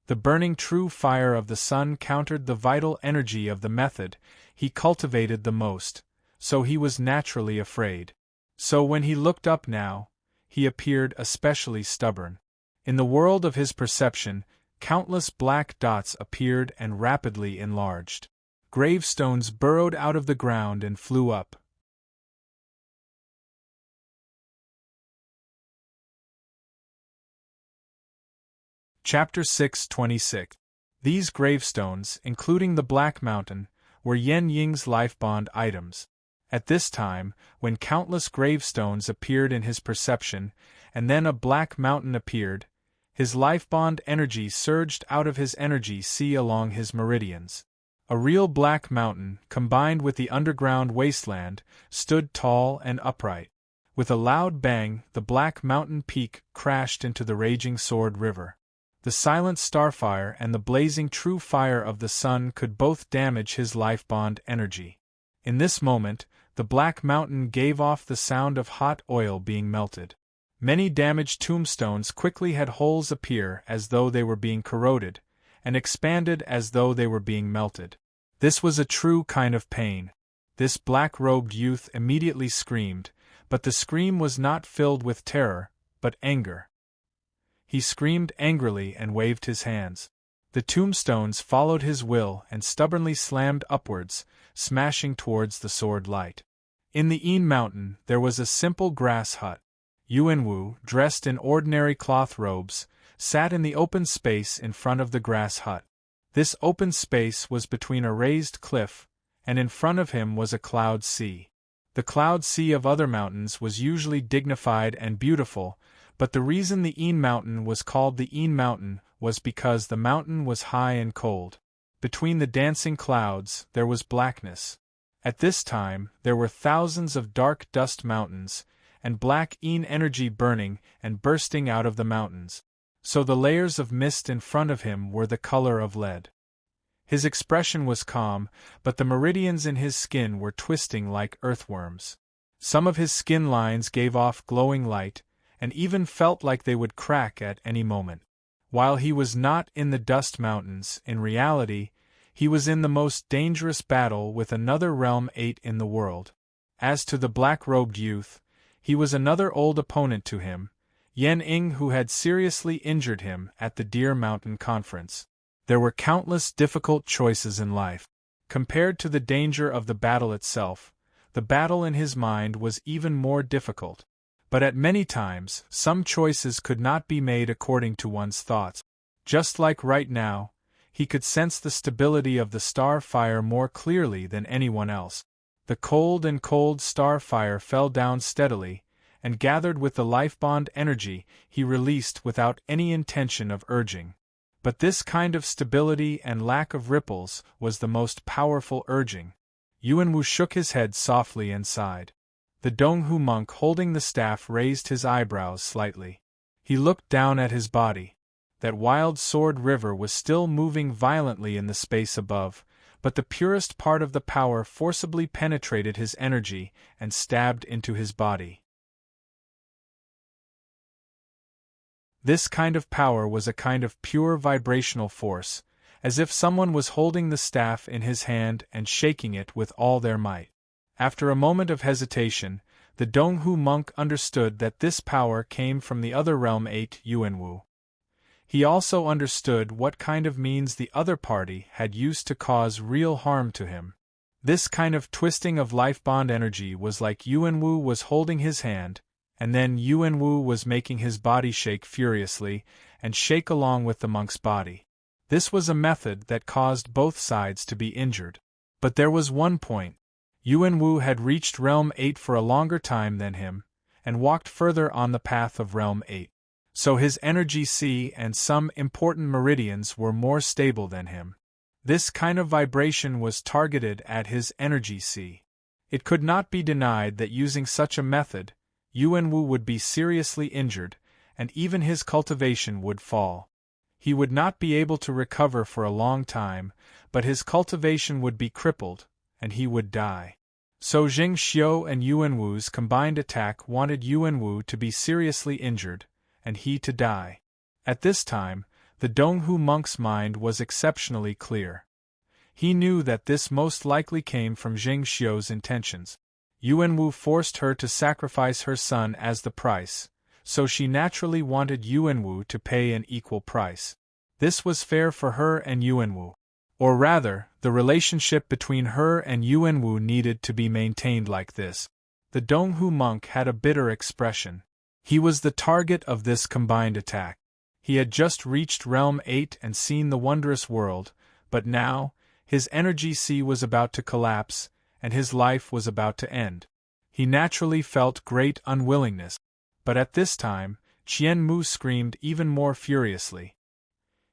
The burning true fire of the sun countered the vital energy of the method he cultivated the most, so he was naturally afraid. So when he looked up now, he appeared especially stubborn. In the world of his perception, countless black dots appeared and rapidly enlarged. Gravestones burrowed out of the ground and flew up. Chapter 6:26. These gravestones, including the Black Mountain, were Yen Ying's lifebond items. At this time, when countless gravestones appeared in his perception, and then a black mountain appeared, his lifebond energy surged out of his energy sea along his meridians. A real black mountain, combined with the underground wasteland, stood tall and upright. With a loud bang, the black mountain peak crashed into the raging sword river. The silent starfire and the blazing true fire of the sun could both damage his lifebond energy. In this moment, the black mountain gave off the sound of hot oil being melted. Many damaged tombstones quickly had holes appear as though they were being corroded, and expanded as though they were being melted. This was a true kind of pain. This black-robed youth immediately screamed, but the scream was not filled with terror, but anger. He screamed angrily and waved his hands. The tombstones followed his will and stubbornly slammed upwards, smashing towards the sword light. In the Yin Mountain there was a simple grass hut. Yuanwu, dressed in ordinary cloth robes, sat in the open space in front of the grass hut. This open space was between a raised cliff, and in front of him was a cloud sea. The cloud sea of other mountains was usually dignified and beautiful, but the reason the Yin Mountain was called the Yin Mountain was because the mountain was high and cold. Between the dancing clouds there was blackness. At this time, there were thousands of dark dust mountains, and black energy burning and bursting out of the mountains. So the layers of mist in front of him were the color of lead. His expression was calm, but the meridians in his skin were twisting like earthworms. Some of his skin lines gave off glowing light, and even felt like they would crack at any moment. While he was not in the dust mountains, in reality, he was in the most dangerous battle with another Realm 8 in the world. As to the black-robed youth, he was another old opponent to him, Yen Ing, who had seriously injured him at the Deer Mountain Conference. There were countless difficult choices in life. Compared to the danger of the battle itself, the battle in his mind was even more difficult. But at many times, some choices could not be made according to one's thoughts. Just like right now, he could sense the stability of the star fire more clearly than anyone else. The cold star fire fell down steadily, and gathered with the life-bond energy he released without any intention of urging. But this kind of stability and lack of ripples was the most powerful urging. Yuanwu shook his head softly and sighed. The Donghu monk holding the staff raised his eyebrows slightly. He looked down at his body. That wild sword river was still moving violently in the space above, but the purest part of the power forcibly penetrated his energy and stabbed into his body. This kind of power was a kind of pure vibrational force, as if someone was holding the staff in his hand and shaking it with all their might. After a moment of hesitation, the Donghu monk understood that this power came from the other Realm 8 Yuanwu. He also understood what kind of means the other party had used to cause real harm to him. This kind of twisting of life-bond energy was like Yuanwu was holding his hand, and then Yuanwu was making his body shake furiously, and shake along with the monk's body. This was a method that caused both sides to be injured. But there was one point. Yuanwu had reached Realm 8 for a longer time than him, and walked further on the path of Realm 8. So his energy C and some important meridians were more stable than him. This kind of vibration was targeted at his energy C. It could not be denied that using such a method, Yuanwu would be seriously injured, and even his cultivation would fall. He would not be able to recover for a long time, but his cultivation would be crippled, and he would die. So Jing Xiu and Yuanwu's combined attack wanted Yuanwu to be seriously injured, and he to die. At this time, the Donghu monk's mind was exceptionally clear. He knew that this most likely came from Jing Xiu's intentions. Yuanwu forced her to sacrifice her son as the price, so she naturally wanted Yuanwu to pay an equal price. This was fair for her and Yuanwu. Or rather, the relationship between her and Yuanwu needed to be maintained like this. The Donghu monk had a bitter expression. He was the target of this combined attack. He had just reached Realm 8 and seen the wondrous world, but now, his energy sea was about to collapse, and his life was about to end. He naturally felt great unwillingness. But at this time, Qian Mu screamed even more furiously.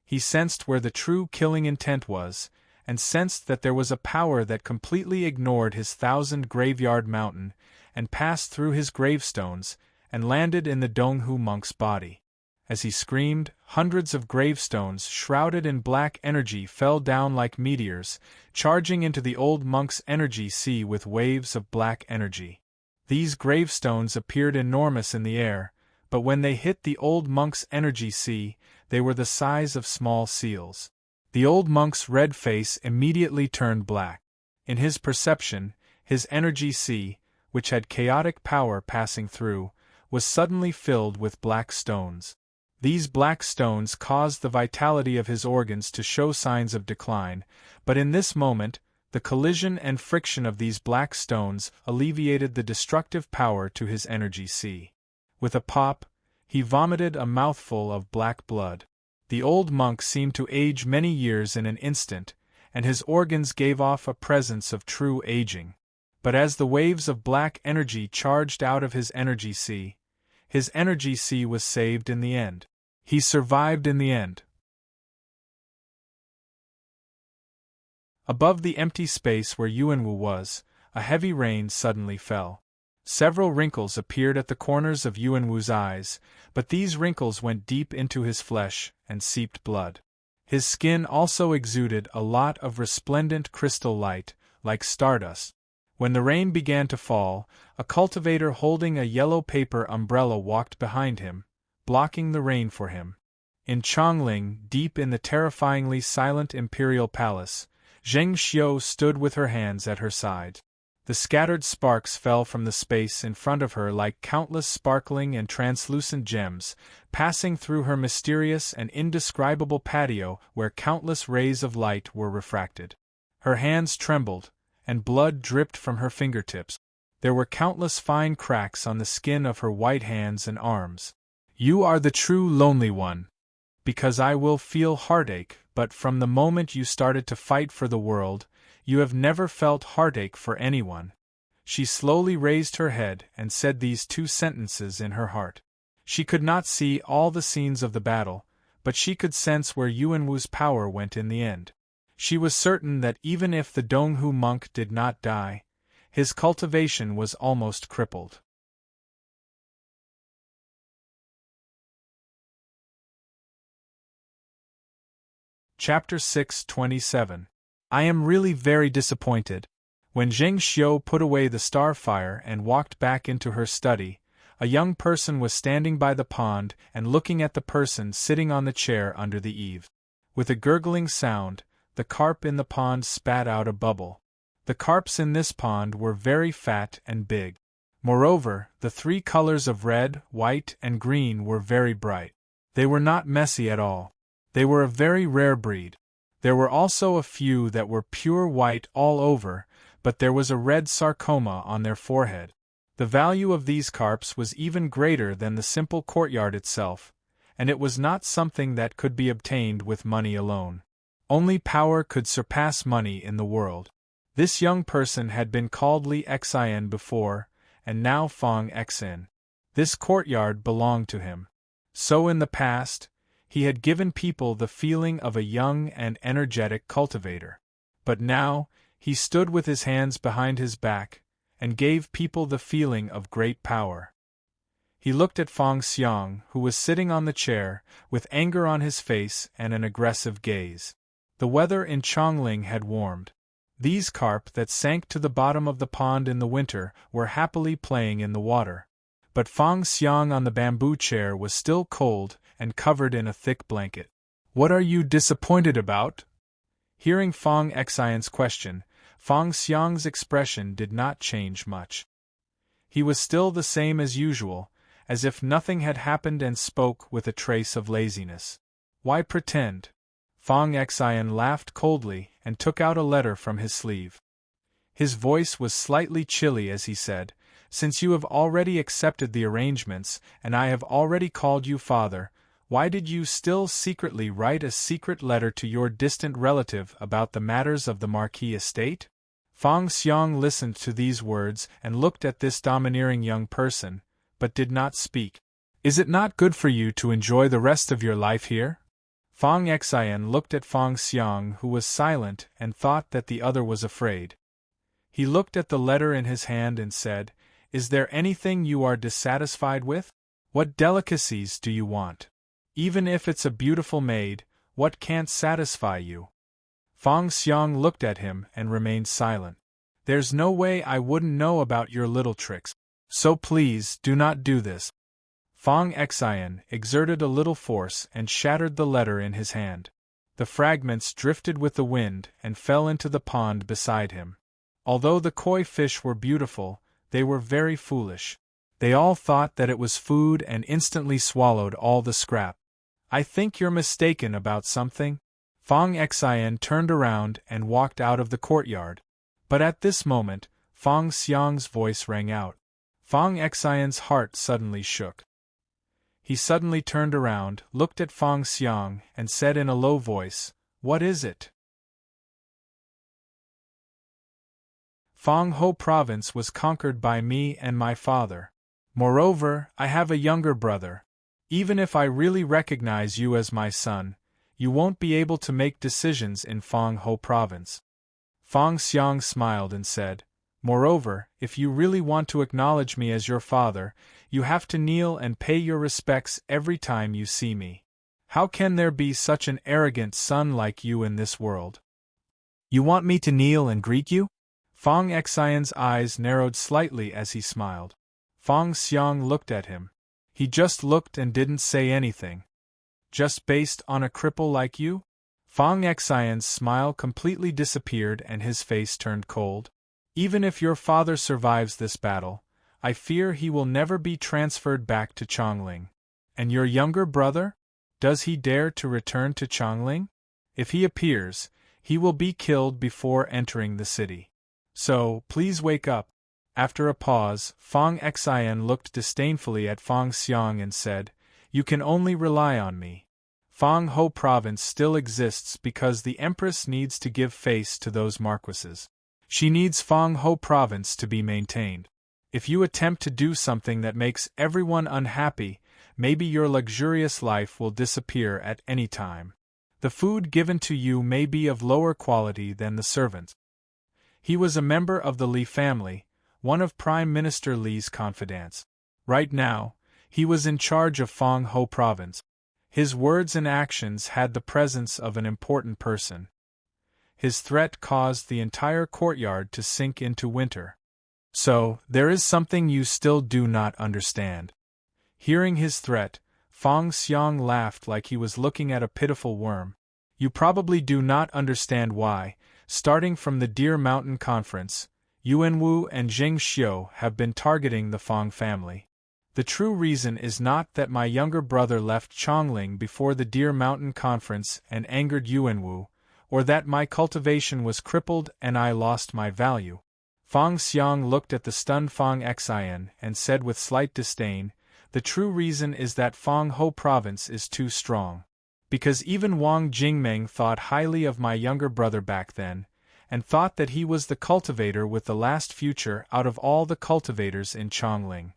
He sensed where the true killing intent was, and sensed that there was a power that completely ignored his 1,000-graveyard mountain, and passed through his gravestones, and landed in the Donghu monk's body. As he screamed, hundreds of gravestones shrouded in black energy fell down like meteors, charging into the old monk's energy sea with waves of black energy. These gravestones appeared enormous in the air, but when they hit the old monk's energy sea, they were the size of small seals. The old monk's red face immediately turned black. In his perception, his energy sea, which had chaotic power passing through, was suddenly filled with black stones. These black stones caused the vitality of his organs to show signs of decline, but in this moment, the collision and friction of these black stones alleviated the destructive power to his energy sea. With a pop, he vomited a mouthful of black blood. The old monk seemed to age many years in an instant, and his organs gave off a presence of true aging. But as the waves of black energy charged out of his energy sea, his energy sea was saved in the end. He survived in the end. Above the empty space where Yuanwu was, a heavy rain suddenly fell. Several wrinkles appeared at the corners of Yuanwu's eyes, but these wrinkles went deep into his flesh and seeped blood. His skin also exuded a lot of resplendent crystal light, like stardust. When the rain began to fall, a cultivator holding a yellow paper umbrella walked behind him, blocking the rain for him. In Chongling, deep in the terrifyingly silent imperial palace, Zheng Xiu stood with her hands at her side. The scattered sparks fell from the space in front of her like countless sparkling and translucent gems, passing through her mysterious and indescribable patio where countless rays of light were refracted. Her hands trembled, and blood dripped from her fingertips. There were countless fine cracks on the skin of her white hands and arms. "You are the true lonely one. Because I will feel heartache, but from the moment you started to fight for the world, you have never felt heartache for anyone." She slowly raised her head and said these two sentences in her heart. She could not see all the scenes of the battle, but she could sense where Yuanwu's power went in the end. She was certain that even if the Donghu monk did not die, his cultivation was almost crippled. Chapter 627. I am really very disappointed. When Zheng Xiu put away the starfire and walked back into her study, a young person was standing by the pond and looking at the person sitting on the chair under the eave. With a gurgling sound, the carp in the pond spat out a bubble. The carps in this pond were very fat and big. Moreover, the three colors of red, white, and green were very bright. They were not messy at all. They were a very rare breed. There were also a few that were pure white all over, but there was a red sarcoma on their forehead. The value of these carps was even greater than the simple courtyard itself, and it was not something that could be obtained with money alone. Only power could surpass money in the world. This young person had been called Li Xian before, and now Fong Xin. This courtyard belonged to him. So in the past, he had given people the feeling of a young and energetic cultivator. But now, he stood with his hands behind his back, and gave people the feeling of great power. He looked at Fong Xiang, who was sitting on the chair, with anger on his face and an aggressive gaze. The weather in Chongling had warmed. These carp that sank to the bottom of the pond in the winter were happily playing in the water. But Fong Xiang on the bamboo chair was still cold and covered in a thick blanket. "What are you disappointed about?" Hearing Fong Xian's question, Fong Xiang's expression did not change much. He was still the same as usual, as if nothing had happened, and spoke with a trace of laziness. "Why pretend?" Fong Xian laughed coldly and took out a letter from his sleeve. His voice was slightly chilly as he said, "Since you have already accepted the arrangements, and I have already called you father, why did you still secretly write a secret letter to your distant relative about the matters of the Marquis estate?" Fong Xiang listened to these words and looked at this domineering young person, but did not speak. "Is it not good for you to enjoy the rest of your life here?" Fong Xian looked at Fong Xiang, who was silent and thought that the other was afraid. He looked at the letter in his hand and said, "Is there anything you are dissatisfied with? What delicacies do you want? Even if it's a beautiful maid, what can't satisfy you?" Fong Xiang looked at him and remained silent. "There's no way I wouldn't know about your little tricks. So please, do not do this." Fong Xian exerted a little force and shattered the letter in his hand. The fragments drifted with the wind and fell into the pond beside him. Although the koi fish were beautiful, they were very foolish. They all thought that it was food and instantly swallowed all the scrap. "I think you're mistaken about something." Fong Xian turned around and walked out of the courtyard. But at this moment, Fong Xiang's voice rang out. Fong Xian's heart suddenly shook. He suddenly turned around, looked at Fong Xiang, and said in a low voice, "What is it?" "Fong Ho province was conquered by me and my father. Moreover, I have a younger brother. Even if I really recognize you as my son, you won't be able to make decisions in Fong Ho province." Fong Xiang smiled and said, Moreover, if you really want to acknowledge me as your father, you have to kneel and pay your respects every time you see me. How can there be such an arrogant son like you in this world? You want me to kneel and greet you? Fong Xian's eyes narrowed slightly as he smiled. Fong Xiang looked at him. He just looked and didn't say anything. Just based on a cripple like you? Fong Xian's smile completely disappeared and his face turned cold. Even if your father survives this battle, I fear he will never be transferred back to Chongling. And your younger brother? Does he dare to return to Chongling? If he appears, he will be killed before entering the city. So, please wake up. After a pause, Fong Xian looked disdainfully at Fong Xiang and said, You can only rely on me. Fong Ho province still exists because the Empress needs to give face to those marquises. She needs Fong Ho province to be maintained. If you attempt to do something that makes everyone unhappy, maybe your luxurious life will disappear at any time. The food given to you may be of lower quality than the servants. He was a member of the Li family, one of Prime Minister Li's confidants. Right now, he was in charge of Fong Ho province. His words and actions had the presence of an important person. His threat caused the entire courtyard to sink into winter. So, there is something you still do not understand. Hearing his threat, Fong Xiang laughed like he was looking at a pitiful worm. You probably do not understand why, starting from the Deer Mountain Conference, Yuan Wu and Zheng Xiu have been targeting the Fong family. The true reason is not that my younger brother left Chongling before the Deer Mountain Conference and angered Yuan Wu, or that my cultivation was crippled and I lost my value. Fong Xiang looked at the stunned Fong Xian and said with slight disdain, The true reason is that Fong Ho province is too strong. Because even Wang Jingmeng thought highly of my younger brother back then, and thought that he was the cultivator with the last future out of all the cultivators in Chongling.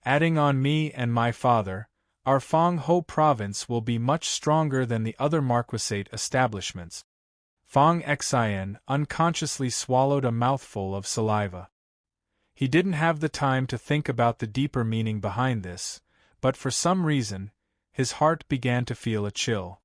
Adding on me and my father, our Fong Ho province will be much stronger than the other marquisate establishments. Fong Xian unconsciously swallowed a mouthful of saliva. He didn't have the time to think about the deeper meaning behind this, but for some reason, his heart began to feel a chill.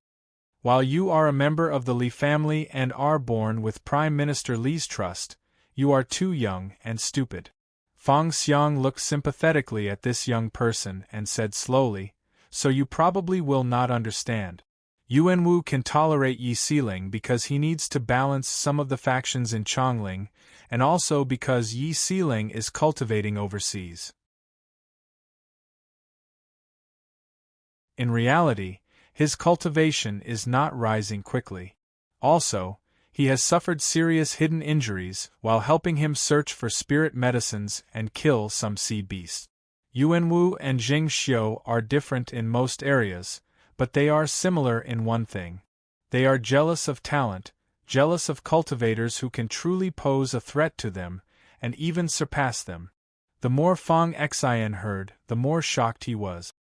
While you are a member of the Li family and are born with Prime Minister Li's trust, you are too young and stupid. Fong Xiang looked sympathetically at this young person and said slowly, So you probably will not understand. Yuan Wu can tolerate Yi Siling because he needs to balance some of the factions in Chongling, and also because Yi Siling is cultivating overseas. In reality, his cultivation is not rising quickly. Also, he has suffered serious hidden injuries while helping him search for spirit medicines and kill some sea beasts. Yuan Wu and Zheng Xiu are different in most areas, but they are similar in one thing. They are jealous of talent, jealous of cultivators who can truly pose a threat to them, and even surpass them. The more Fong Xian heard, the more shocked he was.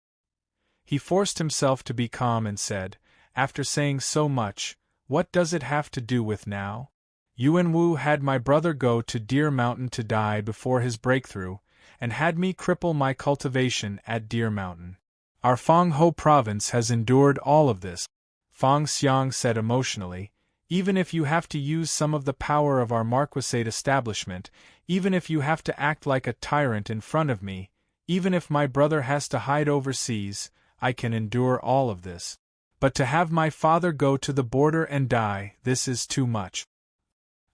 He forced himself to be calm and said, After saying so much, what does it have to do with now? Yuan Wu had my brother go to Deer Mountain to die before his breakthrough, and had me cripple my cultivation at Deer Mountain. Our Fong Ho province has endured all of this, Fong Xiang said emotionally. Even if you have to use some of the power of our marquisate establishment, even if you have to act like a tyrant in front of me, even if my brother has to hide overseas, I can endure all of this. But to have my father go to the border and die, this is too much.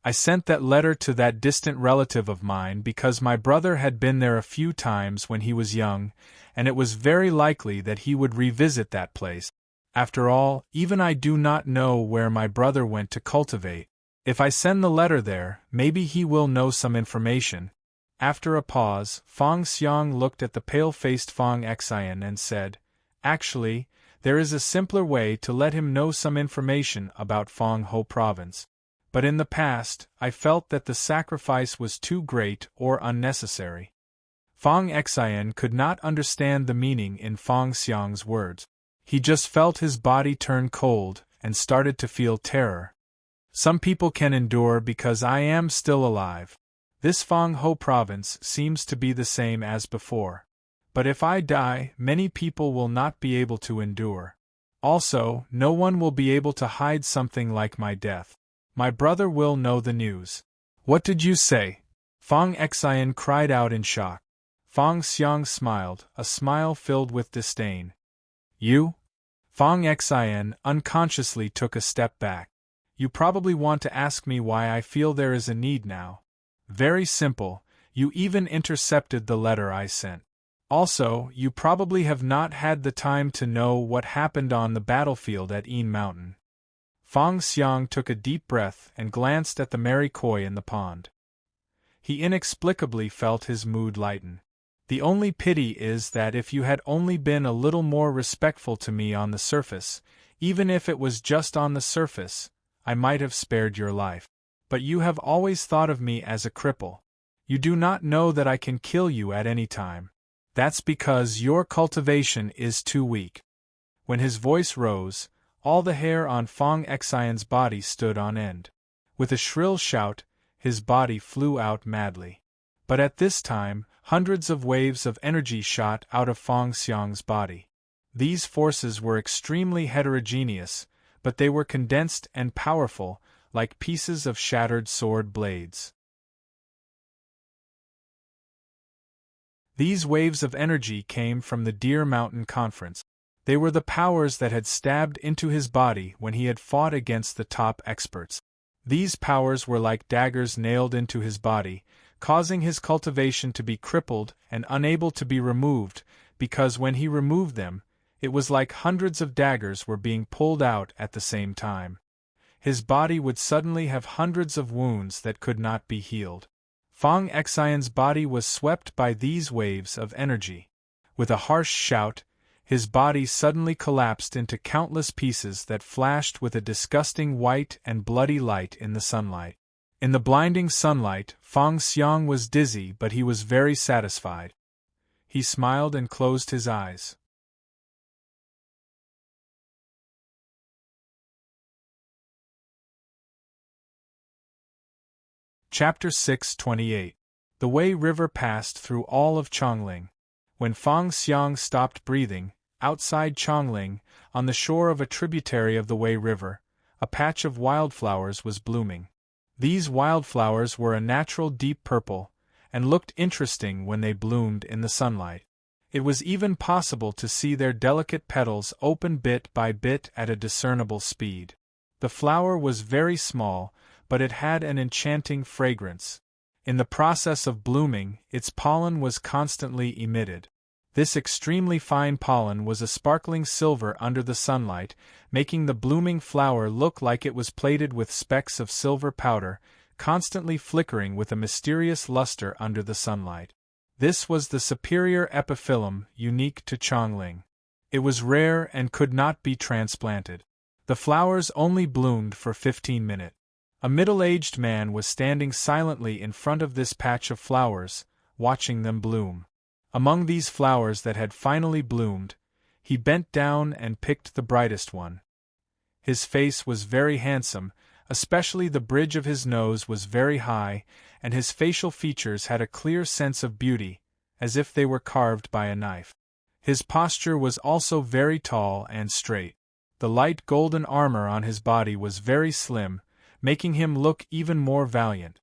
I sent that letter to that distant relative of mine because my brother had been there a few times when he was young, and it was very likely that he would revisit that place. After all, even I do not know where my brother went to cultivate. If I send the letter there, maybe he will know some information. After a pause, Fong Xiang looked at the pale-faced Fong Xian and said, Actually, there is a simpler way to let him know some information about Fong Ho province. But in the past, I felt that the sacrifice was too great or unnecessary. Fong Xian could not understand the meaning in Fong Xiang's words. He just felt his body turn cold and started to feel terror. Some people can endure because I am still alive. This Fang Ho province seems to be the same as before. But if I die, many people will not be able to endure. Also, no one will be able to hide something like my death. My brother will know the news. What did you say? Fang Xian cried out in shock. Fang Xiang smiled, a smile filled with disdain. You? Fang Xian unconsciously took a step back. You probably want to ask me why I feel there is a need now. Very simple, you even intercepted the letter I sent. Also, you probably have not had the time to know what happened on the battlefield at Yin Mountain. Fang Xiang took a deep breath and glanced at the merry koi in the pond. He inexplicably felt his mood lighten. The only pity is that if you had only been a little more respectful to me on the surface, even if it was just on the surface, I might have spared your life. But you have always thought of me as a cripple. You do not know that I can kill you at any time. That's because your cultivation is too weak. When his voice rose, all the hair on Fang Xian's body stood on end. With a shrill shout, his body flew out madly. But at this time, hundreds of waves of energy shot out of Fang Xiang's body. These forces were extremely heterogeneous, but they were condensed and powerful, like pieces of shattered sword blades. These waves of energy came from the Deer Mountain Conference. They were the powers that had stabbed into his body when he had fought against the top experts. These powers were like daggers nailed into his body, causing his cultivation to be crippled and unable to be removed, because when he removed them, it was like hundreds of daggers were being pulled out at the same time. His body would suddenly have hundreds of wounds that could not be healed. Fang Xian's body was swept by these waves of energy. With a harsh shout, his body suddenly collapsed into countless pieces that flashed with a disgusting white and bloody light in the sunlight. In the blinding sunlight, Fang Xiang was dizzy, but he was very satisfied. He smiled and closed his eyes. Chapter 628. The Wei River passed through all of Chongling. When Fang Xiang stopped breathing, outside Chongling, on the shore of a tributary of the Wei River, a patch of wildflowers was blooming. These wildflowers were a natural deep purple, and looked interesting when they bloomed in the sunlight. It was even possible to see their delicate petals open bit by bit at a discernible speed. The flower was very small, but it had an enchanting fragrance. In the process of blooming, its pollen was constantly emitted. This extremely fine pollen was a sparkling silver under the sunlight, making the blooming flower look like it was plated with specks of silver powder, constantly flickering with a mysterious luster under the sunlight. This was the superior epiphyllum, unique to Chongling. It was rare and could not be transplanted. The flowers only bloomed for 15 minutes. A middle-aged man was standing silently in front of this patch of flowers, watching them bloom. Among these flowers that had finally bloomed, he bent down and picked the brightest one. His face was very handsome, especially the bridge of his nose was very high, and his facial features had a clear sense of beauty, as if they were carved by a knife. His posture was also very tall and straight. The light golden armor on his body was very slim, making him look even more valiant.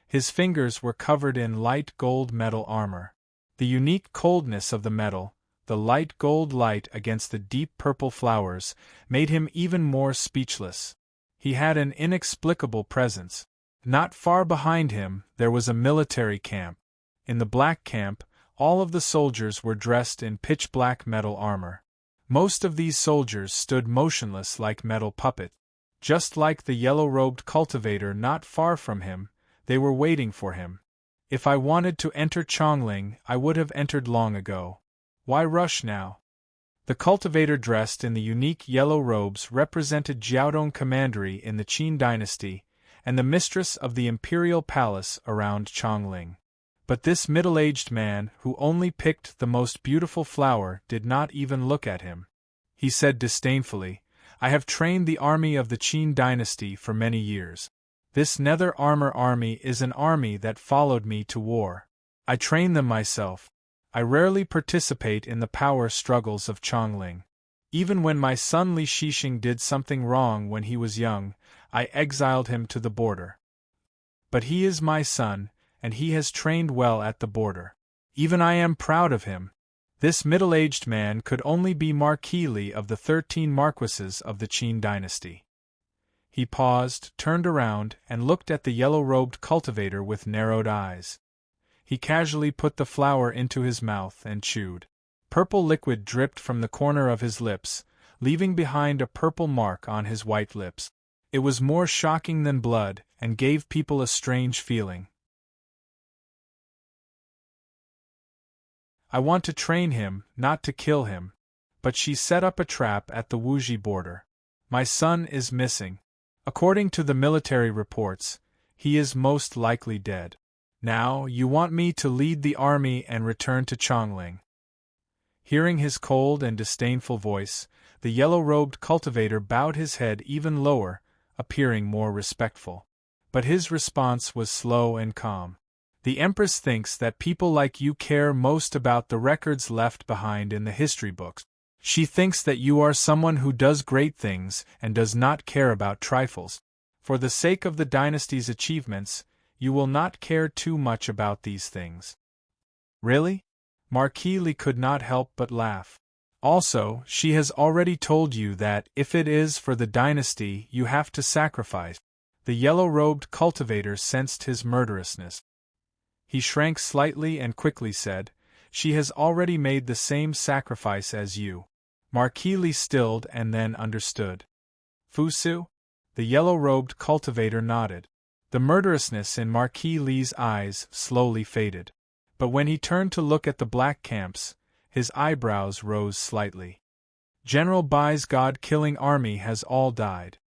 His fingers were covered in light gold metal armor. The unique coldness of the metal, the light gold light against the deep purple flowers, made him even more speechless. He had an inexplicable presence. Not far behind him, there was a military camp. In the black camp, all of the soldiers were dressed in pitch-black metal armor. Most of these soldiers stood motionless like metal puppets. Just like the yellow-robed cultivator not far from him, they were waiting for him. If I wanted to enter Chongling, I would have entered long ago. Why rush now? The cultivator dressed in the unique yellow robes represented Jiaodong Commandery in the Qin dynasty, and the mistress of the imperial palace around Chongling. But this middle-aged man, who only picked the most beautiful flower, did not even look at him. He said disdainfully, I have trained the army of the Qin dynasty for many years. This nether armor army is an army that followed me to war. I train them myself. I rarely participate in the power struggles of Chongling. Even when my son Li Shixing did something wrong when he was young, I exiled him to the border. But he is my son, and he has trained well at the border. Even I am proud of him. This middle-aged man could only be Marquis Li of the 13 marquises of the Qin dynasty. He paused, turned around, and looked at the yellow-robed cultivator with narrowed eyes. He casually put the flower into his mouth and chewed. Purple liquid dripped from the corner of his lips, leaving behind a purple mark on his white lips. It was more shocking than blood, and gave people a strange feeling. I want to train him, not to kill him. But she set up a trap at the Wuji border. My son is missing. According to the military reports, he is most likely dead. Now, you want me to lead the army and return to Chongling. Hearing his cold and disdainful voice, the yellow-robed cultivator bowed his head even lower, appearing more respectful. But his response was slow and calm. The Empress thinks that people like you care most about the records left behind in the history books. She thinks that you are someone who does great things and does not care about trifles. For the sake of the dynasty's achievements, you will not care too much about these things. Really? Marquis Li could not help but laugh. Also, she has already told you that, if it is for the dynasty, you have to sacrifice. The yellow-robed cultivator sensed his murderousness. He shrank slightly and quickly said, "She has already made the same sacrifice as you." Marquis Li stilled and then understood. Fusu? The yellow-robed cultivator nodded. The murderousness in Marquis Li's eyes slowly faded. But when he turned to look at the black camps, his eyebrows rose slightly. General Bai's god-killing army has all died.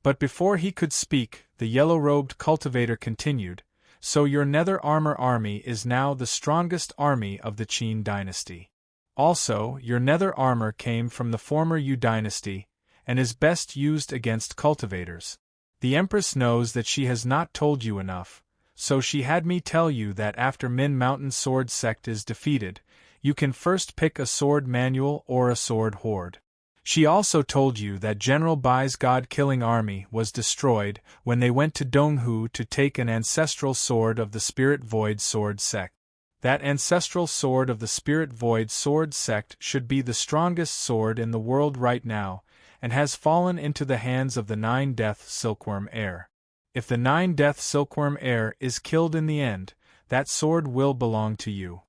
But before he could speak, the yellow-robed cultivator continued, "So your nether armor army is now the strongest army of the Qin dynasty. Also, your nether armor came from the former Yu dynasty, and is best used against cultivators. The Empress knows that she has not told you enough, so she had me tell you that after Min Mountain Sword Sect is defeated, you can first pick a sword manual or a sword horde. She also told you that General Bai's god-killing army was destroyed when they went to Donghu to take an ancestral sword of the Spirit Void Sword Sect. That ancestral sword of the Spirit Void Sword Sect should be the strongest sword in the world right now, and has fallen into the hands of the 9-Death Silkworm Heir. If the 9-Death Silkworm Heir is killed in the end, that sword will belong to you.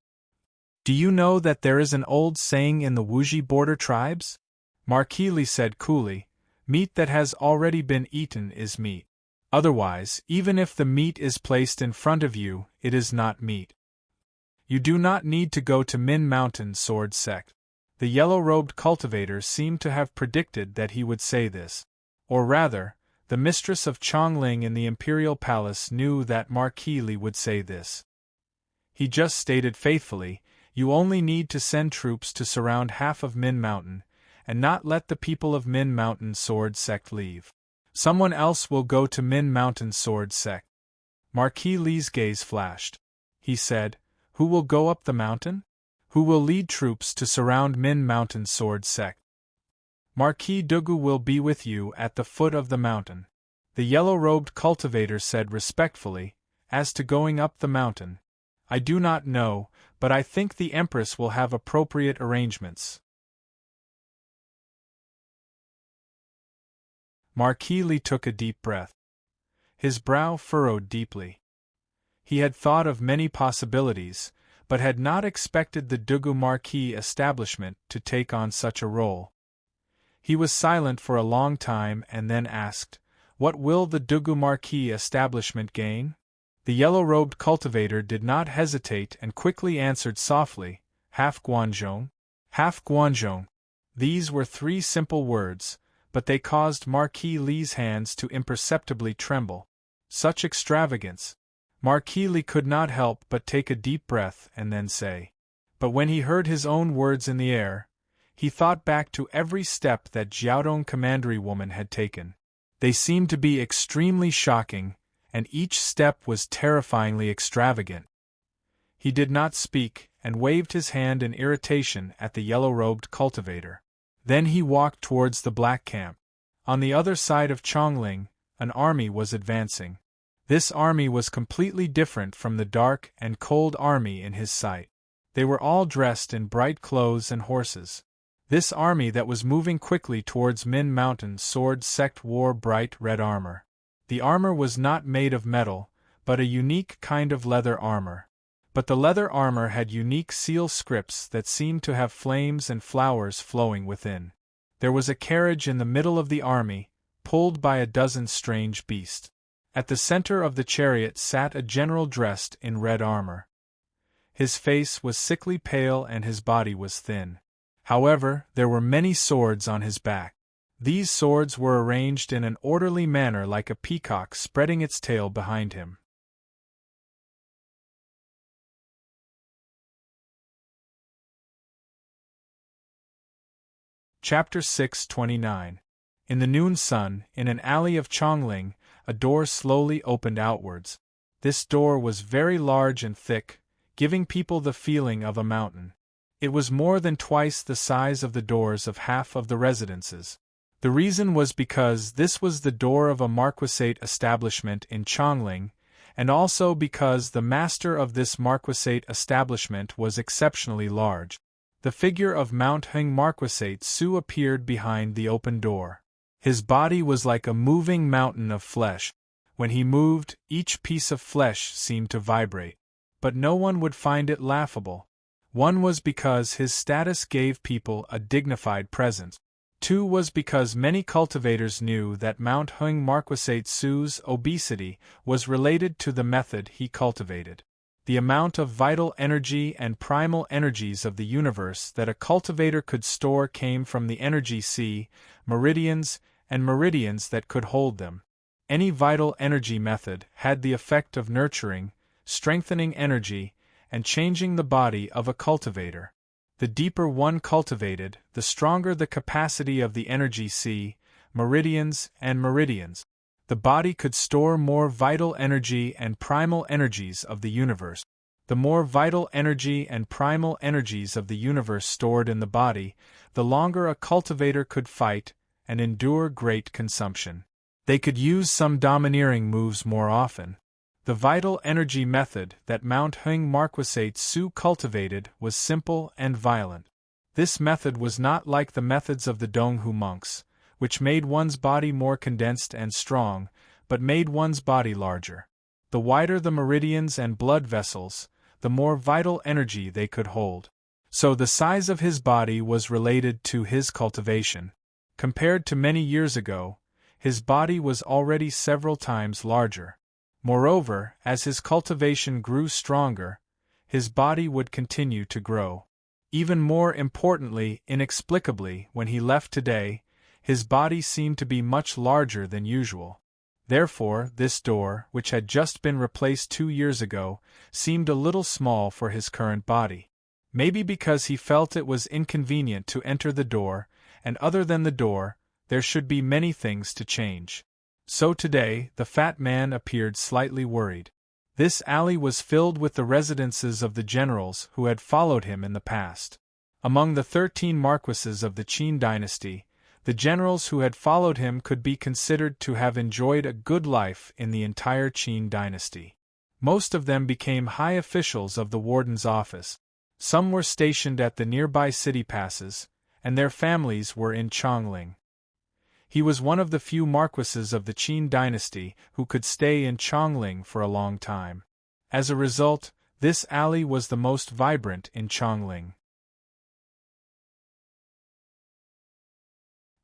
Do you know that there is an old saying in the Wuji border tribes?" Marquis Li said coolly, "Meat that has already been eaten is meat. Otherwise, even if the meat is placed in front of you, it is not meat. You do not need to go to Min Mountain Sword Sect." The yellow-robed cultivator seemed to have predicted that he would say this. Or rather, the mistress of Chongling in the imperial palace knew that Marquis Li would say this. He just stated faithfully, "You only need to send troops to surround half of Min Mountain, and not let the people of Min Mountain Sword Sect leave. Someone else will go to Min Mountain Sword Sect." Marquis Li's gaze flashed. He said, "Who will go up the mountain? Who will lead troops to surround Min Mountain Sword Sect?" "Marquis Dugu will be with you at the foot of the mountain," the yellow-robed cultivator said respectfully. "As to going up the mountain, I do not know, but I think the Empress will have appropriate arrangements." Marquis Li took a deep breath. His brow furrowed deeply. He had thought of many possibilities, but had not expected the Dugu Marquis establishment to take on such a role. He was silent for a long time and then asked, "What will the Dugu Marquis establishment gain?" The yellow-robed cultivator did not hesitate and quickly answered softly, "Half Guanzhong." Half Guanzhong. These were 3 simple words, but they caused Marquis Li's hands to imperceptibly tremble. Such extravagance! Marquis Li could not help but take a deep breath and then say. But when he heard his own words in the air, he thought back to every step that Jiaodong commandery woman had taken. They seemed to be extremely shocking, and each step was terrifyingly extravagant. He did not speak, and waved his hand in irritation at the yellow-robed cultivator. Then he walked towards the black camp. On the other side of Chongling, an army was advancing. This army was completely different from the dark and cold army in his sight. They were all dressed in bright clothes and horses. This army that was moving quickly towards Min Mountain Sword Sect wore bright red armor. The armor was not made of metal, but a unique kind of leather armor. But the leather armor had unique seal scripts that seemed to have flames and flowers flowing within. There was a carriage in the middle of the army, pulled by a dozen strange beasts. At the center of the chariot sat a general dressed in red armor. His face was sickly pale and his body was thin. However, there were many swords on his back. These swords were arranged in an orderly manner like a peacock spreading its tail behind him. Chapter 629. In the noon sun, in an alley of Chongling, a door slowly opened outwards. This door was very large and thick, giving people the feeling of a mountain. It was more than twice the size of the doors of half of the residences. The reason was because this was the door of a marquisate establishment in Chongling, and also because the master of this marquisate establishment was exceptionally large. The figure of Mount Heng Marquisate Su appeared behind the open door. His body was like a moving mountain of flesh. When he moved, each piece of flesh seemed to vibrate. But no one would find it laughable. One was because his status gave people a dignified presence. Two was because many cultivators knew that Mount Heng Marquisate Su's obesity was related to the method he cultivated. The amount of vital energy and primal energies of the universe that a cultivator could store came from the energy sea, meridians, and meridians that could hold them. Any vital energy method had the effect of nurturing, strengthening energy, and changing the body of a cultivator. The deeper one cultivated, the stronger the capacity of the energy sea, meridians, and meridians. The body could store more vital energy and primal energies of the universe. The more vital energy and primal energies of the universe stored in the body, the longer a cultivator could fight and endure great consumption. They could use some domineering moves more often. The vital energy method that Mount Heng Marquisate Su cultivated was simple and violent. This method was not like the methods of the Donghu monks, which made one's body more condensed and strong, but made one's body larger. The wider the meridians and blood vessels, the more vital energy they could hold. So the size of his body was related to his cultivation. Compared to many years ago, his body was already several times larger. Moreover, as his cultivation grew stronger, his body would continue to grow. Even more importantly, inexplicably, when he left today, his body seemed to be much larger than usual. Therefore, this door, which had just been replaced 2 years ago, seemed a little small for his current body. Maybe because he felt it was inconvenient to enter the door, and other than the door, there should be many things to change. So today, the fat man appeared slightly worried. This alley was filled with the residences of the generals who had followed him in the past. Among the 13 marquises of the Qin dynasty, the generals who had followed him could be considered to have enjoyed a good life in the entire Qin dynasty. Most of them became high officials of the warden's office. Some were stationed at the nearby city passes, and their families were in Chongling. He was one of the few marquises of the Qin dynasty who could stay in Chongling for a long time. As a result, this alley was the most vibrant in Chongling.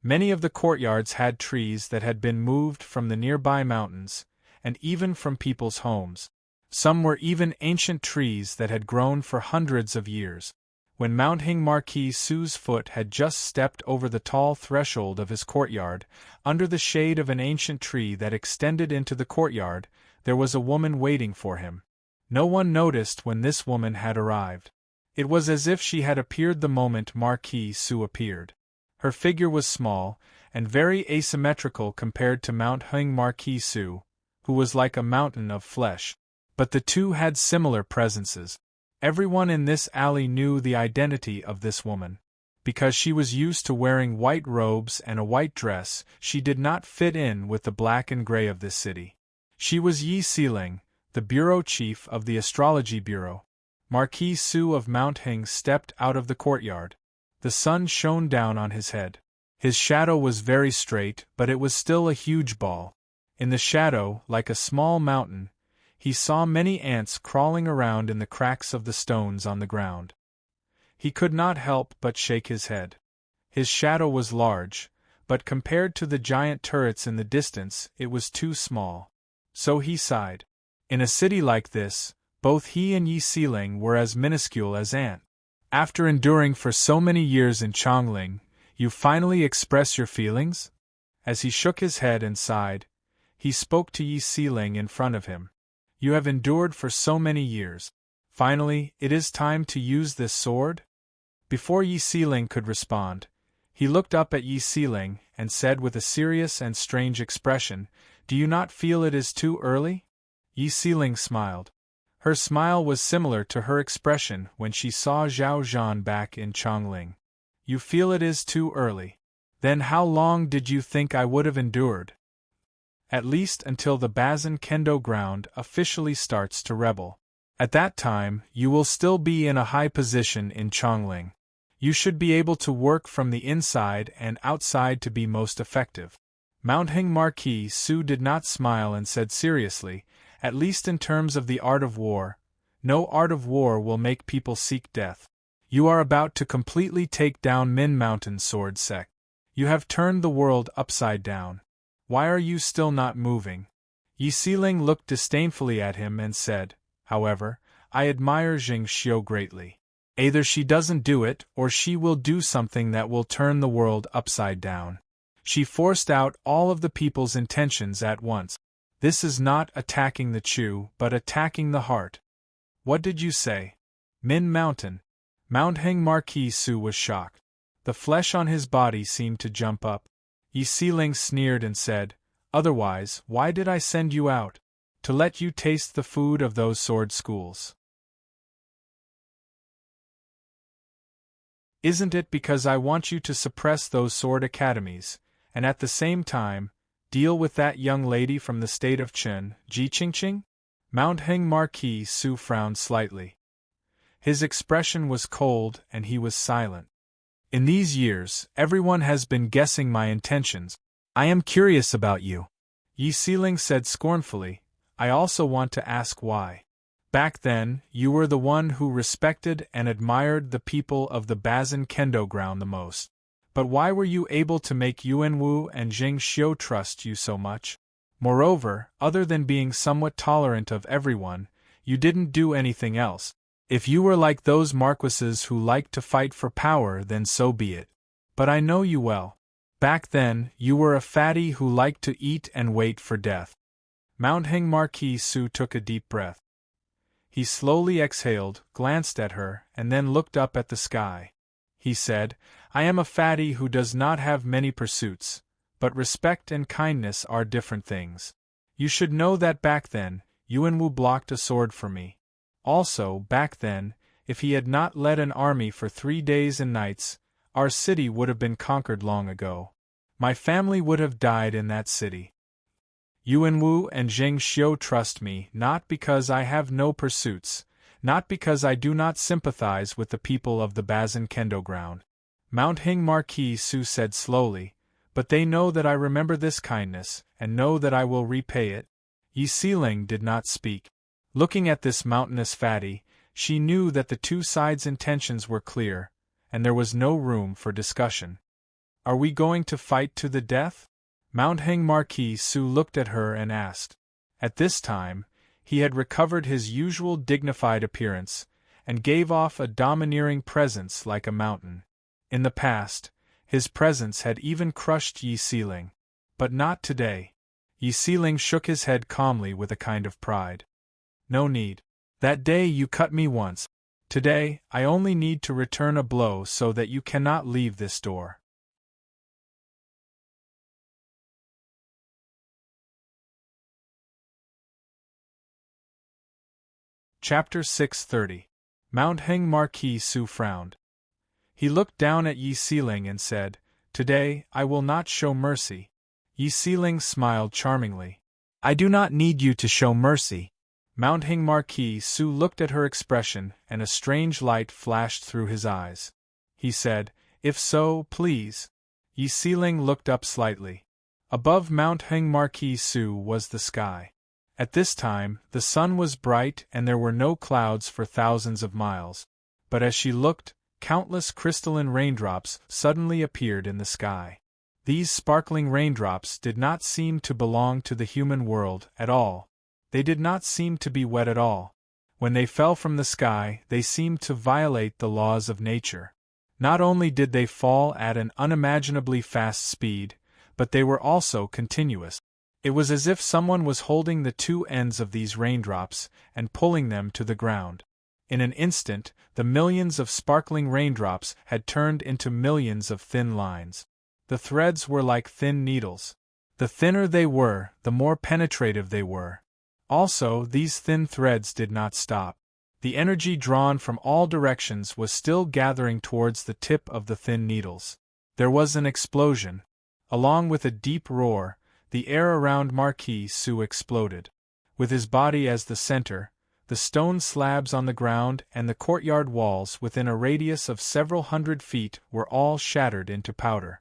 Many of the courtyards had trees that had been moved from the nearby mountains, and even from people's homes. Some were even ancient trees that had grown for hundreds of years. When Mount Heng Marquis Su's foot had just stepped over the tall threshold of his courtyard, under the shade of an ancient tree that extended into the courtyard, there was a woman waiting for him. No one noticed when this woman had arrived. It was as if she had appeared the moment Marquis Su appeared. Her figure was small, and very asymmetrical compared to Mount Heng Marquis Su, who was like a mountain of flesh. But the two had similar presences. Everyone in this alley knew the identity of this woman. Because she was used to wearing white robes and a white dress, she did not fit in with the black and gray of this city. She was Yi Sealing, the bureau chief of the astrology bureau. Marquis Su of Mount Hing stepped out of the courtyard. The sun shone down on his head. His shadow was very straight, but it was still a huge ball. In the shadow, like a small mountain, he saw many ants crawling around in the cracks of the stones on the ground. He could not help but shake his head. His shadow was large, but compared to the giant turrets in the distance, it was too small. So he sighed. In a city like this, both he and Yi Sealing were as minuscule as ants. After enduring for so many years in Chongling, you finally express your feelings? As he shook his head and sighed, he spoke to Yi Sealing in front of him. You have endured for so many years. Finally, it is time to use this sword? Before Yi Sealing could respond, he looked up at Yi Sealing and said with a serious and strange expression, "Do you not feel it is too early?" Yi Sealing smiled. Her smile was similar to her expression when she saw Zhao Zhan back in Chongling. You feel it is too early. Then how long did you think I would have endured? At least until the Bazin Kendo ground officially starts to rebel. At that time, you will still be in a high position in Chongling. You should be able to work from the inside and outside to be most effective. Mounting Marquis Su did not smile and said seriously, at least in terms of the art of war, no art of war will make people seek death. You are about to completely take down Min Mountain Sword Sect. You have turned the world upside down. Why are you still not moving? Yi Sealing looked disdainfully at him and said, however, I admire Jing Xiu greatly. Either she doesn't do it, or she will do something that will turn the world upside down. She forced out all of the people's intentions at once. This is not attacking the Chu, but attacking the heart. What did you say? Min Mountain. Mounting Marquis Su was shocked. The flesh on his body seemed to jump up. Yi Sealing sneered and said, otherwise, why did I send you out? To let you taste the food of those sword schools. Isn't it because I want you to suppress those sword academies, and at the same time, deal with that young lady from the state of Chen, Ji Qingqing? Mounting Marquis Su frowned slightly. His expression was cold and he was silent. In these years, everyone has been guessing my intentions. I am curious about you. Yi Sealing said scornfully, I also want to ask why. Back then, you were the one who respected and admired the people of the Bazin Kendo ground the most. But why were you able to make Yuan Wu and Jing Xiu trust you so much? Moreover, other than being somewhat tolerant of everyone, you didn't do anything else. If you were like those marquises who liked to fight for power, then so be it. But I know you well. Back then, you were a fatty who liked to eat and wait for death. Mounting Marquis Su took a deep breath. He slowly exhaled, glanced at her, and then looked up at the sky. He said, I am a fatty who does not have many pursuits, but respect and kindness are different things. You should know that back then, Yuan Wu blocked a sword for me. Also, back then, if he had not led an army for 3 days and nights, our city would have been conquered long ago. My family would have died in that city. Yuan Wu and Jing Xiu trust me not because I have no pursuits, not because I do not sympathize with the people of the Bazin Kendo ground. Mounting Marquis Su said slowly, but they know that I remember this kindness, and know that I will repay it. Yi Sealing did not speak. Looking at this mountainous fatty, she knew that the two sides' intentions were clear, and there was no room for discussion. Are we going to fight to the death? Mounting Marquis Su looked at her and asked. At this time, he had recovered his usual dignified appearance, and gave off a domineering presence like a mountain. In the past, his presence had even crushed Yi Sealing. But not today. Yi Sealing shook his head calmly with a kind of pride. No need. That day you cut me once. Today, I only need to return a blow so that you cannot leave this door. Chapter 630. Mount Heng Marquis Su frowned. He looked down at Yi Sealing and said, "Today, I will not show mercy." Yi Sealing smiled charmingly. "I do not need you to show mercy." Mount Heng Marquis Su looked at her expression and a strange light flashed through his eyes. He said, "If so, please." Yi Sealing looked up slightly. Above Mount Heng Marquis Su was the sky. At this time, the sun was bright and there were no clouds for thousands of miles. But as she looked, countless crystalline raindrops suddenly appeared in the sky. These sparkling raindrops did not seem to belong to the human world at all. They did not seem to be wet at all. When they fell from the sky, they seemed to violate the laws of nature. Not only did they fall at an unimaginably fast speed, but they were also continuous. It was as if someone was holding the two ends of these raindrops and pulling them to the ground. In an instant, the millions of sparkling raindrops had turned into millions of thin lines. The threads were like thin needles. The thinner they were, the more penetrative they were. Also, these thin threads did not stop. The energy drawn from all directions was still gathering towards the tip of the thin needles. There was an explosion. Along with a deep roar, the air around Marquis Su exploded. With his body as the center, the stone slabs on the ground and the courtyard walls within a radius of several hundred feet were all shattered into powder.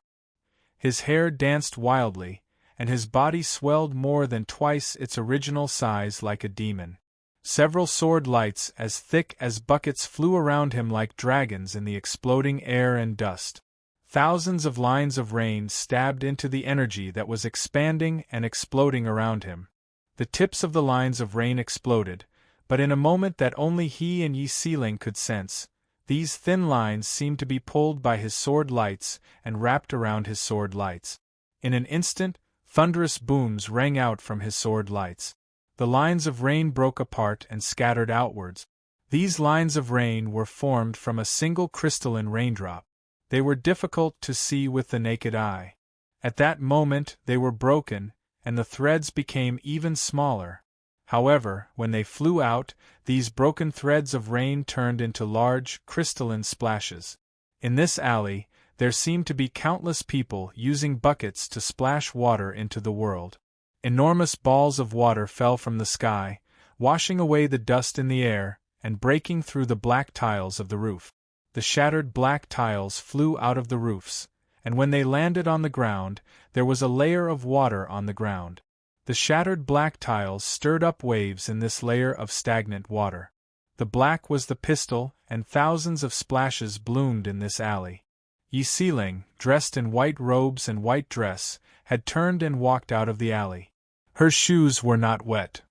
His hair danced wildly, and his body swelled more than twice its original size like a demon. Several sword lights as thick as buckets flew around him like dragons in the exploding air and dust. Thousands of lines of rain stabbed into the energy that was expanding and exploding around him. The tips of the lines of rain exploded, but in a moment that only he and Yi Sealing could sense, these thin lines seemed to be pulled by his sword lights and wrapped around his sword lights. In an instant, thunderous booms rang out from his sword lights. The lines of rain broke apart and scattered outwards. These lines of rain were formed from a single crystalline raindrop. They were difficult to see with the naked eye. At that moment they were broken, and the threads became even smaller. However, when they flew out, these broken threads of rain turned into large, crystalline splashes. In this alley, there seemed to be countless people using buckets to splash water into the world. Enormous balls of water fell from the sky, washing away the dust in the air, and breaking through the black tiles of the roof. The shattered black tiles flew out of the roofs, and when they landed on the ground, there was a layer of water on the ground. The shattered black tiles stirred up waves in this layer of stagnant water. The black was the pistol, and thousands of splashes bloomed in this alley. Yi Sealing, dressed in white robes and white dress, had turned and walked out of the alley. Her shoes were not wet.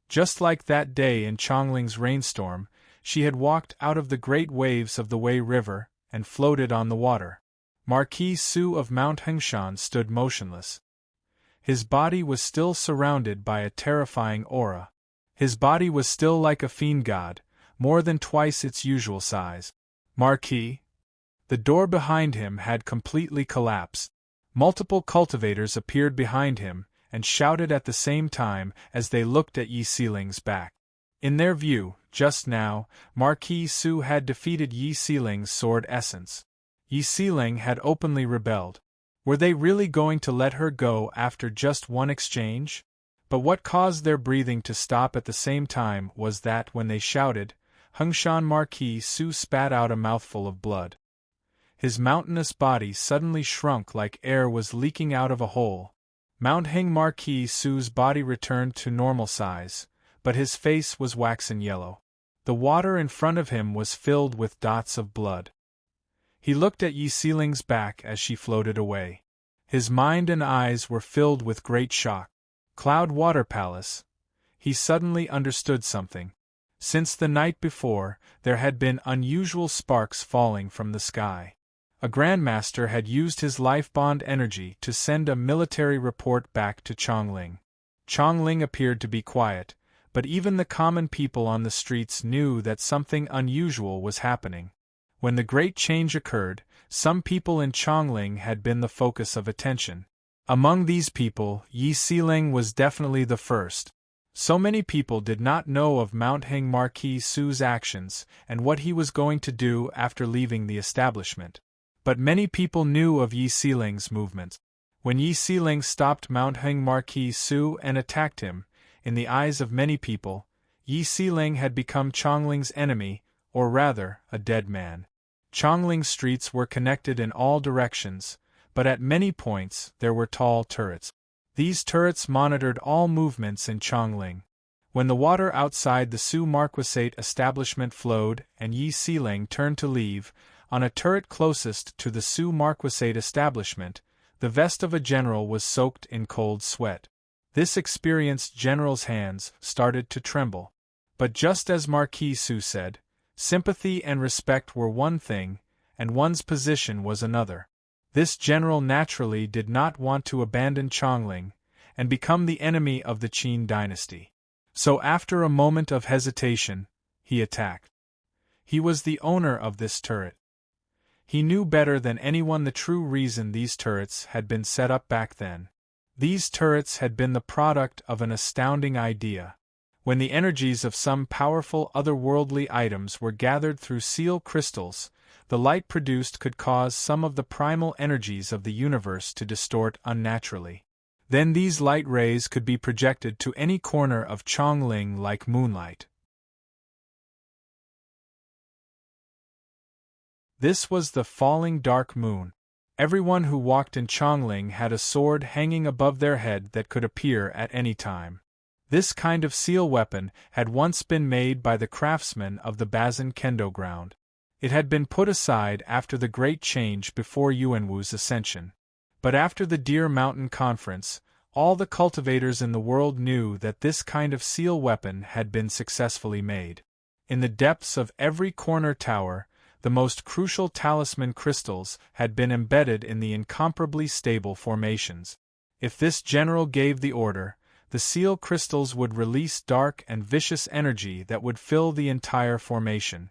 Just like that day in Chongling's rainstorm, she had walked out of the great waves of the Wei River and floated on the water. Marquis Su of Mount Hengshan stood motionless. His body was still surrounded by a terrifying aura. His body was still like a fiend god, more than twice its usual size. "Marquis?" The door behind him had completely collapsed. Multiple cultivators appeared behind him and shouted at the same time as they looked at Yi Sealing's back. In their view, just now, Marquis Su had defeated Yi Sealing's sword essence. Yi Sealing had openly rebelled. Were they really going to let her go after just one exchange? But what caused their breathing to stop at the same time was that when they shouted, Hengshan Marquis Su spat out a mouthful of blood. His mountainous body suddenly shrunk like air was leaking out of a hole. Mount Heng Marquis Su's body returned to normal size, but his face was waxen yellow. The water in front of him was filled with dots of blood. He looked at Yi Sealing's back as she floated away. His mind and eyes were filled with great shock. Cloud Water Palace. He suddenly understood something. Since the night before, there had been unusual sparks falling from the sky. A Grandmaster had used his life bond energy to send a military report back to Chongling. Chongling appeared to be quiet, but even the common people on the streets knew that something unusual was happening. When the great change occurred, some people in Chongling had been the focus of attention. Among these people, Yi Sealing was definitely the first. So many people did not know of Mounthang Marquis Su's actions and what he was going to do after leaving the establishment. But many people knew of Yi Sealing's movements. When Yi Sealing stopped Mounthang Marquis Su and attacked him, in the eyes of many people, Yi Sealing had become Chongling's enemy, or rather, a dead man. Chongling's streets were connected in all directions, but at many points there were tall turrets. These turrets monitored all movements in Chongling. When the water outside the Su Marquisate establishment flowed and Yi Sealing turned to leave, on a turret closest to the Su Marquisate establishment, the vest of a general was soaked in cold sweat. This experienced general's hands started to tremble. But just as Marquis Su said, sympathy and respect were one thing, and one's position was another. This general naturally did not want to abandon Chongling and become the enemy of the Qin dynasty. So after a moment of hesitation, he attacked. He was the owner of this turret. He knew better than anyone the true reason these turrets had been set up back then. These turrets had been the product of an astounding idea. When the energies of some powerful otherworldly items were gathered through seal crystals, the light produced could cause some of the primal energies of the universe to distort unnaturally. Then these light rays could be projected to any corner of Chongling like moonlight. This was the falling dark moon. Everyone who walked in Chongling had a sword hanging above their head that could appear at any time. This kind of seal weapon had once been made by the craftsmen of the Bazin Kendo ground. It had been put aside after the Great Change before Yuanwu's ascension. But after the Deer Mountain Conference, all the cultivators in the world knew that this kind of seal weapon had been successfully made. In the depths of every corner tower, the most crucial talisman crystals had been embedded in the incomparably stable formations. If this general gave the order, the seal crystals would release dark and vicious energy that would fill the entire formation.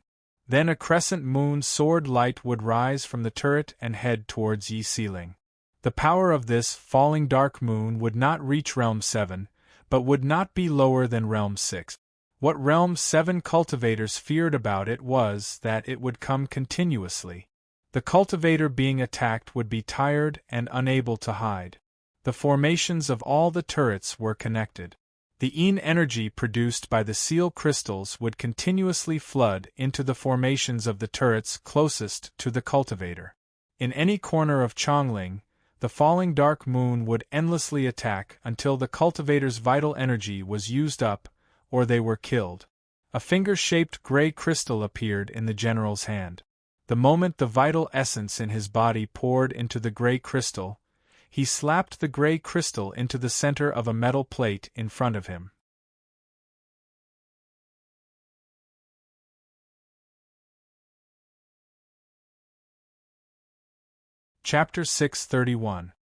Then a crescent moon sword light would rise from the turret and head towards Yi Sealing. The power of this falling dark moon would not reach Realm 7, but would not be lower than Realm 6. What Realm 7 cultivators feared about it was that it would come continuously. The cultivator being attacked would be tired and unable to hide. The formations of all the turrets were connected. The Yin energy produced by the seal crystals would continuously flood into the formations of the turrets closest to the cultivator. In any corner of Chongling, the falling dark moon would endlessly attack until the cultivator's vital energy was used up, or they were killed. A finger-shaped gray crystal appeared in the general's hand. The moment the vital essence in his body poured into the gray crystal, he slapped the gray crystal into the center of a metal plate in front of him. Chapter 631.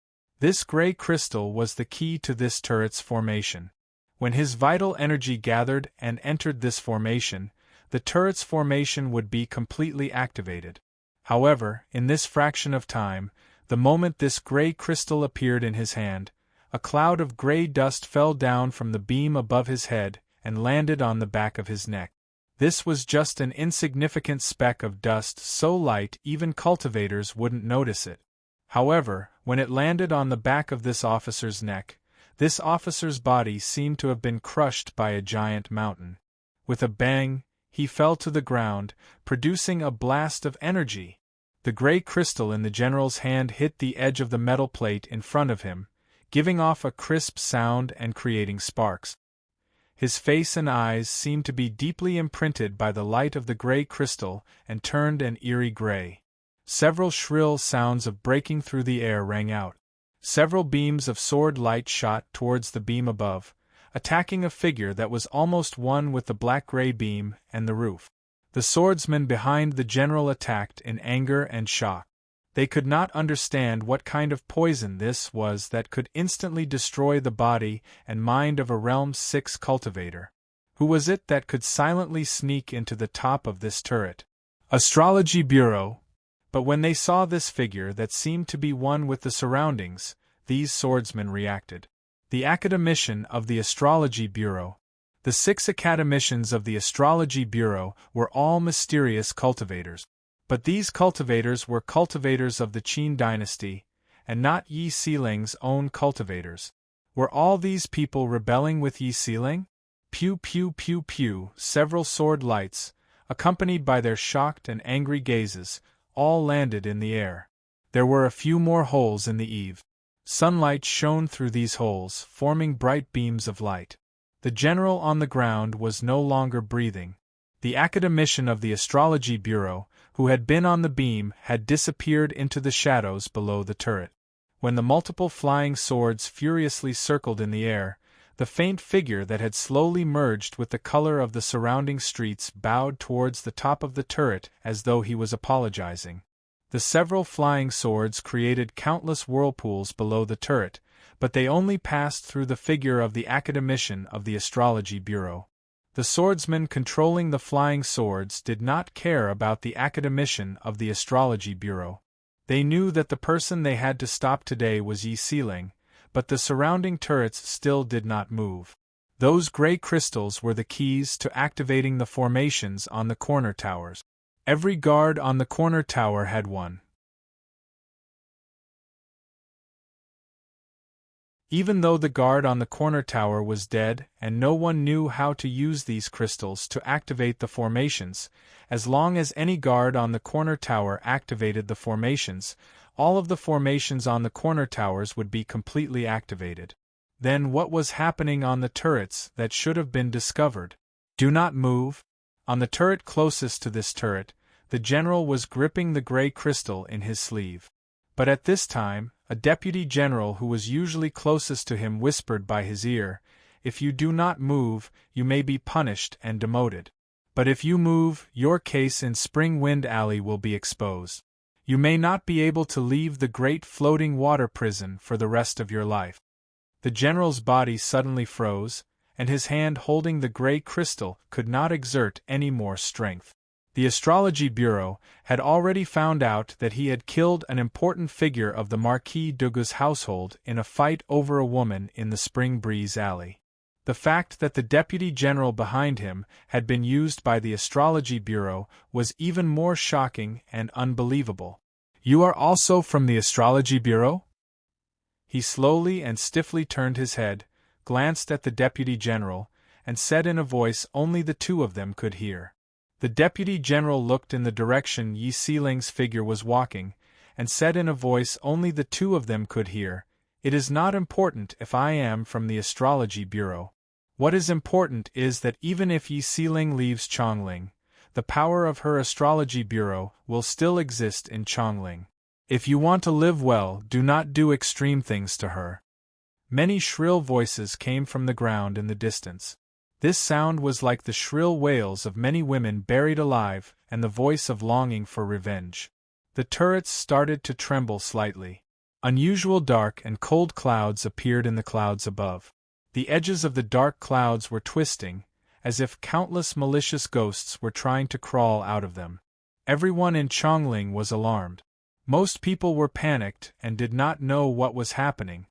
This gray crystal was the key to this turret's formation. When his vital energy gathered and entered this formation, the turret's formation would be completely activated. However, in this fraction of time, the moment this gray crystal appeared in his hand, a cloud of gray dust fell down from the beam above his head and landed on the back of his neck. This was just an insignificant speck of dust so light even cultivators wouldn't notice it. However, when it landed on the back of this officer's neck, this officer's body seemed to have been crushed by a giant mountain. With a bang, he fell to the ground, producing a blast of energy. The gray crystal in the general's hand hit the edge of the metal plate in front of him, giving off a crisp sound and creating sparks. His face and eyes seemed to be deeply imprinted by the light of the gray crystal and turned an eerie gray. Several shrill sounds of breaking through the air rang out. Several beams of sword light shot towards the beam above, attacking a figure that was almost one with the black-gray beam and the roof. The swordsmen behind the general attacked in anger and shock. They could not understand what kind of poison this was that could instantly destroy the body and mind of a Realm 6 cultivator. Who was it that could silently sneak into the top of this turret? Astrology Bureau. But when they saw this figure that seemed to be one with the surroundings, these swordsmen reacted. The Academician of the Astrology Bureau. The 6 Academicians of the Astrology Bureau were all mysterious cultivators. But these cultivators were cultivators of the Qin dynasty, and not Yi Xiling's own cultivators. Were all these people rebelling with Yi Xiling? Pew pew pew pew, several sword lights, accompanied by their shocked and angry gazes, all landed in the air. There were a few more holes in the eve. Sunlight shone through these holes, forming bright beams of light. The general on the ground was no longer breathing. The Academician of the Astrology Bureau, who had been on the beam, had disappeared into the shadows below the turret. When the multiple flying swords furiously circled in the air, the faint figure that had slowly merged with the color of the surrounding streets bowed towards the top of the turret as though he was apologizing. The several flying swords created countless whirlpools below the turret, but they only passed through the figure of the Academician of the Astrology Bureau. The swordsmen controlling the flying swords did not care about the Academician of the Astrology Bureau. They knew that the person they had to stop today was Yi Xiling, but the surrounding turrets still did not move. Those gray crystals were the keys to activating the formations on the corner towers. Every guard on the corner tower had one. Even though the guard on the corner tower was dead and no one knew how to use these crystals to activate the formations, as long as any guard on the corner tower activated the formations, all of the formations on the corner towers would be completely activated. Then what was happening on the turrets that should have been discovered? Do not move. On the turret closest to this turret, the general was gripping the gray crystal in his sleeve. But at this time, a deputy general who was usually closest to him whispered by his ear, "If you do not move, you may be punished and demoted. But if you move, your case in Spring Wind Alley will be exposed. You may not be able to leave the great floating water prison for the rest of your life." The general's body suddenly froze, and his hand holding the gray crystal could not exert any more strength. The Astrology Bureau had already found out that he had killed an important figure of the Marquis Dugu's household in a fight over a woman in the Spring Breeze Alley. The fact that the deputy general behind him had been used by the Astrology Bureau was even more shocking and unbelievable. "You are also from the Astrology Bureau?" He slowly and stiffly turned his head, glanced at the deputy general, and said in a voice only the two of them could hear. The deputy general looked in the direction Yi Xiling's figure was walking, and said in a voice only the two of them could hear, "It is not important if I am from the Astrology Bureau. What is important is that even if Yi Xiling leaves Chongling, the power of her Astrology Bureau will still exist in Chongling. If you want to live well, do not do extreme things to her." Many shrill voices came from the ground in the distance. This sound was like the shrill wails of many women buried alive and the voice of longing for revenge. The turrets started to tremble slightly. Unusual dark and cold clouds appeared in the clouds above. The edges of the dark clouds were twisting, as if countless malicious ghosts were trying to crawl out of them. Everyone in Chongling was alarmed. Most people were panicked and did not know what was happening.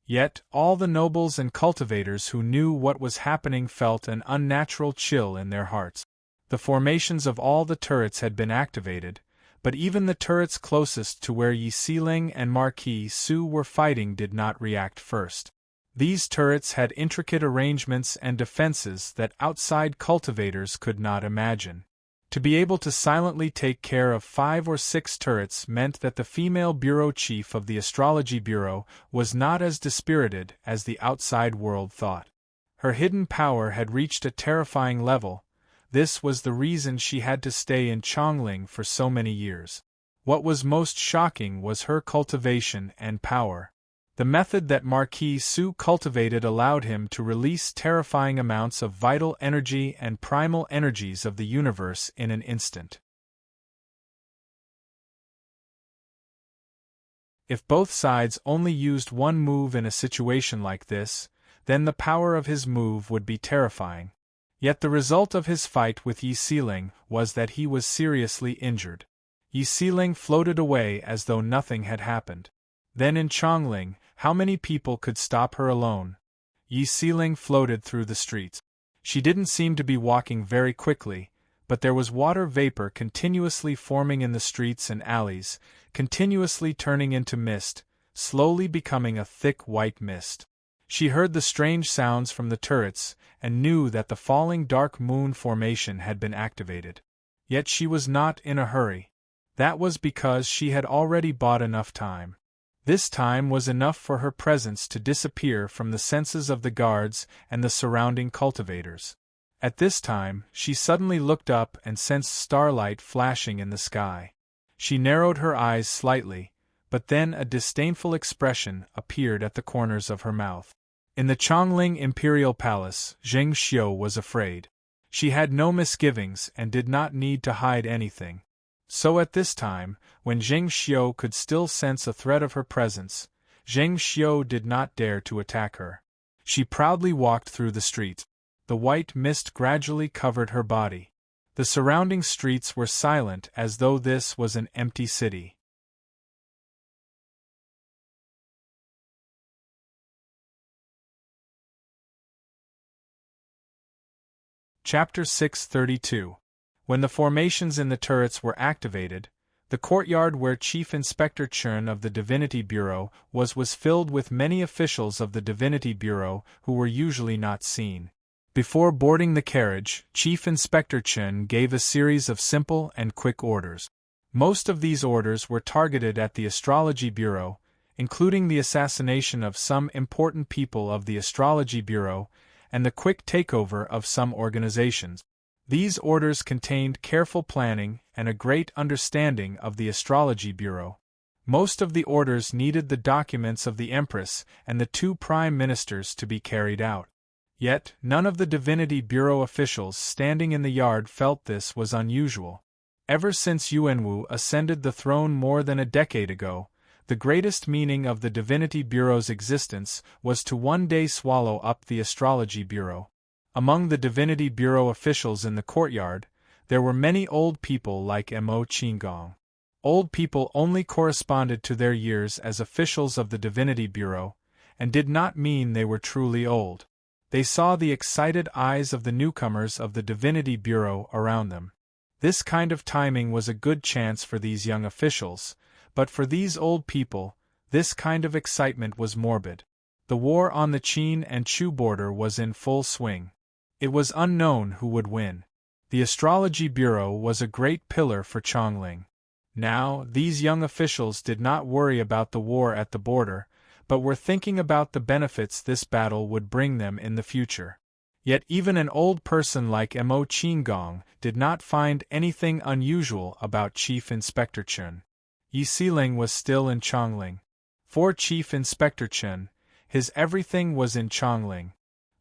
Yet, all the nobles and cultivators who knew what was happening felt an unnatural chill in their hearts. The formations of all the turrets had been activated, but even the turrets closest to where Yi Xiling and Marquis Su were fighting did not react first. These turrets had intricate arrangements and defenses that outside cultivators could not imagine. To be able to silently take care of 5 or 6 turrets meant that the female bureau chief of the Astrology Bureau was not as dispirited as the outside world thought. Her hidden power had reached a terrifying level. This was the reason she had to stay in Chongling for so many years. What was most shocking was her cultivation and power. The method that Marquis Su cultivated allowed him to release terrifying amounts of vital energy and primal energies of the universe in an instant. If both sides only used one move in a situation like this, then the power of his move would be terrifying. Yet the result of his fight with Yi Xiling was that he was seriously injured. Yi Xiling floated away as though nothing had happened. Then in Chongling, How many people could stop her alone? Yi Xiling floated through the streets. She didn't seem to be walking very quickly, but there was water vapor continuously forming in the streets and alleys, continuously turning into mist, slowly becoming a thick white mist. She heard the strange sounds from the turrets, and knew that the falling dark moon formation had been activated. Yet she was not in a hurry. That was because she had already bought enough time. This time was enough for her presence to disappear from the senses of the guards and the surrounding cultivators. At this time, she suddenly looked up and sensed starlight flashing in the sky. She narrowed her eyes slightly, but then a disdainful expression appeared at the corners of her mouth. In the Chongling Imperial Palace, Zheng Xiu was afraid. She had no misgivings and did not need to hide anything. So at this time, when Zheng Xiu could still sense a threat of her presence, Zheng Xiu did not dare to attack her. She proudly walked through the street. The white mist gradually covered her body. The surrounding streets were silent as though this was an empty city. Chapter 632. When the formations in the turrets were activated, the courtyard where Chief Inspector Chen of the Divinity Bureau was filled with many officials of the Divinity Bureau who were usually not seen. Before boarding the carriage, Chief Inspector Chen gave a series of simple and quick orders. Most of these orders were targeted at the Astrology Bureau, including the assassination of some important people of the Astrology Bureau and the quick takeover of some organizations. These orders contained careful planning and a great understanding of the Astrology Bureau. Most of the orders needed the documents of the Empress and the two prime ministers to be carried out. Yet, none of the Divinity Bureau officials standing in the yard felt this was unusual. Ever since Yuanwu ascended the throne more than a decade ago, the greatest meaning of the Divinity Bureau's existence was to one day swallow up the Astrology Bureau. Among the Divinity Bureau officials in the courtyard, there were many old people like Mo Qinggong. Old people only corresponded to their years as officials of the Divinity Bureau, and did not mean they were truly old. They saw the excited eyes of the newcomers of the Divinity Bureau around them. This kind of timing was a good chance for these young officials, but for these old people, this kind of excitement was morbid. The war on the Qin and Chu border was in full swing. It was unknown who would win. The Astrology Bureau was a great pillar for Chongling. Now, these young officials did not worry about the war at the border, but were thinking about the benefits this battle would bring them in the future. Yet even an old person like Mo Qinggong did not find anything unusual about Chief Inspector Chen. Yi Xiling was still in Chongling. For Chief Inspector Chen, his everything was in Chongling.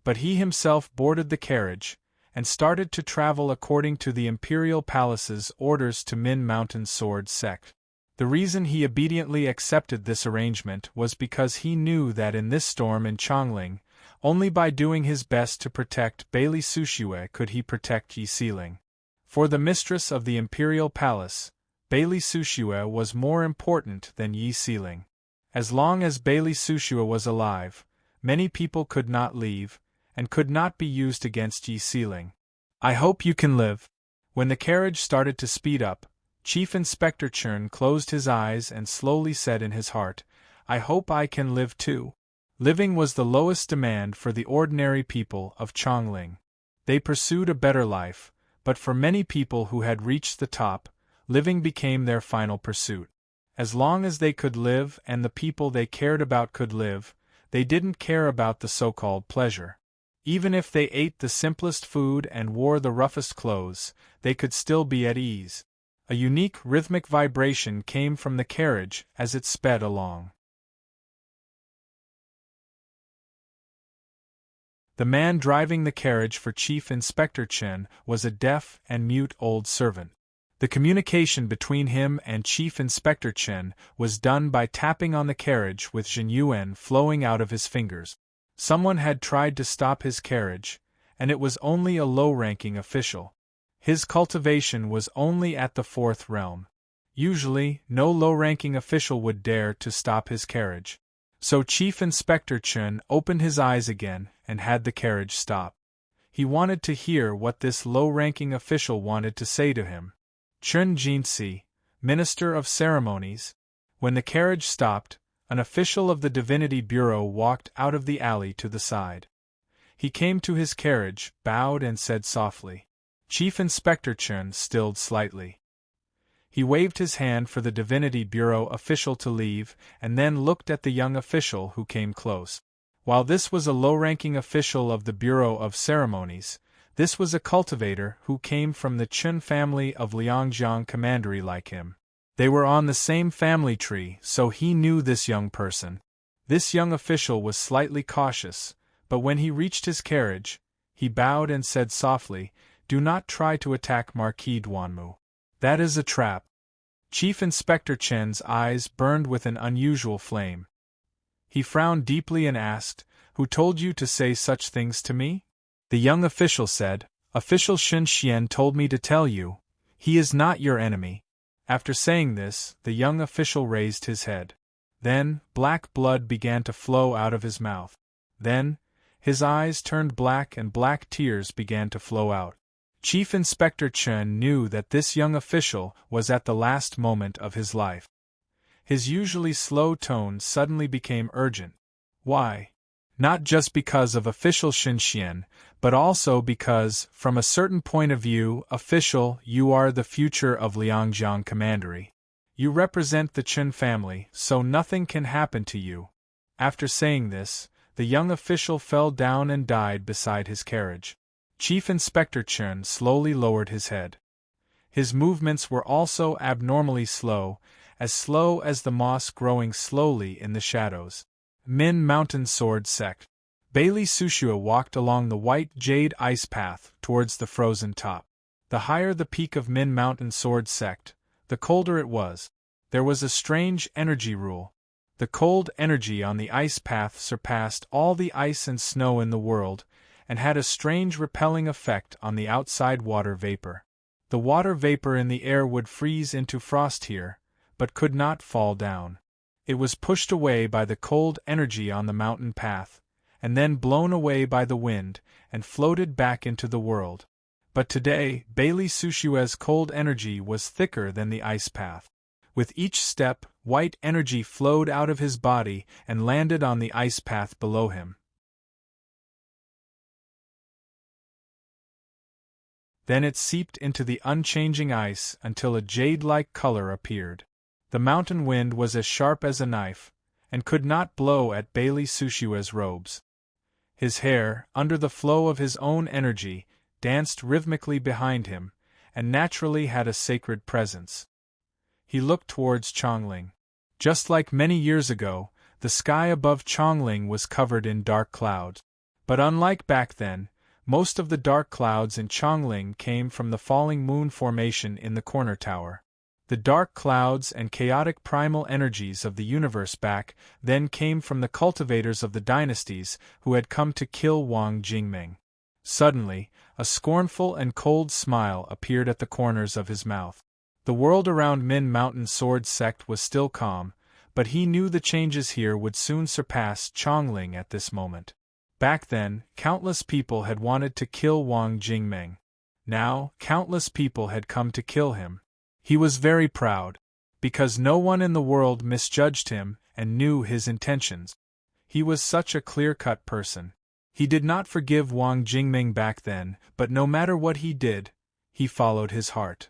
But he himself boarded the carriage, and started to travel according to the Imperial Palace's orders to Min Mountain Sword Sect. The reason he obediently accepted this arrangement was because he knew that in this storm in Chongling, only by doing his best to protect Bailey Sushue could he protect Yi Xiling. For the mistress of the Imperial Palace, Bailey Sushue was more important than Yi Xiling. As long as Bailey Sushue was alive, many people could not leave, and could not be used against Yi Xiling. I hope you can live. When the carriage started to speed up, Chief Inspector Chen closed his eyes and slowly said in his heart, I hope I can live too. Living was the lowest demand for the ordinary people of Chongling. They pursued a better life, but for many people who had reached the top, living became their final pursuit. As long as they could live and the people they cared about could live, they didn't care about the so-called pleasure. Even if they ate the simplest food and wore the roughest clothes, they could still be at ease. A unique rhythmic vibration came from the carriage as it sped along. The man driving the carriage for Chief Inspector Chen was a deaf and mute old servant. The communication between him and Chief Inspector Chen was done by tapping on the carriage with Zhenyuan flowing out of his fingers. Someone had tried to stop his carriage, and it was only a low-ranking official. His cultivation was only at the 4th realm. Usually, no low-ranking official would dare to stop his carriage. So Chief Inspector Chun opened his eyes again and had the carriage stop. He wanted to hear what this low-ranking official wanted to say to him. Chun Jinsi, Minister of Ceremonies. When the carriage stopped, an official of the Divinity Bureau walked out of the alley to the side. He came to his carriage, bowed and said softly. Chief Inspector Chun stilled slightly. He waved his hand for the Divinity Bureau official to leave, and then looked at the young official who came close. While this was a low-ranking official of the Bureau of Ceremonies, this was a cultivator who came from the Chun family of Liangjiang Commandery like him. They were on the same family tree, so he knew this young person. This young official was slightly cautious, but when he reached his carriage, he bowed and said softly, "Do not try to attack Marquis Duanmu. That is a trap." Chief Inspector Chen's eyes burned with an unusual flame. He frowned deeply and asked, "Who told you to say such things to me?" The young official said, "Official Shen Xian told me to tell you. He is not your enemy." After saying this, the young official raised his head. Then, black blood began to flow out of his mouth. Then, his eyes turned black and black tears began to flow out. Chief Inspector Chen knew that this young official was at the last moment of his life. His usually slow tone suddenly became urgent. Why? Not just because of official Shen Xian, but also because, from a certain point of view, official, you are the future of Liangjiang Commandery. You represent the Chen family, so nothing can happen to you. After saying this, the young official fell down and died beside his carriage. Chief Inspector Chen slowly lowered his head. His movements were also abnormally slow as the moss growing slowly in the shadows. Min Mountain Sword Sect. Bailey Sushua walked along the white jade ice path towards the frozen top. The higher the peak of Min Mountain Sword Sect, the colder it was. There was a strange energy rule. The cold energy on the ice path surpassed all the ice and snow in the world, and had a strange repelling effect on the outside water vapor. The water vapor in the air would freeze into frost here, but could not fall down. It was pushed away by the cold energy on the mountain path, and then blown away by the wind, and floated back into the world. But today, Bailey Sushua's cold energy was thicker than the ice path. With each step, white energy flowed out of his body and landed on the ice path below him. Then it seeped into the unchanging ice until a jade-like color appeared. The mountain wind was as sharp as a knife, and could not blow at Bailey Sushua's robes. His hair, under the flow of his own energy, danced rhythmically behind him, and naturally had a sacred presence. He looked towards Chongling. Just like many years ago, the sky above Chongling was covered in dark clouds. But unlike back then, most of the dark clouds in Chongling came from the falling moon formation in the corner tower. The dark clouds and chaotic primal energies of the universe back then came from the cultivators of the dynasties who had come to kill Wang Jingming. Suddenly, a scornful and cold smile appeared at the corners of his mouth. The world around Min Mountain Sword Sect was still calm, but he knew the changes here would soon surpass Chongling at this moment. Back then, countless people had wanted to kill Wang Jingming. Now, countless people had come to kill him. He was very proud, because no one in the world misjudged him and knew his intentions. He was such a clear-cut person. He did not forgive Wang Jingming back then, but no matter what he did, he followed his heart.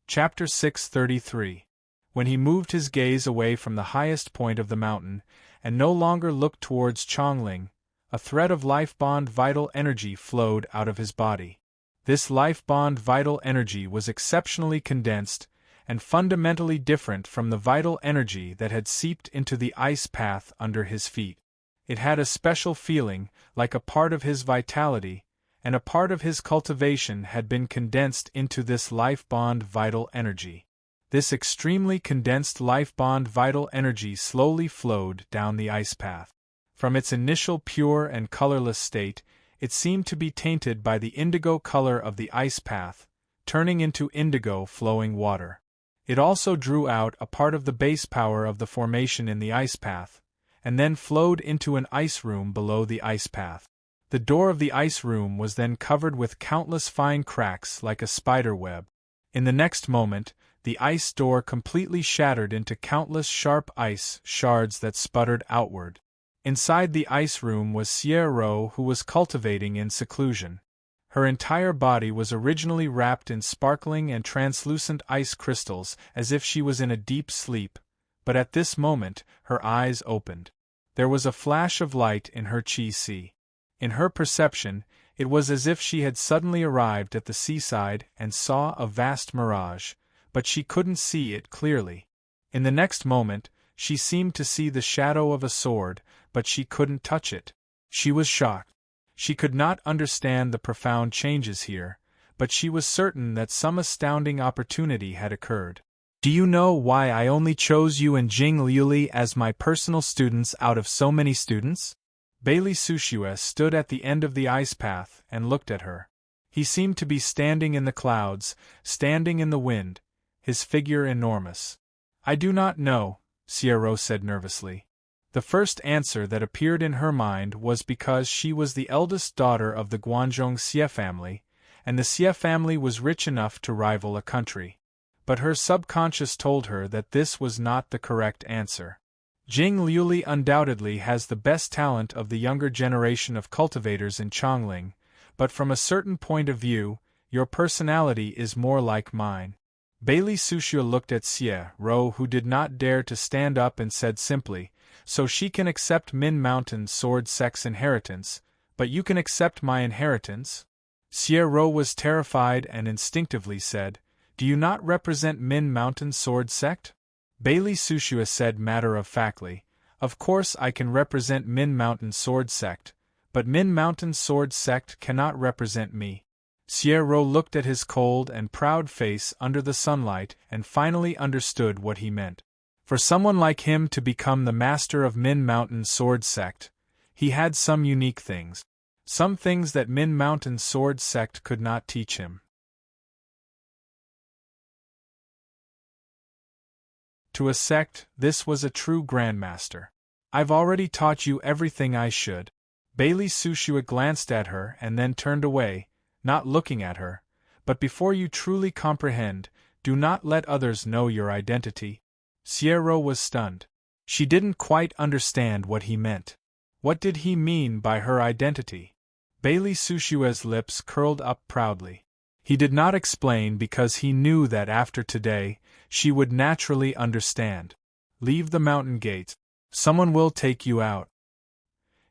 Chapter 633. When he moved his gaze away from the highest point of the mountain, and no longer looked towards Chongling, a thread of life-bond vital energy flowed out of his body. This life-bond vital energy was exceptionally condensed, and fundamentally different from the vital energy that had seeped into the ice path under his feet. It had a special feeling, like a part of his vitality, and a part of his cultivation had been condensed into this life-bond vital energy. This extremely condensed life-bond vital energy slowly flowed down the ice path. From its initial pure and colorless state, It seemed to be tainted by the indigo color of the ice path, turning into indigo flowing water. It also drew out a part of the base power of the formation in the ice path, and then flowed into an ice room below the ice path. The door of the ice room was then covered with countless fine cracks like a spider web. In the next moment, the ice door completely shattered into countless sharp ice shards that sputtered outward. Inside the ice room was Sierra, who was cultivating in seclusion. Her entire body was originally wrapped in sparkling and translucent ice crystals as if she was in a deep sleep, but at this moment her eyes opened. There was a flash of light in her chi. In her perception, it was as if she had suddenly arrived at the seaside and saw a vast mirage, but she couldn't see it clearly. In the next moment, she seemed to see the shadow of a sword, but she couldn't touch it. She was shocked. She could not understand the profound changes here, but she was certain that some astounding opportunity had occurred. Do you know why I only chose you and Jing Liuli as my personal students out of so many students? Bailey Sushue stood at the end of the ice path and looked at her. He seemed to be standing in the clouds, standing in the wind, his figure enormous. I do not know, Sierra said nervously. The first answer that appeared in her mind was because she was the eldest daughter of the Guanzhong Xie family, and the Xie family was rich enough to rival a country. But her subconscious told her that this was not the correct answer. Jing Liuli undoubtedly has the best talent of the younger generation of cultivators in Chongling, but from a certain point of view, your personality is more like mine. Bailey Sushue looked at Xie Ro, who did not dare to stand up, and said simply, "So she can accept Min Mountain Sword Sect's inheritance, but you can accept my inheritance?" Xie Ro was terrified and instinctively said, "Do you not represent Min Mountain Sword Sect?" Bailey Sushue said matter-of-factly, "Of course I can represent Min Mountain Sword Sect, but Min Mountain Sword Sect cannot represent me." Sierra looked at his cold and proud face under the sunlight and finally understood what he meant. For someone like him to become the master of Min Mountain Sword Sect, he had some unique things. Some things that Min Mountain Sword Sect could not teach him. To a sect, this was a true grandmaster. "I've already taught you everything I should." Bailey Sushue glanced at her and then turned away, not looking at her. "But before you truly comprehend, do not let others know your identity." Sierra was stunned. She didn't quite understand what he meant. What did he mean by her identity? Bailey Sushue's lips curled up proudly. He did not explain because he knew that after today, she would naturally understand. "Leave the mountain gate. Someone will take you out."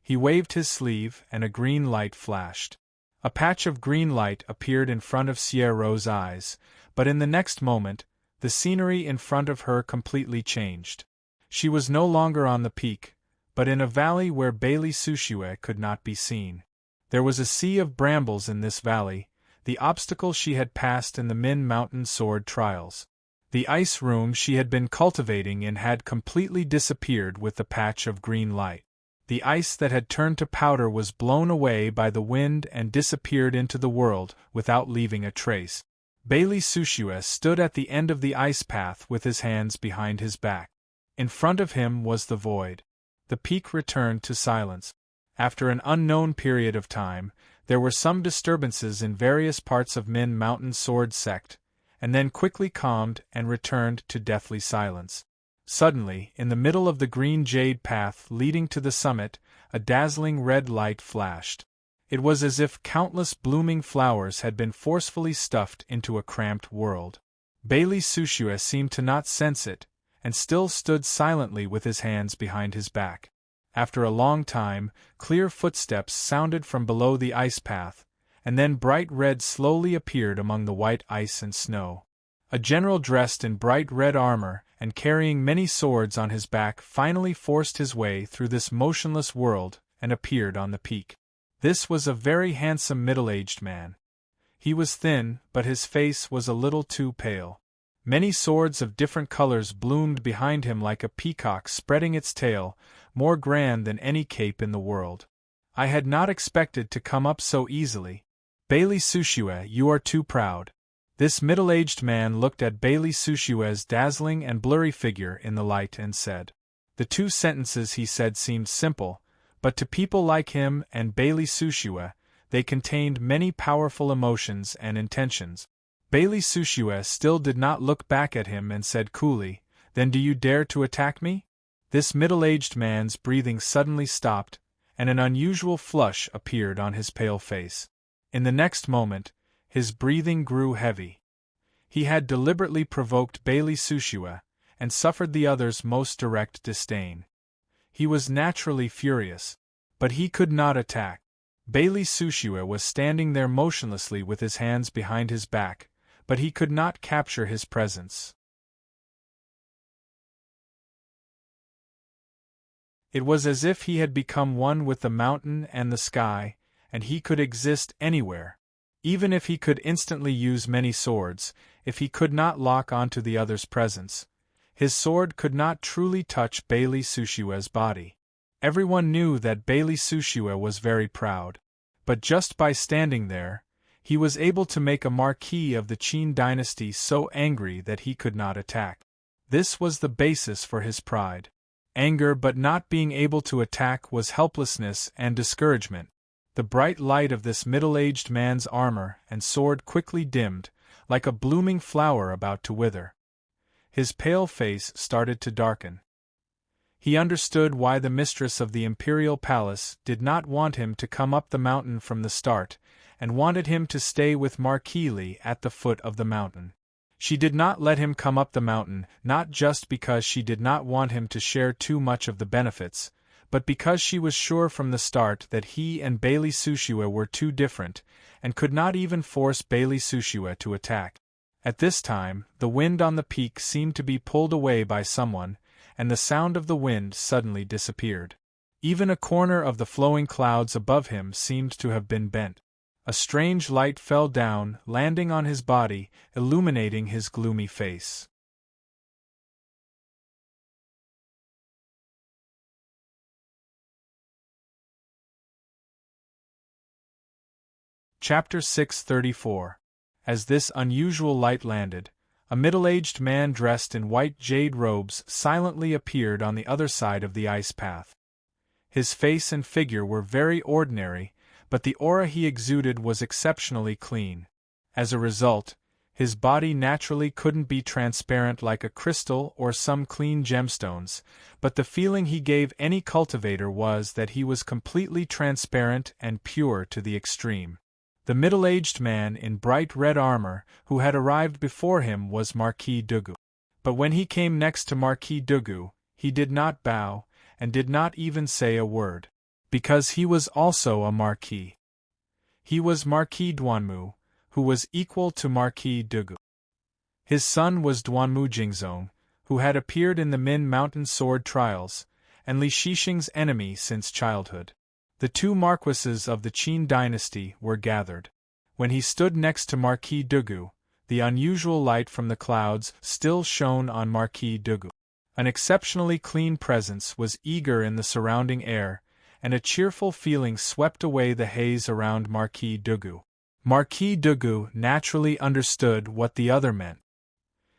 He waved his sleeve and a green light flashed. A patch of green light appeared in front of Sierra's eyes, but in the next moment, the scenery in front of her completely changed. She was no longer on the peak, but in a valley where Bailey Sushue could not be seen. There was a sea of brambles in this valley, the obstacle she had passed in the Min Mountain Sword trials. The ice room she had been cultivating in had completely disappeared with the patch of green light. The ice that had turned to powder was blown away by the wind and disappeared into the world without leaving a trace. Bailey Sushue stood at the end of the ice path with his hands behind his back. In front of him was the void. The peak returned to silence. After an unknown period of time, there were some disturbances in various parts of Min Mountain Sword Sect, and then quickly calmed and returned to deathly silence. Suddenly, in the middle of the green jade path leading to the summit, a dazzling red light flashed. It was as if countless blooming flowers had been forcefully stuffed into a cramped world. Bailey Sushue seemed to not sense it, and still stood silently with his hands behind his back. After a long time, clear footsteps sounded from below the ice path, and then bright red slowly appeared among the white ice and snow. A general dressed in bright red armor and carrying many swords on his back finally forced his way through this motionless world and appeared on the peak. This was a very handsome middle-aged man. He was thin, but his face was a little too pale. Many swords of different colors bloomed behind him like a peacock spreading its tail, more grand than any cape in the world. I had not expected to come up so easily. Bailey Sushue, you are too proud. This middle-aged man looked at Bailey Sushue's dazzling and blurry figure in the light and said. The two sentences he said seemed simple, but to people like him and Bailey Sushue, they contained many powerful emotions and intentions. Bailey Sushue still did not look back at him and said coolly, Then do you dare to attack me? This middle-aged man's breathing suddenly stopped, and an unusual flush appeared on his pale face. In the next moment, his breathing grew heavy. He had deliberately provoked Bailey Sushue, and suffered the other's most direct disdain. He was naturally furious, but he could not attack. Bailey Sushue was standing there motionlessly with his hands behind his back, but he could not capture his presence. It was as if he had become one with the mountain and the sky, and he could exist anywhere. Even if he could instantly use many swords, if he could not lock onto the other's presence, his sword could not truly touch Bailey Sushue's body. Everyone knew that Bailey Sushue was very proud, but just by standing there, he was able to make a marquis of the Qin dynasty so angry that he could not attack. This was the basis for his pride. Anger but not being able to attack was helplessness and discouragement. The bright light of this middle-aged man's armor and sword quickly dimmed, like a blooming flower about to wither. His pale face started to darken. He understood why the mistress of the imperial palace did not want him to come up the mountain from the start, and wanted him to stay with Marquis Li at the foot of the mountain. She did not let him come up the mountain, not just because she did not want him to share too much of the benefits, but because she was sure from the start that he and Bailey Sushue were too different, and could not even force Bailey Sushue to attack. At this time, the wind on the peak seemed to be pulled away by someone, and the sound of the wind suddenly disappeared. Even a corner of the flowing clouds above him seemed to have been bent. A strange light fell down, landing on his body, illuminating his gloomy face. Chapter 634. As this unusual light landed, a middle-aged man dressed in white jade robes silently appeared on the other side of the ice path. His face and figure were very ordinary, but the aura he exuded was exceptionally clean. As a result, his body naturally couldn't be transparent like a crystal or some clean gemstones, but the feeling he gave any cultivator was that he was completely transparent and pure to the extreme. The middle-aged man in bright red armor who had arrived before him was Marquis Dugu. But when he came next to Marquis Dugu, he did not bow, and did not even say a word. Because he was also a marquis. He was Marquis Duanmu, who was equal to Marquis Dugu. His son was Duanmu Jingzong, who had appeared in the Min Mountain Sword Trials, and Li Shixing's enemy since childhood. The two marquises of the Qin dynasty were gathered. When he stood next to Marquis Dugu, the unusual light from the clouds still shone on Marquis Dugu. An exceptionally clean presence was eager in the surrounding air, and a cheerful feeling swept away the haze around Marquis Dugu. Marquis Dugu naturally understood what the other meant.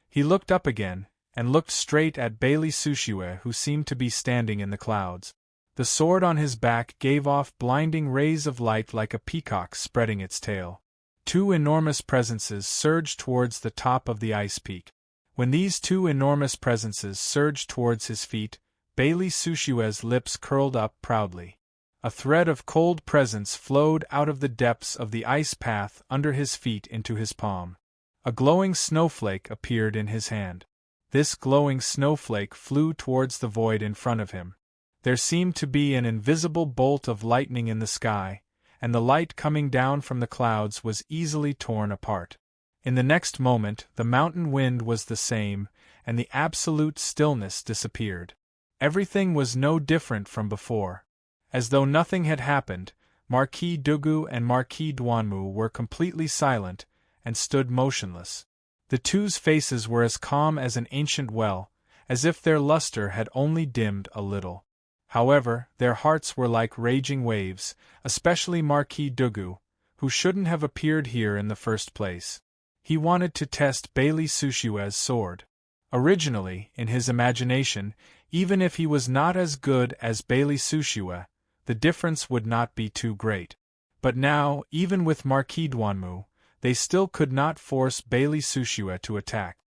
He looked up again, and looked straight at Bailey Sushue, who seemed to be standing in the clouds. The sword on his back gave off blinding rays of light like a peacock spreading its tail. Two enormous presences surged towards the top of the ice peak. When these two enormous presences surged towards his feet, Bailey Sushue's lips curled up proudly. A thread of cold presence flowed out of the depths of the ice path under his feet into his palm. A glowing snowflake appeared in his hand. This glowing snowflake flew towards the void in front of him. There seemed to be an invisible bolt of lightning in the sky, and the light coming down from the clouds was easily torn apart. In the next moment the mountain wind was the same, and the absolute stillness disappeared. Everything was no different from before. As though nothing had happened, Marquis Dugu and Marquis Duanmu were completely silent, and stood motionless. The two's faces were as calm as an ancient well, as if their luster had only dimmed a little. However, their hearts were like raging waves, especially Marquis Dugu, who shouldn't have appeared here in the first place. He wanted to test Bailey Sushue's sword. Originally, in his imagination, even if he was not as good as Bailey Sushue, the difference would not be too great. But now, even with Marquis Duanmu, they still could not force Bailey Sushue to attack.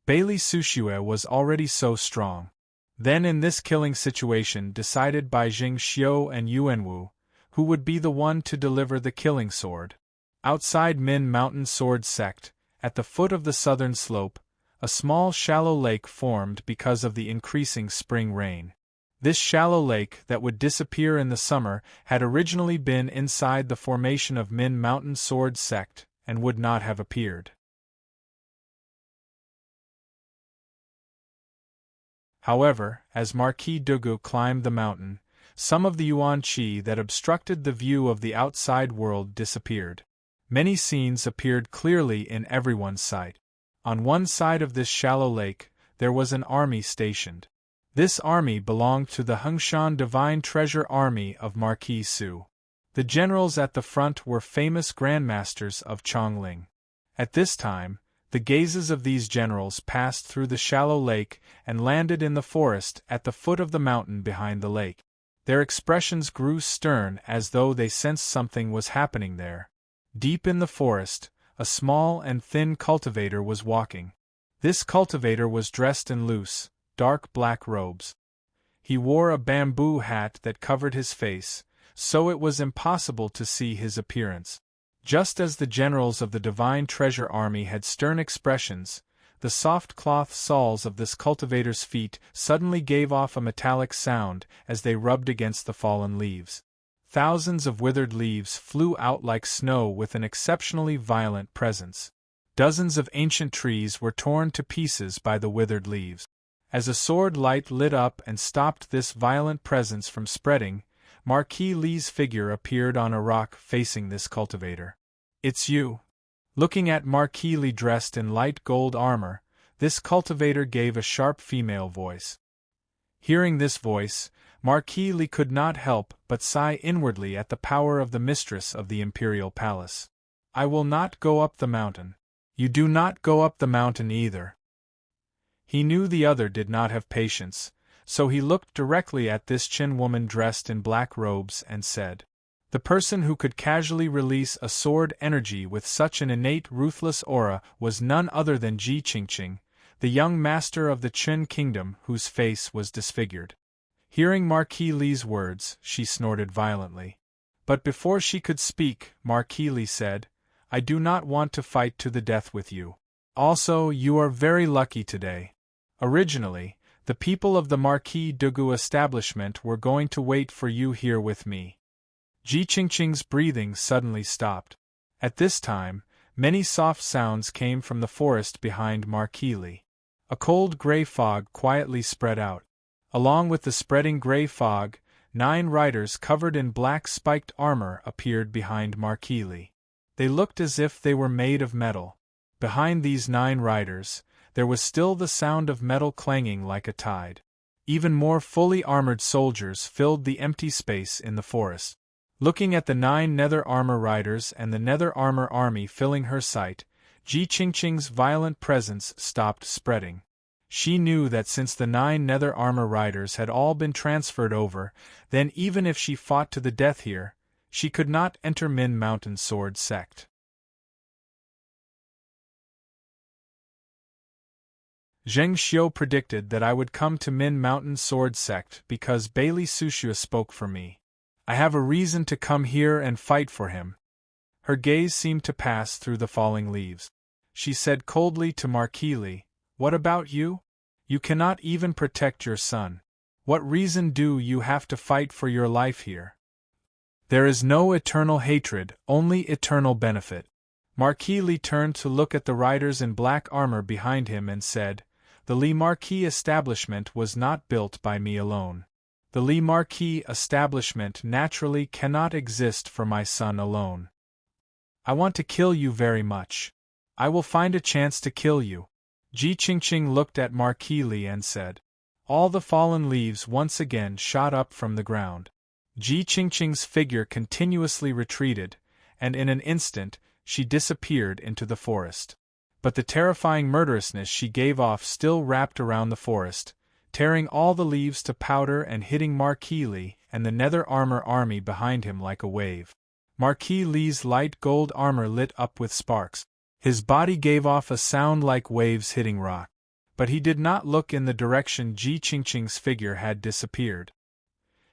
Bailey Sushue was already so strong. Then in this killing situation decided by Jing Xiu and Yuanwu, who would be the one to deliver the killing sword. Outside Min Mountain Sword Sect, at the foot of the southern slope, a small shallow lake formed because of the increasing spring rain. This shallow lake that would disappear in the summer had originally been inside the formation of Min Mountain Sword Sect and would not have appeared. However, as Marquis Dugu climbed the mountain, some of the yuan qi that obstructed the view of the outside world disappeared. Many scenes appeared clearly in everyone's sight. On one side of this shallow lake, there was an army stationed. This army belonged to the Hengshan Divine Treasure Army of Marquis Su. The generals at the front were famous grandmasters of Chongling. At this time, the gazes of these generals passed through the shallow lake and landed in the forest at the foot of the mountain behind the lake. Their expressions grew stern as though they sensed something was happening there. Deep in the forest, a small and thin cultivator was walking. This cultivator was dressed in loose, dark black robes. He wore a bamboo hat that covered his face, so it was impossible to see his appearance. Just as the generals of the Divine Treasure Army had stern expressions, the soft cloth soles of this cultivator's feet suddenly gave off a metallic sound as they rubbed against the fallen leaves. Thousands of withered leaves flew out like snow with an exceptionally violent presence. Dozens of ancient trees were torn to pieces by the withered leaves. As a sword light lit up and stopped this violent presence from spreading, Marquis Li's figure appeared on a rock facing this cultivator. "It's you." Looking at Marquis Li dressed in light gold armor, this cultivator gave a sharp female voice. Hearing this voice, Marquis Li could not help but sigh inwardly at the power of the mistress of the imperial palace. "I will not go up the mountain. You do not go up the mountain either." He knew the other did not have patience, so he looked directly at this Qin woman dressed in black robes and said, "The person who could casually release a sword energy with such an innate ruthless aura was none other than Ji Qingqing, the young master of the Qin kingdom whose face was disfigured." Hearing Marquis Li's words, she snorted violently. But before she could speak, Marquis Li said, "I do not want to fight to the death with you. Also, you are very lucky today. Originally, the people of the Marquis Dugu establishment were going to wait for you here with me." Ji Qingqing's breathing suddenly stopped. At this time, many soft sounds came from the forest behind Marquis Li. A cold gray fog quietly spread out. Along with the spreading gray fog, 9 riders covered in black spiked armor appeared behind Marquis Li. They looked as if they were made of metal. Behind these 9 riders, there was still the sound of metal clanging like a tide. Even more fully armored soldiers filled the empty space in the forest. Looking at the 9 nether armor riders and the nether armor army filling her sight, Ji Qingqing's violent presence stopped spreading. She knew that since the 9 nether armor riders had all been transferred over, then even if she fought to the death here, she could not enter Min Mountain Sword Sect. Zheng Xiu predicted that I would come to Min Mountain Sword Sect because Bailey Sushue spoke for me. I have a reason to come here and fight for him. Her gaze seemed to pass through the falling leaves. She said coldly to Marquis Li, "What about you? You cannot even protect your son. What reason do you have to fight for your life here? There is no eternal hatred, only eternal benefit." Marquis Li turned to look at the riders in black armor behind him and said, "The Li Marquis establishment was not built by me alone. The Li Marquis establishment naturally cannot exist for my son alone. I want to kill you very much. I will find a chance to kill you." Ji Qingqing looked at Marquis Li and said, all the fallen leaves once again shot up from the ground. Ji Qingqing's figure continuously retreated, and in an instant, she disappeared into the forest. But the terrifying murderousness she gave off still wrapped around the forest, tearing all the leaves to powder and hitting Marquis Li and the nether armor army behind him like a wave. Marquis Li's light gold armor lit up with sparks. His body gave off a sound like waves hitting rock. But he did not look in the direction Ji Qingqing's figure had disappeared.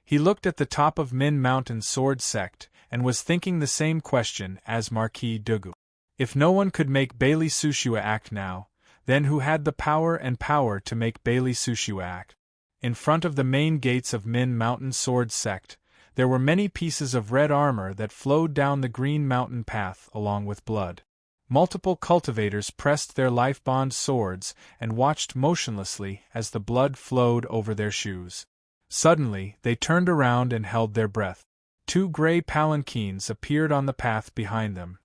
He looked at the top of Min Mountain Sword Sect and was thinking the same question as Marquis Dugu. If no one could make Bailey Sushua act now, then who had the power to make Bailey Sushua act? In front of the main gates of Min Mountain Sword Sect, there were many pieces of red armor that flowed down the green mountain path along with blood. Multiple cultivators pressed their life-bond swords and watched motionlessly as the blood flowed over their shoes. Suddenly, they turned around and held their breath. 2 gray palanquins appeared on the path behind them.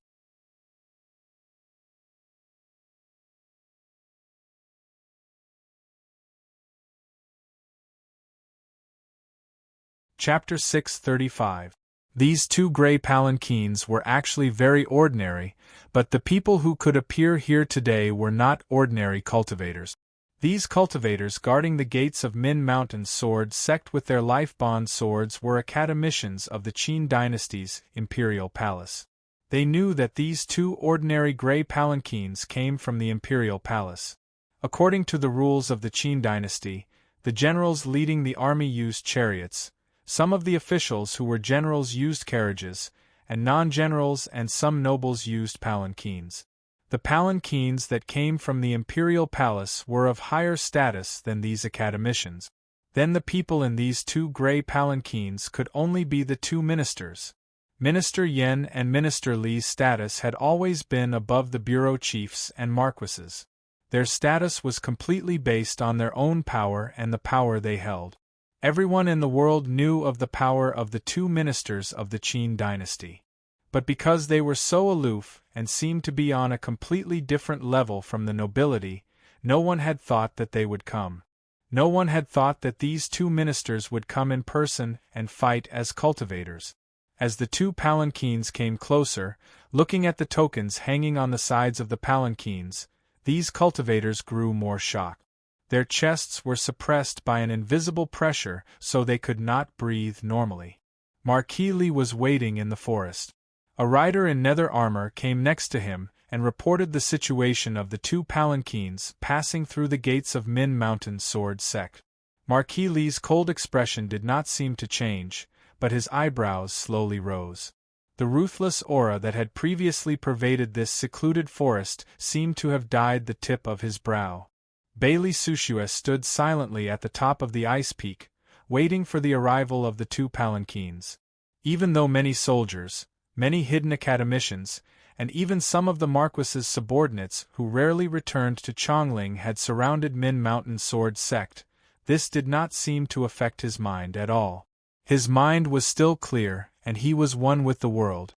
Chapter 635. These 2 gray palanquins were actually very ordinary, but the people who could appear here today were not ordinary cultivators. These cultivators guarding the gates of Min Mountain Sword Sect with their life-bond swords were academicians of the Qin dynasty's imperial palace. They knew that these 2 ordinary gray palanquins came from the imperial palace. According to the rules of the Qin dynasty, the generals leading the army used chariots. Some of the officials who were generals used carriages, and non-generals and some nobles used palanquins. The palanquins that came from the imperial palace were of higher status than these academicians. Then the people in these 2 gray palanquins could only be the 2 ministers. Minister Yen and Minister Li's status had always been above the bureau chiefs and marquises. Their status was completely based on their own power and the power they held. Everyone in the world knew of the power of the 2 ministers of the Qin dynasty. But because they were so aloof and seemed to be on a completely different level from the nobility, no one had thought that they would come. No one had thought that these 2 ministers would come in person and fight as cultivators. As the 2 palanquins came closer, looking at the tokens hanging on the sides of the palanquins, these cultivators grew more shocked. Their chests were suppressed by an invisible pressure so they could not breathe normally. Marquis Li was waiting in the forest. A rider in nether armor came next to him and reported the situation of the 2 palanquins passing through the gates of Min Mountain Sword Sect. Marquis Li's cold expression did not seem to change, but his eyebrows slowly rose. The ruthless aura that had previously pervaded this secluded forest seemed to have dyed the tip of his brow. Bailey Sushua stood silently at the top of the ice peak, waiting for the arrival of the 2 palanquins. Even though many soldiers, many hidden academicians, and even some of the Marquis's subordinates who rarely returned to Chongling had surrounded Min Mountain Sword Sect, this did not seem to affect his mind at all. His mind was still clear, and he was one with the world.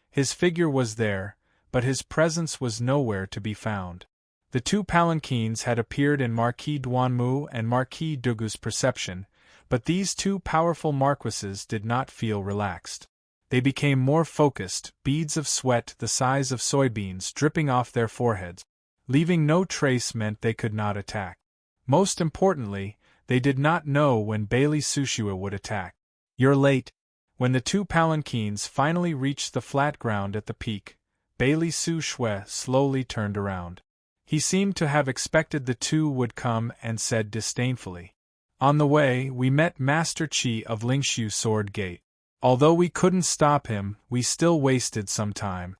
His figure was there, but his presence was nowhere to be found. The 2 palanquins had appeared in Marquis Duanmu and Marquis Dugu's perception, but these 2 powerful marquises did not feel relaxed. They became more focused, beads of sweat the size of soybeans dripping off their foreheads. Leaving no trace meant they could not attack. Most importantly, they did not know when Bailey Sushua would attack. "You're late." When the 2 palanquins finally reached the flat ground at the peak, Bailey Sushua slowly turned around. He seemed to have expected the 2 would come and said disdainfully, "On the way, we met Master Qi of Lingshu Sword Gate. Although we couldn't stop him, we still wasted some time."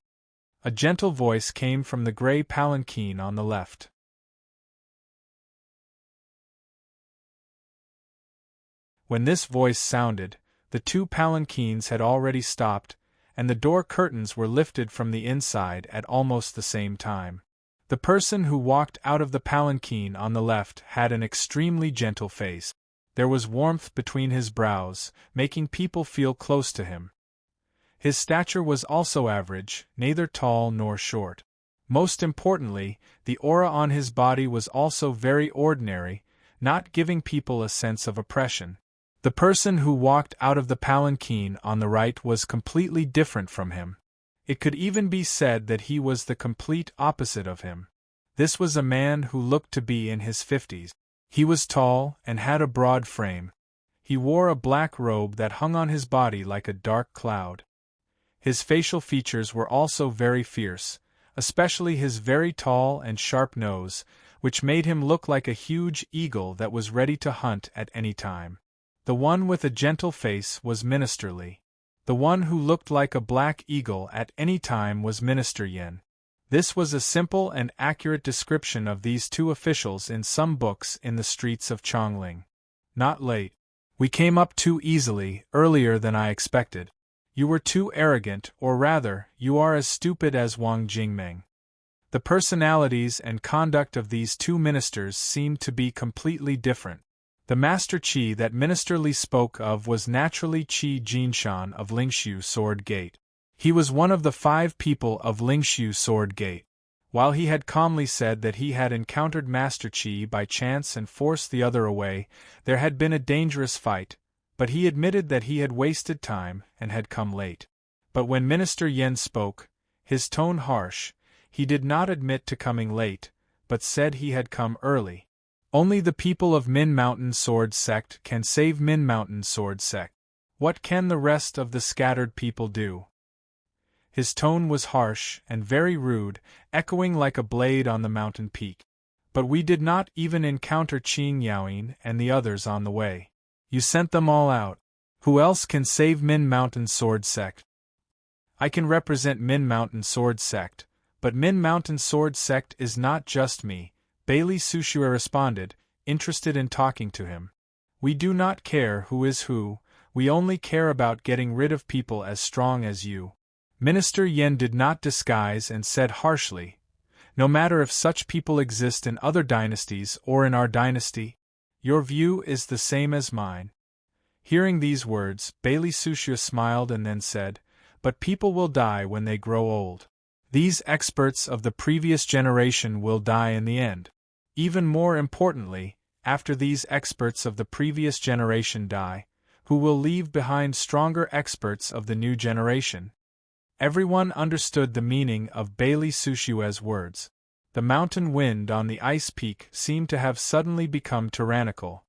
A gentle voice came from the gray palanquin on the left. When this voice sounded, the 2 palanquins had already stopped, and the door curtains were lifted from the inside at almost the same time. The person who walked out of the palanquin on the left had an extremely gentle face. There was warmth between his brows, making people feel close to him. His stature was also average, neither tall nor short. Most importantly, the aura on his body was also very ordinary, not giving people a sense of oppression. The person who walked out of the palanquin on the right was completely different from him. It could even be said that he was the complete opposite of him. This was a man who looked to be in his 50s. He was tall and had a broad frame. He wore a black robe that hung on his body like a dark cloud. His facial features were also very fierce, especially his very tall and sharp nose, which made him look like a huge eagle that was ready to hunt at any time. The one with a gentle face was Minister Li. The one who looked like a black eagle at any time was Minister Yen. This was a simple and accurate description of these two officials in some books in the streets of Chongling. Not late. We came up too easily, earlier than I expected. You were too arrogant, or rather, you are as stupid as Wang Jingmeng. The personalities and conduct of these two ministers seemed to be completely different. The Master Qi that Minister Li spoke of was naturally Qi Jinshan of Lingshu Sword Gate. He was one of the 5 people of Lingshu Sword Gate. While he had calmly said that he had encountered Master Qi by chance and forced the other away, there had been a dangerous fight, but he admitted that he had wasted time and had come late. But when Minister Yen spoke, his tone harsh, he did not admit to coming late, but said he had come early. Only the people of Min Mountain Sword Sect can save Min Mountain Sword Sect. What can the rest of the scattered people do? His tone was harsh and very rude, echoing like a blade on the mountain peak. But we did not even encounter Qing Yaoyin and the others on the way. You sent them all out. Who else can save Min Mountain Sword Sect? I can represent Min Mountain Sword Sect, but Min Mountain Sword Sect is not just me, Bailey Sushua responded, interested in talking to him. We do not care who is who, we only care about getting rid of people as strong as you. Minister Yen did not disguise and said harshly, no matter if such people exist in other dynasties or in our dynasty, your view is the same as mine. Hearing these words, Bailey Sushua smiled and then said, but people will die when they grow old. These experts of the previous generation will die in the end. Even more importantly, after these experts of the previous generation die, who will leave behind stronger experts of the new generation? Everyone understood the meaning of Bailey Sushua's words. The mountain wind on the ice peak seemed to have suddenly become tyrannical.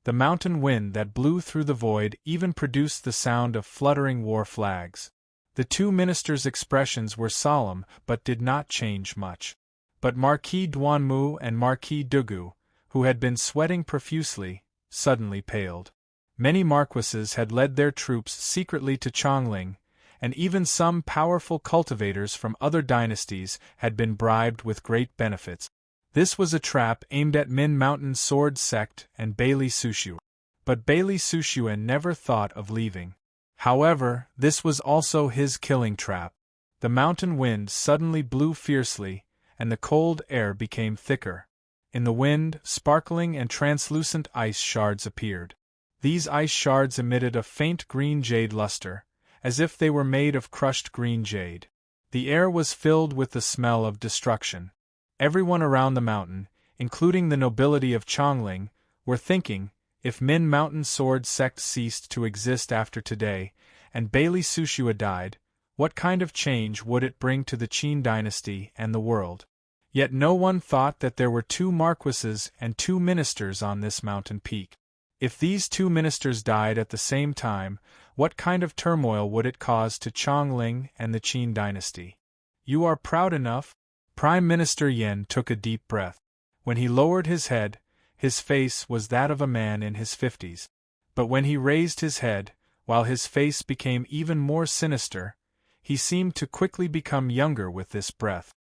The mountain wind that blew through the void even produced the sound of fluttering war flags. The two ministers' expressions were solemn but did not change much. But Marquis Duanmu and Marquis Dugu, who had been sweating profusely, suddenly paled. Many marquises had led their troops secretly to Chongling, and even some powerful cultivators from other dynasties had been bribed with great benefits. This was a trap aimed at Min Mountain Sword Sect and Bailey Sushua. But Bailey Sushua never thought of leaving. However, this was also his killing trap. The mountain wind suddenly blew fiercely, and the cold air became thicker. In the wind, sparkling and translucent ice shards appeared. These ice shards emitted a faint green jade luster, as if they were made of crushed green jade. The air was filled with the smell of destruction. Everyone around the mountain, including the nobility of Chongling, were thinking, if Min Mountain Sword Sect ceased to exist after today, and Bailey Sushua died, what kind of change would it bring to the Qin dynasty and the world? Yet no one thought that there were 2 marquises and 2 ministers on this mountain peak. If these 2 ministers died at the same time, what kind of turmoil would it cause to Chongling and the Qin dynasty? You are proud enough? Prime Minister Yen took a deep breath. When he lowered his head, his face was that of a man in his 50s. But when he raised his head, while his face became even more sinister, he seemed to quickly become younger with this breath.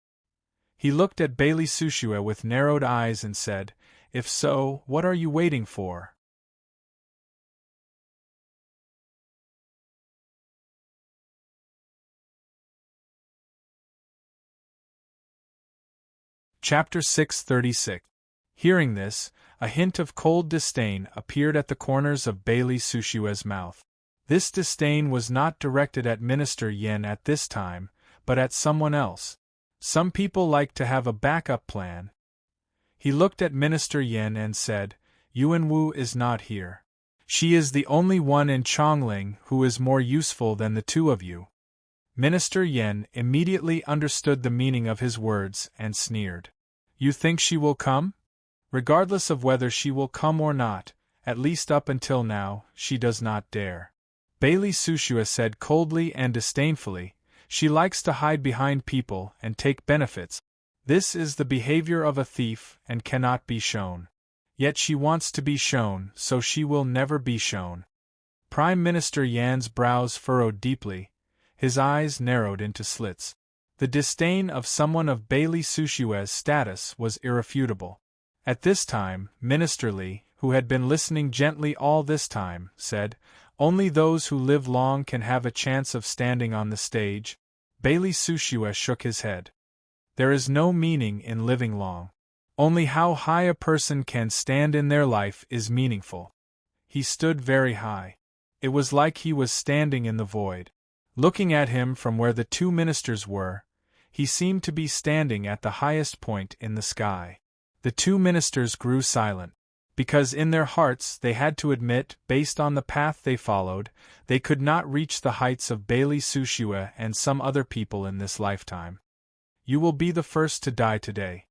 He looked at Bailey Sushua with narrowed eyes and said, if so, what are you waiting for? Chapter 636. Hearing this, a hint of cold disdain appeared at the corners of Bailey Sushua's mouth. This disdain was not directed at Minister Yen at this time, but at someone else. Some people like to have a backup plan. He looked at Minister Yen and said, Yuan Wu is not here. She is the only one in Chongling who is more useful than the two of you. Minister Yen immediately understood the meaning of his words and sneered. You think she will come? Regardless of whether she will come or not, at least up until now, she does not dare. Bailey Sushua said coldly and disdainfully, she likes to hide behind people and take benefits. This is the behavior of a thief and cannot be shown. Yet she wants to be shown, so she will never be shown. Prime Minister Yan's brows furrowed deeply, his eyes narrowed into slits. The disdain of someone of Bailey Sushua's status was irrefutable. At this time, Minister Li, who had been listening gently all this time, said, Only those who live long can have a chance of standing on the stage. Bailey Sushua shook his head. There is no meaning in living long. Only how high a person can stand in their life is meaningful. He stood very high. It was like he was standing in the void. Looking at him from where the two ministers were, he seemed to be standing at the highest point in the sky. The two ministers grew silent, because in their hearts they had to admit, based on the path they followed, they could not reach the heights of Bailey Sushua and some other people in this lifetime. You will be the first to die today.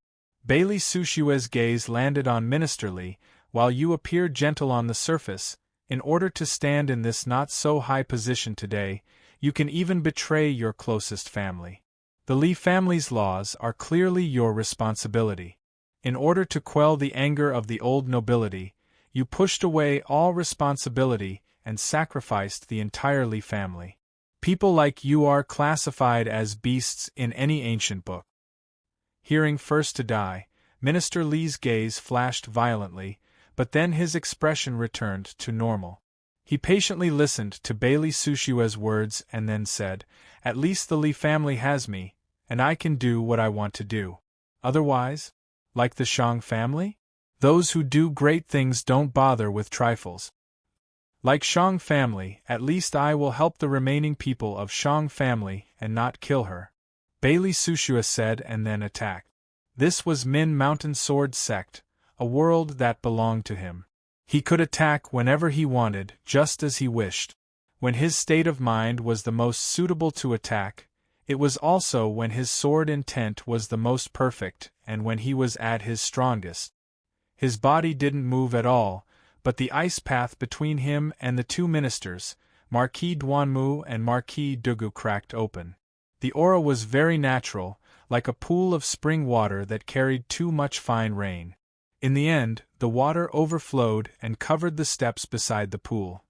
Bailey Sushua's gaze landed on Minister Li, while you appear gentle on the surface, in order to stand in this not-so-high position today, you can even betray your closest family. The Li family's laws are clearly your responsibility. In order to quell the anger of the old nobility, you pushed away all responsibility and sacrificed the entire Li family. People like you are classified as beasts in any ancient book. Hearing first to die, Minister Li's gaze flashed violently, but then his expression returned to normal. He patiently listened to Bailey Sushua's words and then said, At least the Li family has me, and I can do what I want to do. Otherwise? Like the Shang family? Those who do great things don't bother with trifles. Like Shang family, at least I will help the remaining people of Shang family and not kill her. Bailey Sushua said and then attacked. This was Min Mountain Sword Sect, a world that belonged to him. He could attack whenever he wanted, just as he wished. When his state of mind was the most suitable to attack, it was also when his sword intent was the most perfect and when he was at his strongest. His body didn't move at all, but the ice path between him and the two ministers, Marquis Duanmu and Marquis Dugu, cracked open. The aura was very natural, like a pool of spring water that carried too much fine rain. In the end, the water overflowed and covered the steps beside the pool.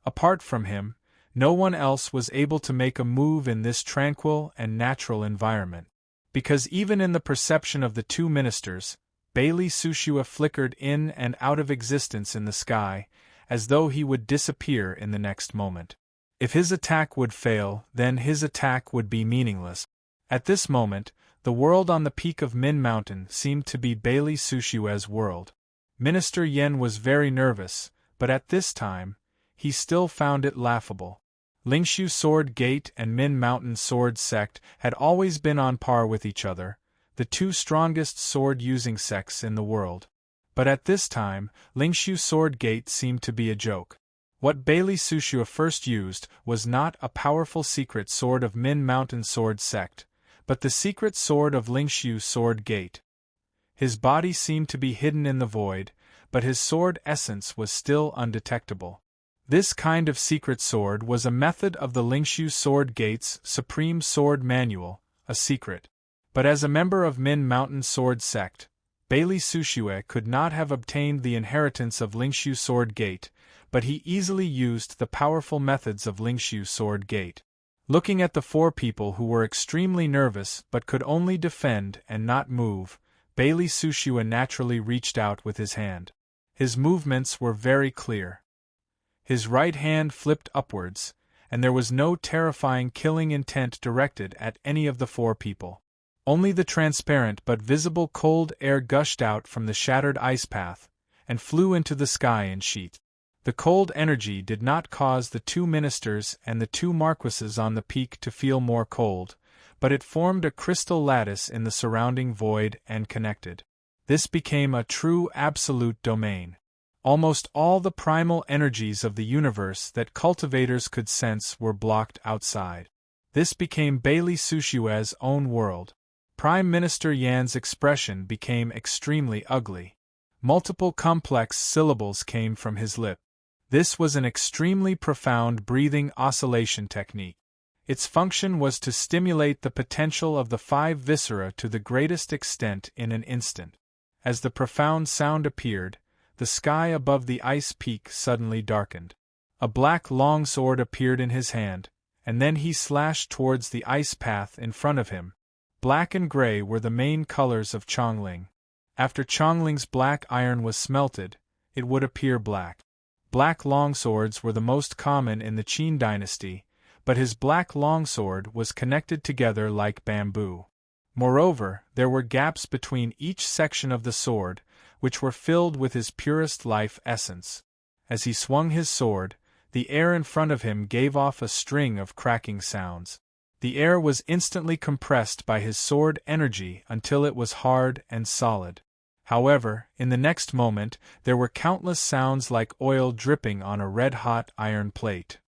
Apart from him, no one else was able to make a move in this tranquil and natural environment. Because even in the perception of the two ministers, Bailey Sushua flickered in and out of existence in the sky, as though he would disappear in the next moment. If his attack would fail, then his attack would be meaningless. At this moment, the world on the peak of Min Mountain seemed to be Bailey Sushua's world. Minister Yen was very nervous, but at this time, he still found it laughable. Lingshu Sword Gate and Min Mountain Sword Sect had always been on par with each other, the two strongest sword-using sects in the world. But at this time, Lingshu Sword Gate seemed to be a joke. What Bailey Sushua first used was not a powerful secret sword of Min Mountain Sword Sect, but the secret sword of Lingshu Sword Gate. His body seemed to be hidden in the void, but his sword essence was still undetectable. This kind of secret sword was a method of the Lingshu Sword Gate's Supreme Sword Manual, a secret. But as a member of Min Mountain Sword Sect, Bailey Sushua could not have obtained the inheritance of Lingshu Sword Gate, but he easily used the powerful methods of Lingshu Sword Gate. Looking at the four people who were extremely nervous but could only defend and not move, Bailey Sushua naturally reached out with his hand. His movements were very clear. His right hand flipped upwards, and there was no terrifying killing intent directed at any of the four people. Only the transparent but visible cold air gushed out from the shattered ice path, and flew into the sky in sheet. The cold energy did not cause the two ministers and the two marquises on the peak to feel more cold, but it formed a crystal lattice in the surrounding void and connected. This became a true absolute domain. Almost all the primal energies of the universe that cultivators could sense were blocked outside. This became Bailey Sushue's own world. Prime Minister Yan's expression became extremely ugly. Multiple complex syllables came from his lip. This was an extremely profound breathing oscillation technique. Its function was to stimulate the potential of the five viscera to the greatest extent in an instant. As the profound sound appeared, the sky above the ice peak suddenly darkened. A black longsword appeared in his hand, and then he slashed towards the ice path in front of him. Black and gray were the main colors of Chongling. After Chongling's black iron was smelted, it would appear black. Black longswords were the most common in the Qin dynasty, but his black longsword was connected together like bamboo. Moreover, there were gaps between each section of the sword, which were filled with his purest life essence. As he swung his sword, the air in front of him gave off a string of cracking sounds. The air was instantly compressed by his sword energy until it was hard and solid. However, in the next moment, there were countless sounds like oil dripping on a red-hot iron plate.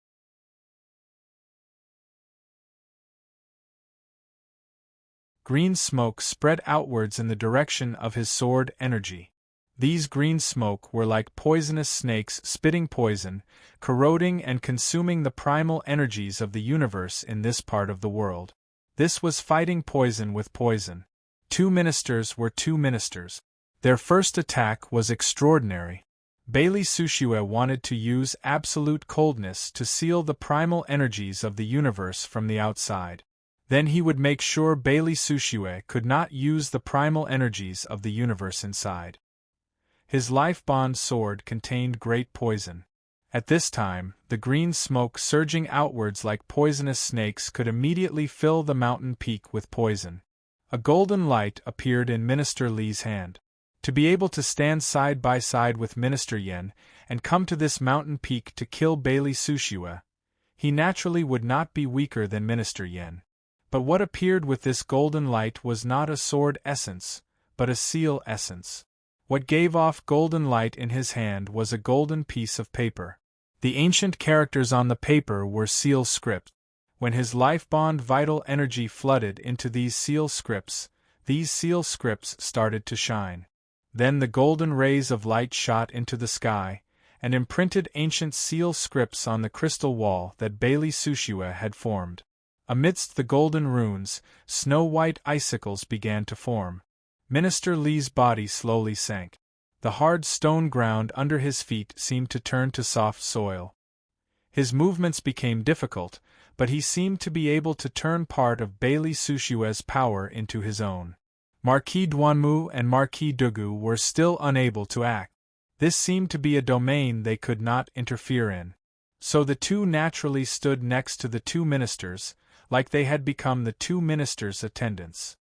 Green smoke spread outwards in the direction of his sword energy. These green smoke were like poisonous snakes spitting poison, corroding and consuming the primal energies of the universe in this part of the world. This was fighting poison with poison. Two ministers were two ministers. Their first attack was extraordinary. Bailey Sushue wanted to use absolute coldness to seal the primal energies of the universe from the outside. Then he would make sure Bailey Sushue could not use the primal energies of the universe inside. His life-bond sword contained great poison. At this time, the green smoke surging outwards like poisonous snakes could immediately fill the mountain peak with poison. A golden light appeared in Minister Li's hand. To be able to stand side by side with Minister Yen and come to this mountain peak to kill Bailey Sushue, he naturally would not be weaker than Minister Yen. But what appeared with this golden light was not a sword essence, but a seal essence. What gave off golden light in his hand was a golden piece of paper. The ancient characters on the paper were seal script. When his life-bond vital energy flooded into these seal scripts started to shine. Then the golden rays of light shot into the sky, and imprinted ancient seal scripts on the crystal wall that Bailey Sushue had formed. Amidst the golden runes, snow-white icicles began to form. Minister Li's body slowly sank. The hard stone ground under his feet seemed to turn to soft soil. His movements became difficult, but he seemed to be able to turn part of Bailey Sushue's power into his own. Marquis Duanmu and Marquis Dugu were still unable to act. This seemed to be a domain they could not interfere in. So the two naturally stood next to the two ministers, like they had become the two ministers' attendants.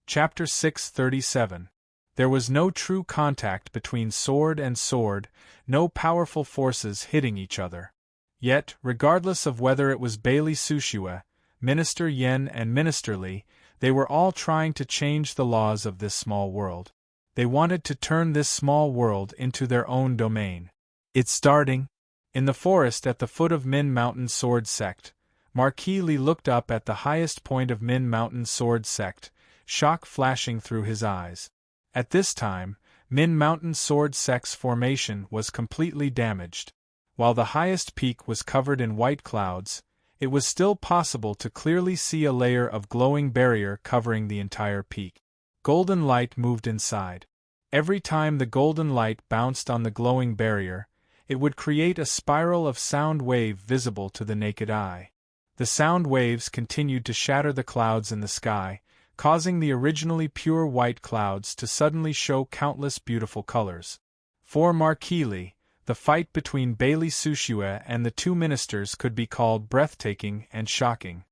Chapter 637. There was no true contact between sword and sword, no powerful forces hitting each other. Yet, regardless of whether it was Bailey Sushue, Minister Yen and Minister Li, they were all trying to change the laws of this small world. They wanted to turn this small world into their own domain. It's starting. In the forest at the foot of Min Mountain Sword Sect, Marquis Li looked up at the highest point of Min Mountain Sword Sect, shock flashing through his eyes. At this time, Min Mountain Sword Sect's formation was completely damaged. While the highest peak was covered in white clouds, it was still possible to clearly see a layer of glowing barrier covering the entire peak. Golden light moved inside. Every time the golden light bounced on the glowing barrier, it would create a spiral of sound wave visible to the naked eye. The sound waves continued to shatter the clouds in the sky, causing the originally pure white clouds to suddenly show countless beautiful colors. For Marquis Li, The fight between Bailey Sushue and the two ministers could be called breathtaking and shocking.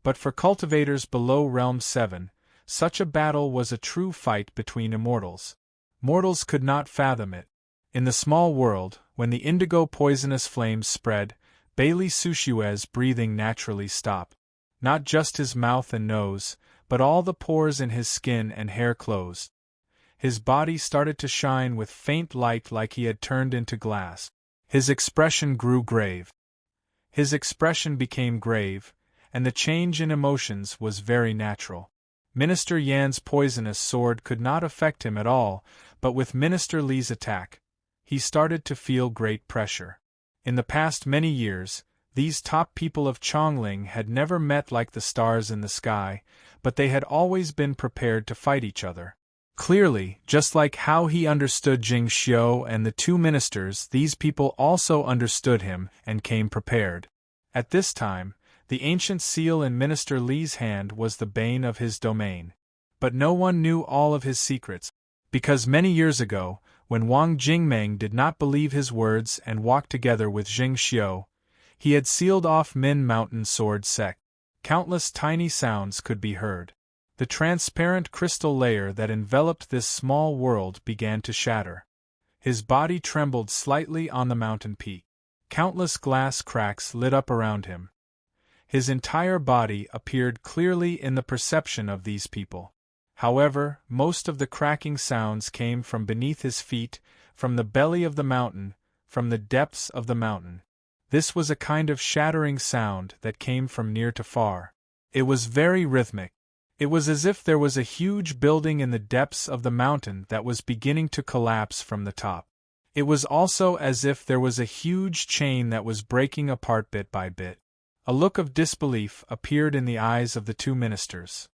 But for cultivators below Realm 7, such a battle was a true fight between immortals. Mortals could not fathom it. In the small world, when the indigo poisonous flames spread, Bailey Sushue's breathing naturally stopped. Not just his mouth and nose, but all the pores in his skin and hair closed. His body started to shine with faint light like he had turned into glass. His expression grew grave. His expression became grave, and the change in emotions was very natural. Minister Yan's poisonous sword could not affect him at all, but with Minister Li's attack, he started to feel great pressure. In the past many years, these top people of Chongling had never met like the stars in the sky, but they had always been prepared to fight each other. Clearly, just like how he understood Jing Xiu and the two ministers, these people also understood him and came prepared. At this time, the ancient seal in Minister Li's hand was the bane of his domain. But no one knew all of his secrets, because many years ago, when Wang Jingmeng did not believe his words and walked together with Jing Xiu, he had sealed off Min Mountain Sword Sect. Countless tiny sounds could be heard. The transparent crystal layer that enveloped this small world began to shatter. His body trembled slightly on the mountain peak. Countless glass cracks lit up around him. His entire body appeared clearly in the perception of these people. However, most of the cracking sounds came from beneath his feet, from the belly of the mountain, from the depths of the mountain. This was a kind of shattering sound that came from near to far. It was very rhythmic. It was as if there was a huge building in the depths of the mountain that was beginning to collapse from the top. It was also as if there was a huge chain that was breaking apart bit by bit. A look of disbelief appeared in the eyes of the two ministers.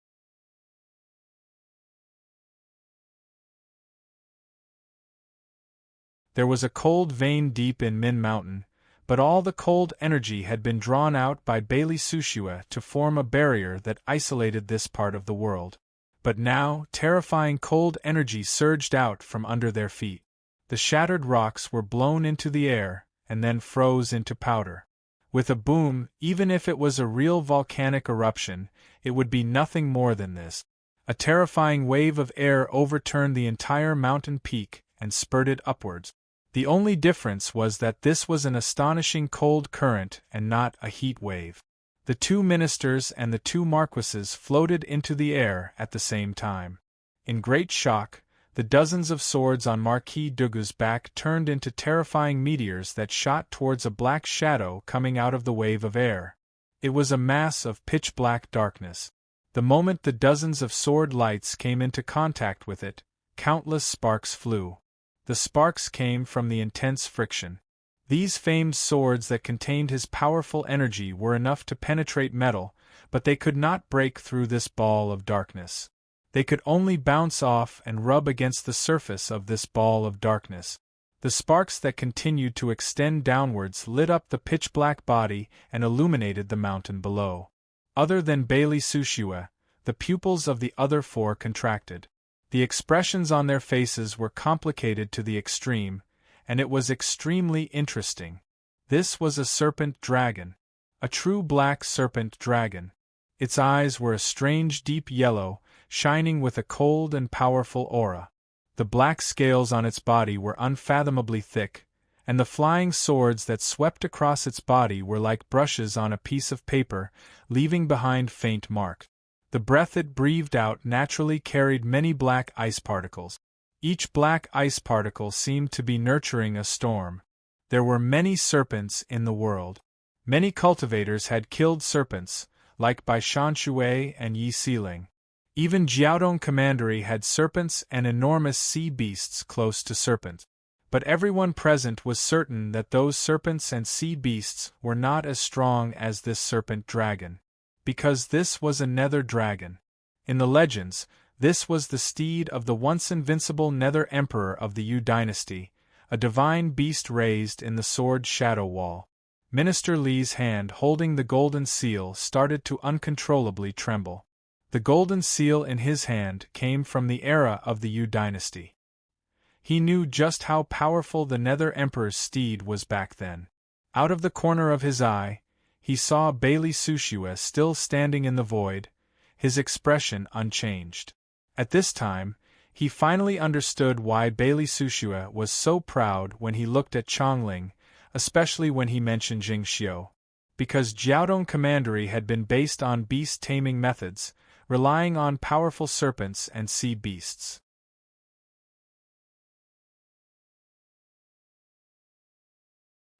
There was a cold vein deep in Min Mountain, but all the cold energy had been drawn out by Bailey Sushue to form a barrier that isolated this part of the world. But now, terrifying cold energy surged out from under their feet. The shattered rocks were blown into the air, and then froze into powder. With a boom, even if it was a real volcanic eruption, it would be nothing more than this. A terrifying wave of air overturned the entire mountain peak and spurted upwards. The only difference was that this was an astonishing cold current and not a heat wave. The two ministers and the two marquises floated into the air at the same time. In great shock, the dozens of swords on Marquis Dugu's back turned into terrifying meteors that shot towards a black shadow coming out of the wave of air. It was a mass of pitch-black darkness. The moment the dozens of sword lights came into contact with it, countless sparks flew. The sparks came from the intense friction. These famed swords that contained his powerful energy were enough to penetrate metal, but they could not break through this ball of darkness. They could only bounce off and rub against the surface of this ball of darkness. The sparks that continued to extend downwards lit up the pitch-black body and illuminated the mountain below. Other than Bailey Sushue, the pupils of the other four contracted. The expressions on their faces were complicated to the extreme, and it was extremely interesting. This was a serpent dragon. A true black serpent dragon. Its eyes were a strange deep yellow, shining with a cold and powerful aura. The black scales on its body were unfathomably thick, and the flying swords that swept across its body were like brushes on a piece of paper, leaving behind faint marks. The breath it breathed out naturally carried many black ice particles. Each black ice particle seemed to be nurturing a storm. There were many serpents in the world. Many cultivators had killed serpents, like Bai Shanshui and Yi Siling. Even Jiaodong Commandery had serpents and enormous sea beasts close to serpents. But everyone present was certain that those serpents and sea beasts were not as strong as this serpent dragon. Because this was a nether dragon. In the legends, this was the steed of the once invincible nether emperor of the Yu dynasty, a divine beast raised in the sword shadow wall. Minister Li's hand holding the golden seal started to uncontrollably tremble. The golden seal in his hand came from the era of the Yu dynasty. He knew just how powerful the Nether Emperor's steed was back then. Out of the corner of his eye, he saw Bailey Sushua still standing in the void, his expression unchanged. At this time, he finally understood why Bailey Sushua was so proud when he looked at Chongling, especially when he mentioned Jingxiu. Because Jiaodong Commandery had been based on beast-taming methods, relying on powerful serpents and sea beasts.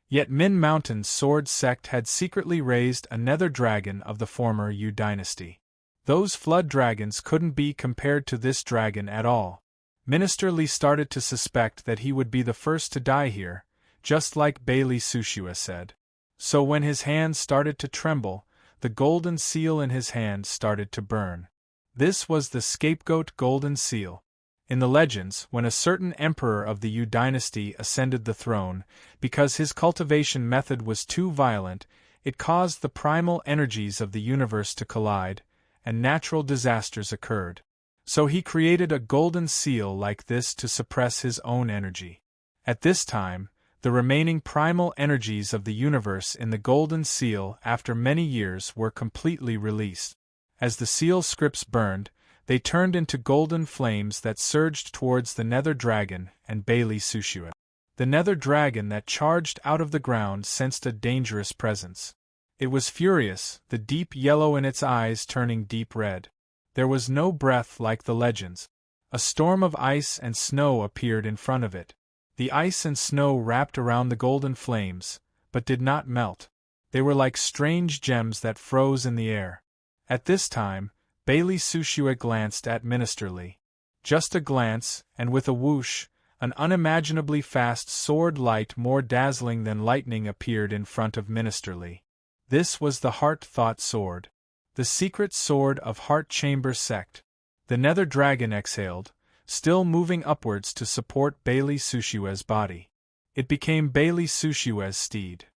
Yet Min Mountain's sword sect had secretly raised a nether dragon of the former Yu dynasty. Those flood dragons couldn't be compared to this dragon at all. Minister Li started to suspect that he would be the first to die here, just like Bailey Sushua said. So when his hands started to tremble, the golden seal in his hand started to burn. This was the scapegoat golden seal. In the legends, when a certain emperor of the Yu dynasty ascended the throne, because his cultivation method was too violent, it caused the primal energies of the universe to collide, and natural disasters occurred. So he created a golden seal like this to suppress his own energy. At this time, the remaining primal energies of the universe in the golden seal after many years were completely released. As the seal scripts burned, they turned into golden flames that surged towards the nether dragon and Bailey Sushua. The nether dragon that charged out of the ground sensed a dangerous presence. It was furious, the deep yellow in its eyes turning deep red. There was no breath like the legends. A storm of ice and snow appeared in front of it. The ice and snow wrapped around the golden flames, but did not melt. They were like strange gems that froze in the air. At this time, Bailey Sushua glanced at Minister Li. Just a glance, and with a whoosh, an unimaginably fast sword light more dazzling than lightning appeared in front of Minister Li. This was the Heart Thought Sword. The secret sword of Heart Chamber Sect. The nether dragon exhaled, still moving upwards to support Bailey Sushua's body. It became Bailey Sushua's steed.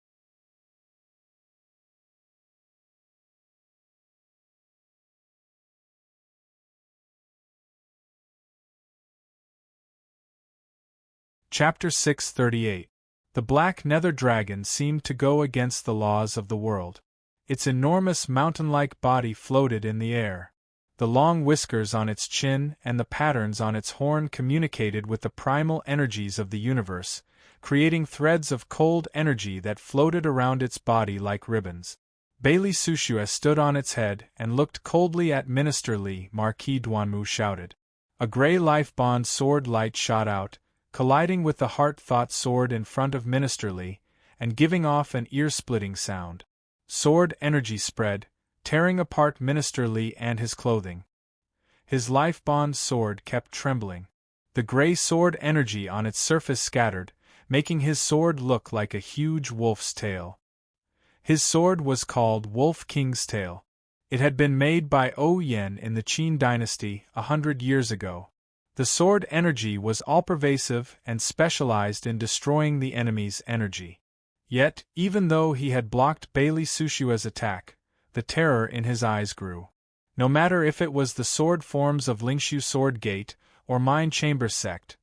Chapter 638. The black nether dragon seemed to go against the laws of the world. Its enormous mountain-like body floated in the air. The long whiskers on its chin and the patterns on its horn communicated with the primal energies of the universe, creating threads of cold energy that floated around its body like ribbons. Bailey Sushua stood on its head and looked coldly at Minister Li. Marquis Duanmu shouted. A grey life-bond sword light shot out, colliding with the heart-thought sword in front of Minister Li, and giving off an ear-splitting sound. Sword energy spread, tearing apart Minister Li and his clothing. His life-bond sword kept trembling. The grey sword energy on its surface scattered, making his sword look like a huge wolf's tail. His sword was called Wolf King's Tail. It had been made by Ou Yen in the Qin dynasty 100 years ago. The sword energy was all-pervasive and specialized in destroying the enemy's energy. Yet, even though he had blocked Bailey Sushua's attack, the terror in his eyes grew. No matter if it was the sword forms of Lingshu Sword Gate or Mind Chamber Sect,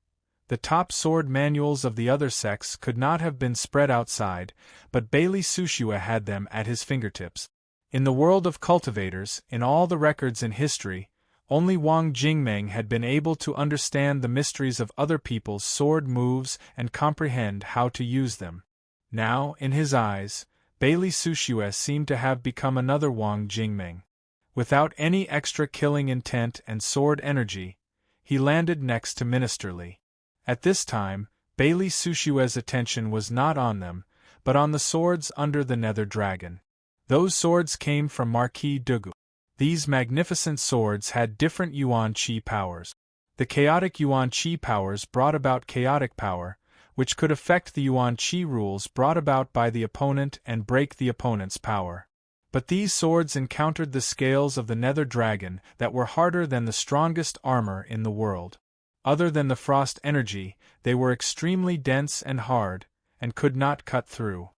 the top sword manuals of the other sects could not have been spread outside, but Bailey Sushua had them at his fingertips. In the world of cultivators, in all the records in history, only Wang Jingmeng had been able to understand the mysteries of other people's sword moves and comprehend how to use them. Now, in his eyes, Bailey Sushua seemed to have become another Wang Jingmeng. Without any extra killing intent and sword energy, he landed next to Minister Li. At this time, Bailey Sushua's attention was not on them, but on the swords under the nether dragon. Those swords came from Marquis Dugu. These magnificent swords had different Yuan Qi powers. The chaotic Yuan Qi powers brought about chaotic power, which could affect the Yuan Qi rules brought about by the opponent and break the opponent's power. But these swords encountered the scales of the nether dragon that were harder than the strongest armor in the world. Other than the frost energy, they were extremely dense and hard, and could not cut through.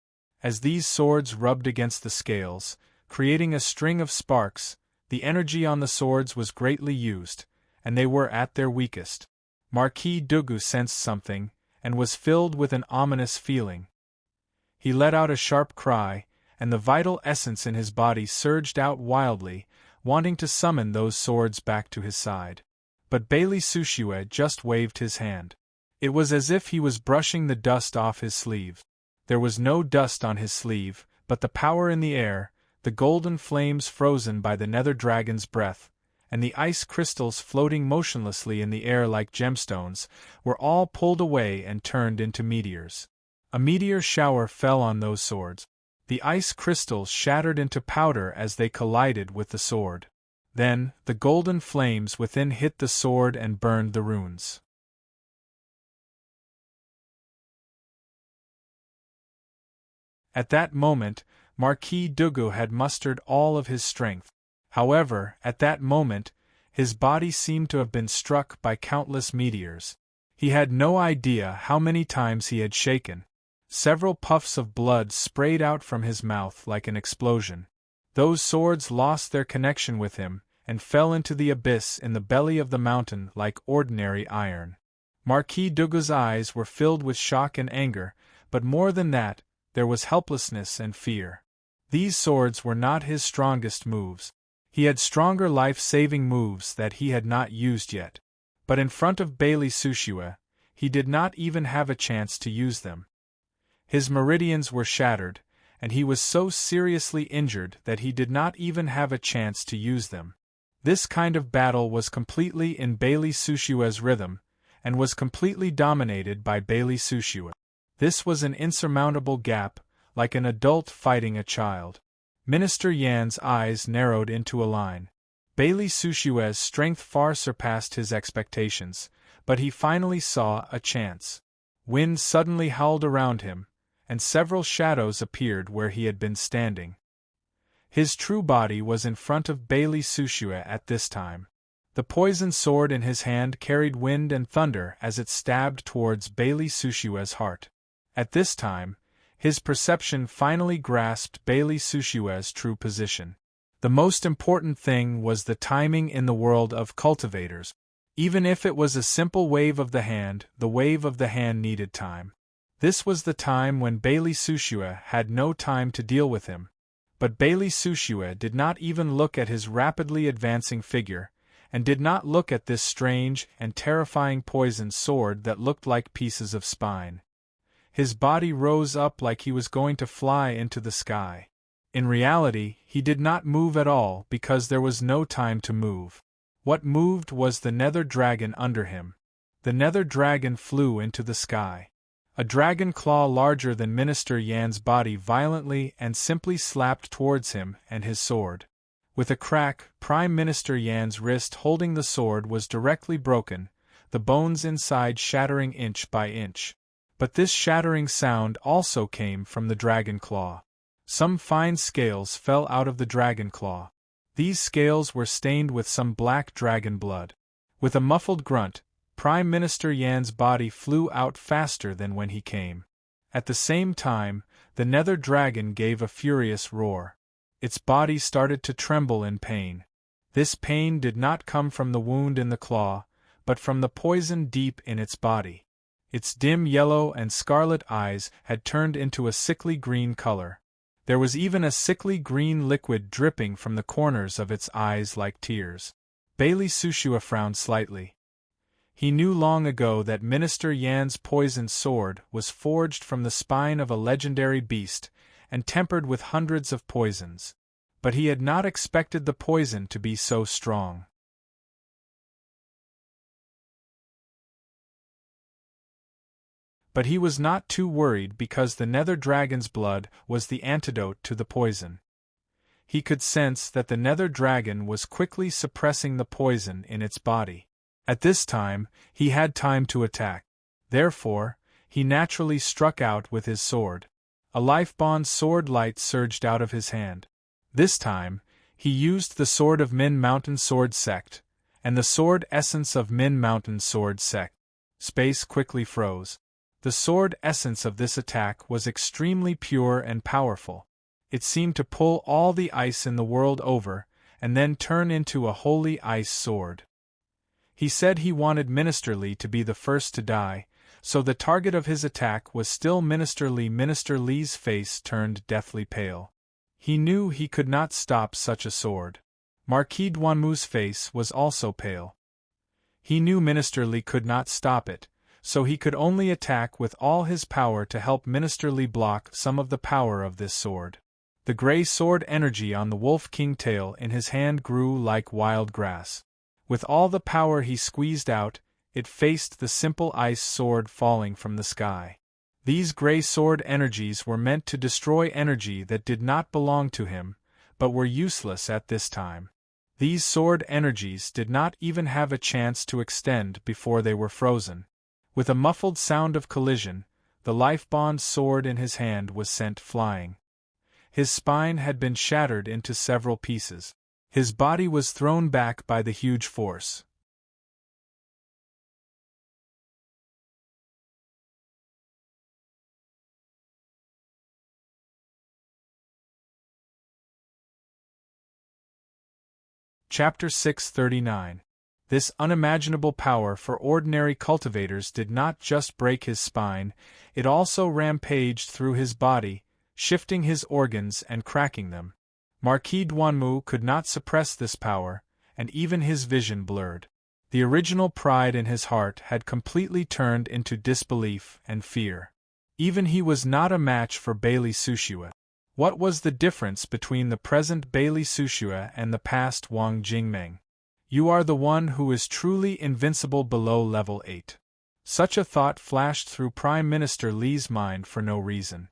As these swords rubbed against the scales, creating a string of sparks, the energy on the swords was greatly used, and they were at their weakest. Marquis Dugu sensed something, and was filled with an ominous feeling. He let out a sharp cry, and the vital essence in his body surged out wildly, wanting to summon those swords back to his side. But Bailey Sushue just waved his hand. It was as if he was brushing the dust off his sleeve. There was no dust on his sleeve, but the power in the air, the golden flames frozen by the nether dragon's breath, and the ice crystals floating motionlessly in the air like gemstones, were all pulled away and turned into meteors. A meteor shower fell on those swords. The ice crystals shattered into powder as they collided with the sword. Then, the golden flames within hit the sword and burned the runes. At that moment, Marquis Dugu had mustered all of his strength. However, at that moment, his body seemed to have been struck by countless meteors. He had no idea how many times he had shaken. Several puffs of blood sprayed out from his mouth like an explosion. Those swords lost their connection with him, and fell into the abyss in the belly of the mountain like ordinary iron. Marquis Dugu's eyes were filled with shock and anger, but more than that, there was helplessness and fear. These swords were not his strongest moves. He had stronger life-saving moves that he had not used yet. But in front of Bailey Sushue, he did not even have a chance to use them. His meridians were shattered, and he was so seriously injured that he did not even have a chance to use them. This kind of battle was completely in Bailey Sushue's rhythm, and was completely dominated by Bailey Sushue. This was an insurmountable gap, like an adult fighting a child. Minister Yan's eyes narrowed into a line. Bailey Sushue's strength far surpassed his expectations, but he finally saw a chance. Wind suddenly howled around him, and several shadows appeared where he had been standing. His true body was in front of Bailey Sushue at this time. The poisoned sword in his hand carried wind and thunder as it stabbed towards Bailey Sushue's heart. At this time, his perception finally grasped Bailey Sushue's true position. The most important thing was the timing in the world of cultivators. Even if it was a simple wave of the hand, the wave of the hand needed time. This was the time when Bailey Sushue had no time to deal with him. But Bailey Sushue did not even look at his rapidly advancing figure, and did not look at this strange and terrifying poisoned sword that looked like pieces of spine. His body rose up like he was going to fly into the sky. In reality, he did not move at all because there was no time to move. What moved was the nether dragon under him. The nether dragon flew into the sky. A dragon claw larger than Minister Yan's body violently and simply slapped towards him and his sword. With a crack, Prime Minister Yan's wrist holding the sword was directly broken, the bones inside shattering inch by inch. But this shattering sound also came from the dragon claw. Some fine scales fell out of the dragon claw. These scales were stained with some black dragon blood. With a muffled grunt, Prime Minister Yan's body flew out faster than when he came. At the same time, the nether dragon gave a furious roar. Its body started to tremble in pain. This pain did not come from the wound in the claw, but from the poison deep in its body. Its dim yellow and scarlet eyes had turned into a sickly green color. There was even a sickly green liquid dripping from the corners of its eyes like tears. Bailey Sushue frowned slightly. He knew long ago that Minister Yan's poisoned sword was forged from the spine of a legendary beast, and tempered with hundreds of poisons. But he had not expected the poison to be so strong. But he was not too worried because the nether dragon's blood was the antidote to the poison. He could sense that the nether dragon was quickly suppressing the poison in its body. At this time, he had time to attack. Therefore, he naturally struck out with his sword. A life-bond sword light surged out of his hand. This time, he used the sword of Min Mountain Sword Sect, and the sword essence of Min Mountain Sword Sect. Space quickly froze. The sword essence of this attack was extremely pure and powerful. It seemed to pull all the ice in the world over, and then turn into a holy ice sword. He said he wanted Minister Li to be the first to die, so the target of his attack was still Minister Li. Minister Li's face turned deathly pale. He knew he could not stop such a sword. Marquis Duanmu's face was also pale. He knew Minister Li could not stop it, so he could only attack with all his power to help Minister Li block some of the power of this sword. The gray sword energy on the Wolf King tail in his hand grew like wild grass. With all the power he squeezed out, it faced the simple ice sword falling from the sky. These gray sword energies were meant to destroy energy that did not belong to him, but were useless at this time. These sword energies did not even have a chance to extend before they were frozen. With a muffled sound of collision, the life-bond sword in his hand was sent flying. His spine had been shattered into several pieces. His body was thrown back by the huge force. Chapter 639. This unimaginable power for ordinary cultivators did not just break his spine, it also rampaged through his body, shifting his organs and cracking them. Marquis Duanmu could not suppress this power, and even his vision blurred. The original pride in his heart had completely turned into disbelief and fear. Even he was not a match for Bailey Sushue. What was the difference between the present Bailey Sushue and the past Wang Jingmeng? You are the one who is truly invincible below level 8. Such a thought flashed through Prime Minister Li's mind for no reason.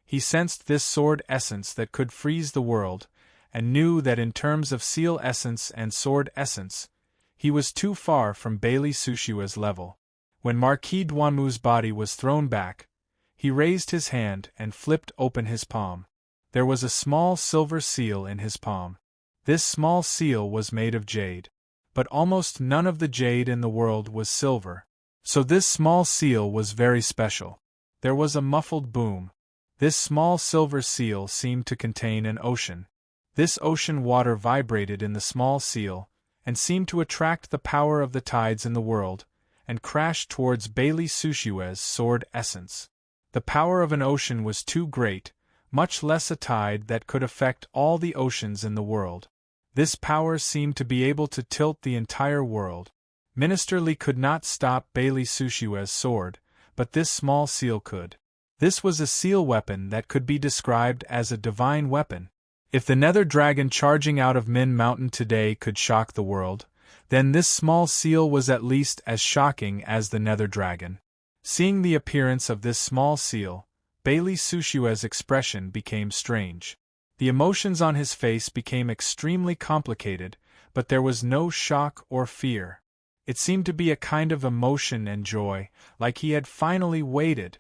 He sensed this sword essence that could freeze the world, and knew that in terms of seal essence and sword essence, he was too far from Bailey Sushue's level. When Marquis Duanmu's body was thrown back, he raised his hand and flipped open his palm. There was a small silver seal in his palm. This small seal was made of jade. But almost none of the jade in the world was silver. So this small seal was very special. There was a muffled boom. This small silver seal seemed to contain an ocean. This ocean water vibrated in the small seal, and seemed to attract the power of the tides in the world, and crashed towards Bailey Sushue's sword essence. The power of an ocean was too great, much less a tide that could affect all the oceans in the world. This power seemed to be able to tilt the entire world. Minister Li could not stop Bailey Sushue's sword, but this small seal could. This was a seal weapon that could be described as a divine weapon. If the Nether Dragon charging out of Min Mountain today could shock the world, then this small seal was at least as shocking as the Nether Dragon. Seeing the appearance of this small seal, Bailey Sushue's expression became strange. The emotions on his face became extremely complicated, but there was no shock or fear. It seemed to be a kind of emotion and joy, like he had finally waited.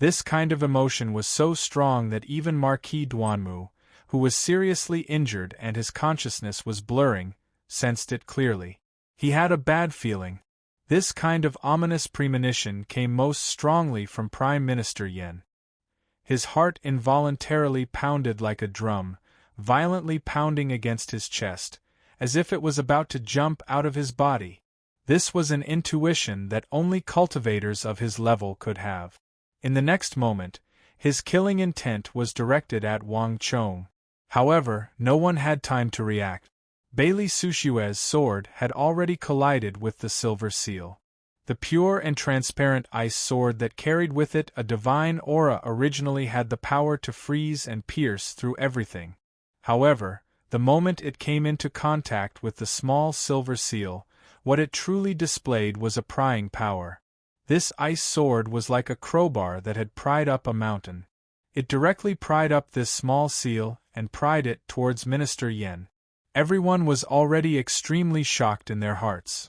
This kind of emotion was so strong that even Marquis Duanmu, who was seriously injured and his consciousness was blurring, sensed it clearly. He had a bad feeling. This kind of ominous premonition came most strongly from Prime Minister Yen. His heart involuntarily pounded like a drum, violently pounding against his chest, as if it was about to jump out of his body. This was an intuition that only cultivators of his level could have. In the next moment, his killing intent was directed at Wang Chong. However, no one had time to react. Bailey Sushue's sword had already collided with the silver seal. The pure and transparent ice sword that carried with it a divine aura originally had the power to freeze and pierce through everything. However, the moment it came into contact with the small silver seal, what it truly displayed was a prying power. This ice sword was like a crowbar that had pried up a mountain. It directly pried up this small seal and pried it towards Minister Yen. Everyone was already extremely shocked in their hearts.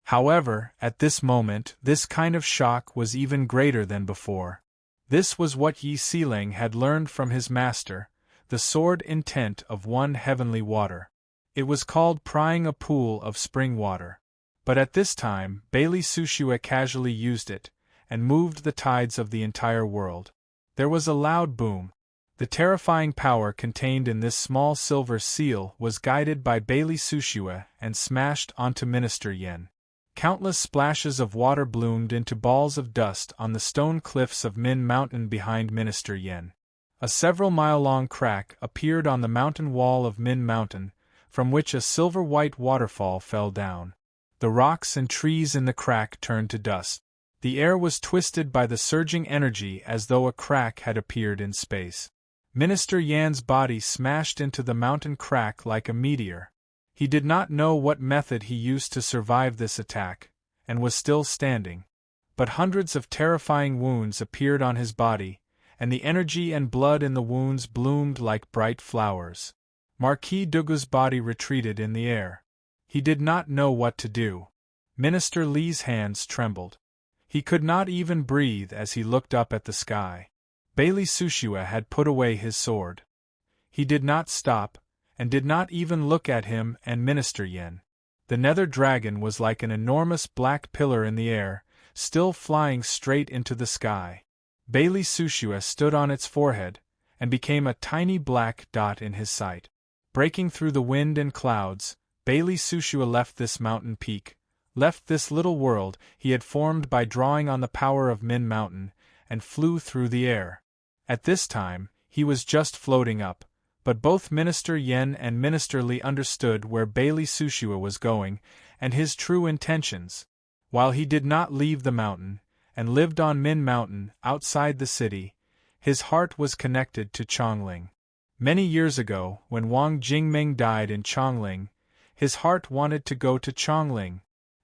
However, at this moment, this kind of shock was even greater than before. This was what Yi Xiling had learned from his master, the sword intent of one heavenly water. It was called prying a pool of spring water. But at this time, Bailey Sushue casually used it, and moved the tides of the entire world. There was a loud boom. The terrifying power contained in this small silver seal was guided by Bailey Sushua and smashed onto Minister Yen. Countless splashes of water bloomed into balls of dust on the stone cliffs of Min Mountain behind Minister Yen. A several-mile-long crack appeared on the mountain wall of Min Mountain, from which a silver-white waterfall fell down. The rocks and trees in the crack turned to dust. The air was twisted by the surging energy as though a crack had appeared in space. Minister Yan's body smashed into the mountain crack like a meteor. He did not know what method he used to survive this attack, and was still standing. But hundreds of terrifying wounds appeared on his body, and the energy and blood in the wounds bloomed like bright flowers. Marquis Dugu's body retreated in the air. He did not know what to do. Minister Li's hands trembled. He could not even breathe as he looked up at the sky. Bailey Sushua had put away his sword. He did not stop, and did not even look at him and Minister Yen. The nether dragon was like an enormous black pillar in the air, still flying straight into the sky. Bailey Sushua stood on its forehead, and became a tiny black dot in his sight. Breaking through the wind and clouds, Bailey Sushua left this mountain peak, left this little world he had formed by drawing on the power of Min Mountain, and flew through the air. At this time, he was just floating up, but both Minister Yen and Minister Li understood where Bailey Sushua was going, and his true intentions. While he did not leave the mountain, and lived on Min Mountain outside the city, his heart was connected to Chongling. Many years ago, when Wang Jingming died in Chongling, his heart wanted to go to Chongling.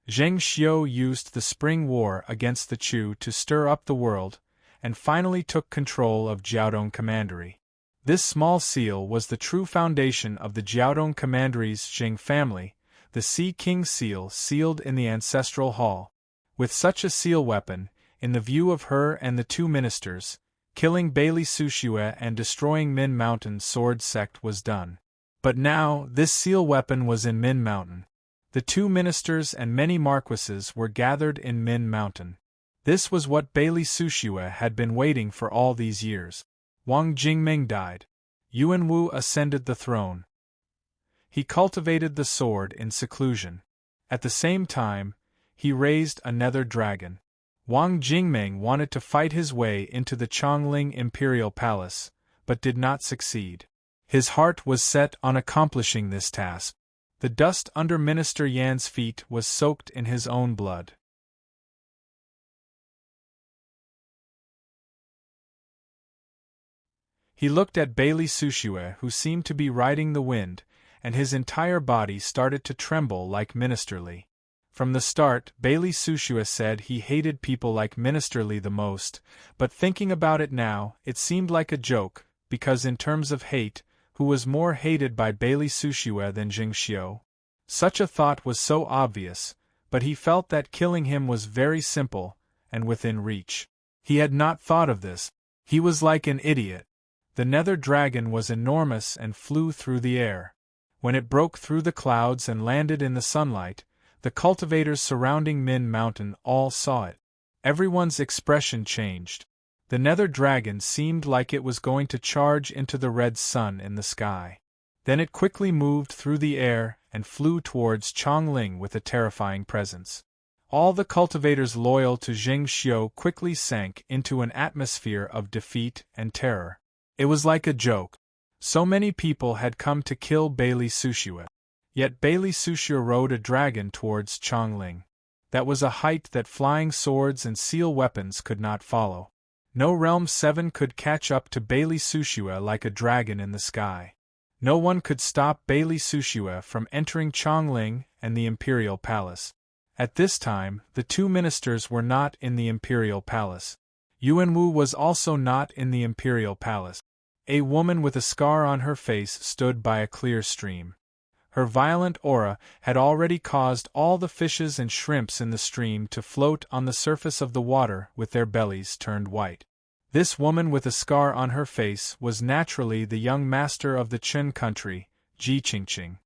Zheng Xiu used the Spring War against the Chu to stir up the world, and finally took control of Jiaodong Commandery. This small seal was the true foundation of the Jiaodong Commandery's Jing family, the Sea King seal sealed in the ancestral hall. With such a seal weapon, in the view of her and the two ministers, killing Bailey Sushua and destroying Min Mountain sword sect was done. But now, this seal weapon was in Min Mountain. The two ministers and many marquises were gathered in Min Mountain. This was what Bailey Sushua had been waiting for all these years. Wang Jingming died. Yuan Wu ascended the throne. He cultivated the sword in seclusion. At the same time, he raised a nether dragon. Wang Jingming wanted to fight his way into the Chongling Imperial Palace, but did not succeed. His heart was set on accomplishing this task. The dust under Minister Yan's feet was soaked in his own blood. He looked at Bailey Sushua, who seemed to be riding the wind, and his entire body started to tremble like Minister Li. From the start, Bailey Sushua said he hated people like Minister Li the most, but thinking about it now, it seemed like a joke, because in terms of hate, who was more hated by Bailey Sushua than Zheng Xiu? Such a thought was so obvious, but he felt that killing him was very simple, and within reach. He had not thought of this. He was like an idiot. The nether dragon was enormous and flew through the air. When it broke through the clouds and landed in the sunlight, the cultivators surrounding Min Mountain all saw it. Everyone's expression changed. The nether dragon seemed like it was going to charge into the red sun in the sky. Then it quickly moved through the air and flew towards Chongling with a terrifying presence. All the cultivators loyal to Zheng Xiu quickly sank into an atmosphere of defeat and terror. It was like a joke. So many people had come to kill Bailey Sushua. Yet Bailey Sushua rode a dragon towards Chongling. That was a height that flying swords and seal weapons could not follow. No Realm 7 could catch up to Bailey Sushua like a dragon in the sky. No one could stop Bailey Sushua from entering Chongling and the Imperial Palace. At this time, the two ministers were not in the Imperial Palace. Yuan Wu was also not in the Imperial Palace. A woman with a scar on her face stood by a clear stream. Her violent aura had already caused all the fishes and shrimps in the stream to float on the surface of the water with their bellies turned white. This woman with a scar on her face was naturally the young master of the Chen country, Ji Qingqing.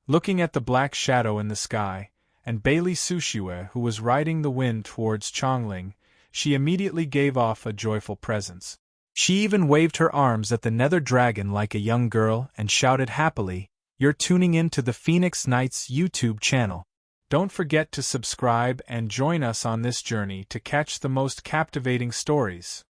Looking at the black shadow in the sky, and Bailey Sushua who was riding the wind towards Chongling, she immediately gave off a joyful presence. She even waved her arms at the nether dragon like a young girl and shouted happily, "You're tuning in to the Phoenix Knights YouTube channel. Don't forget to subscribe and join us on this journey to catch the most captivating stories."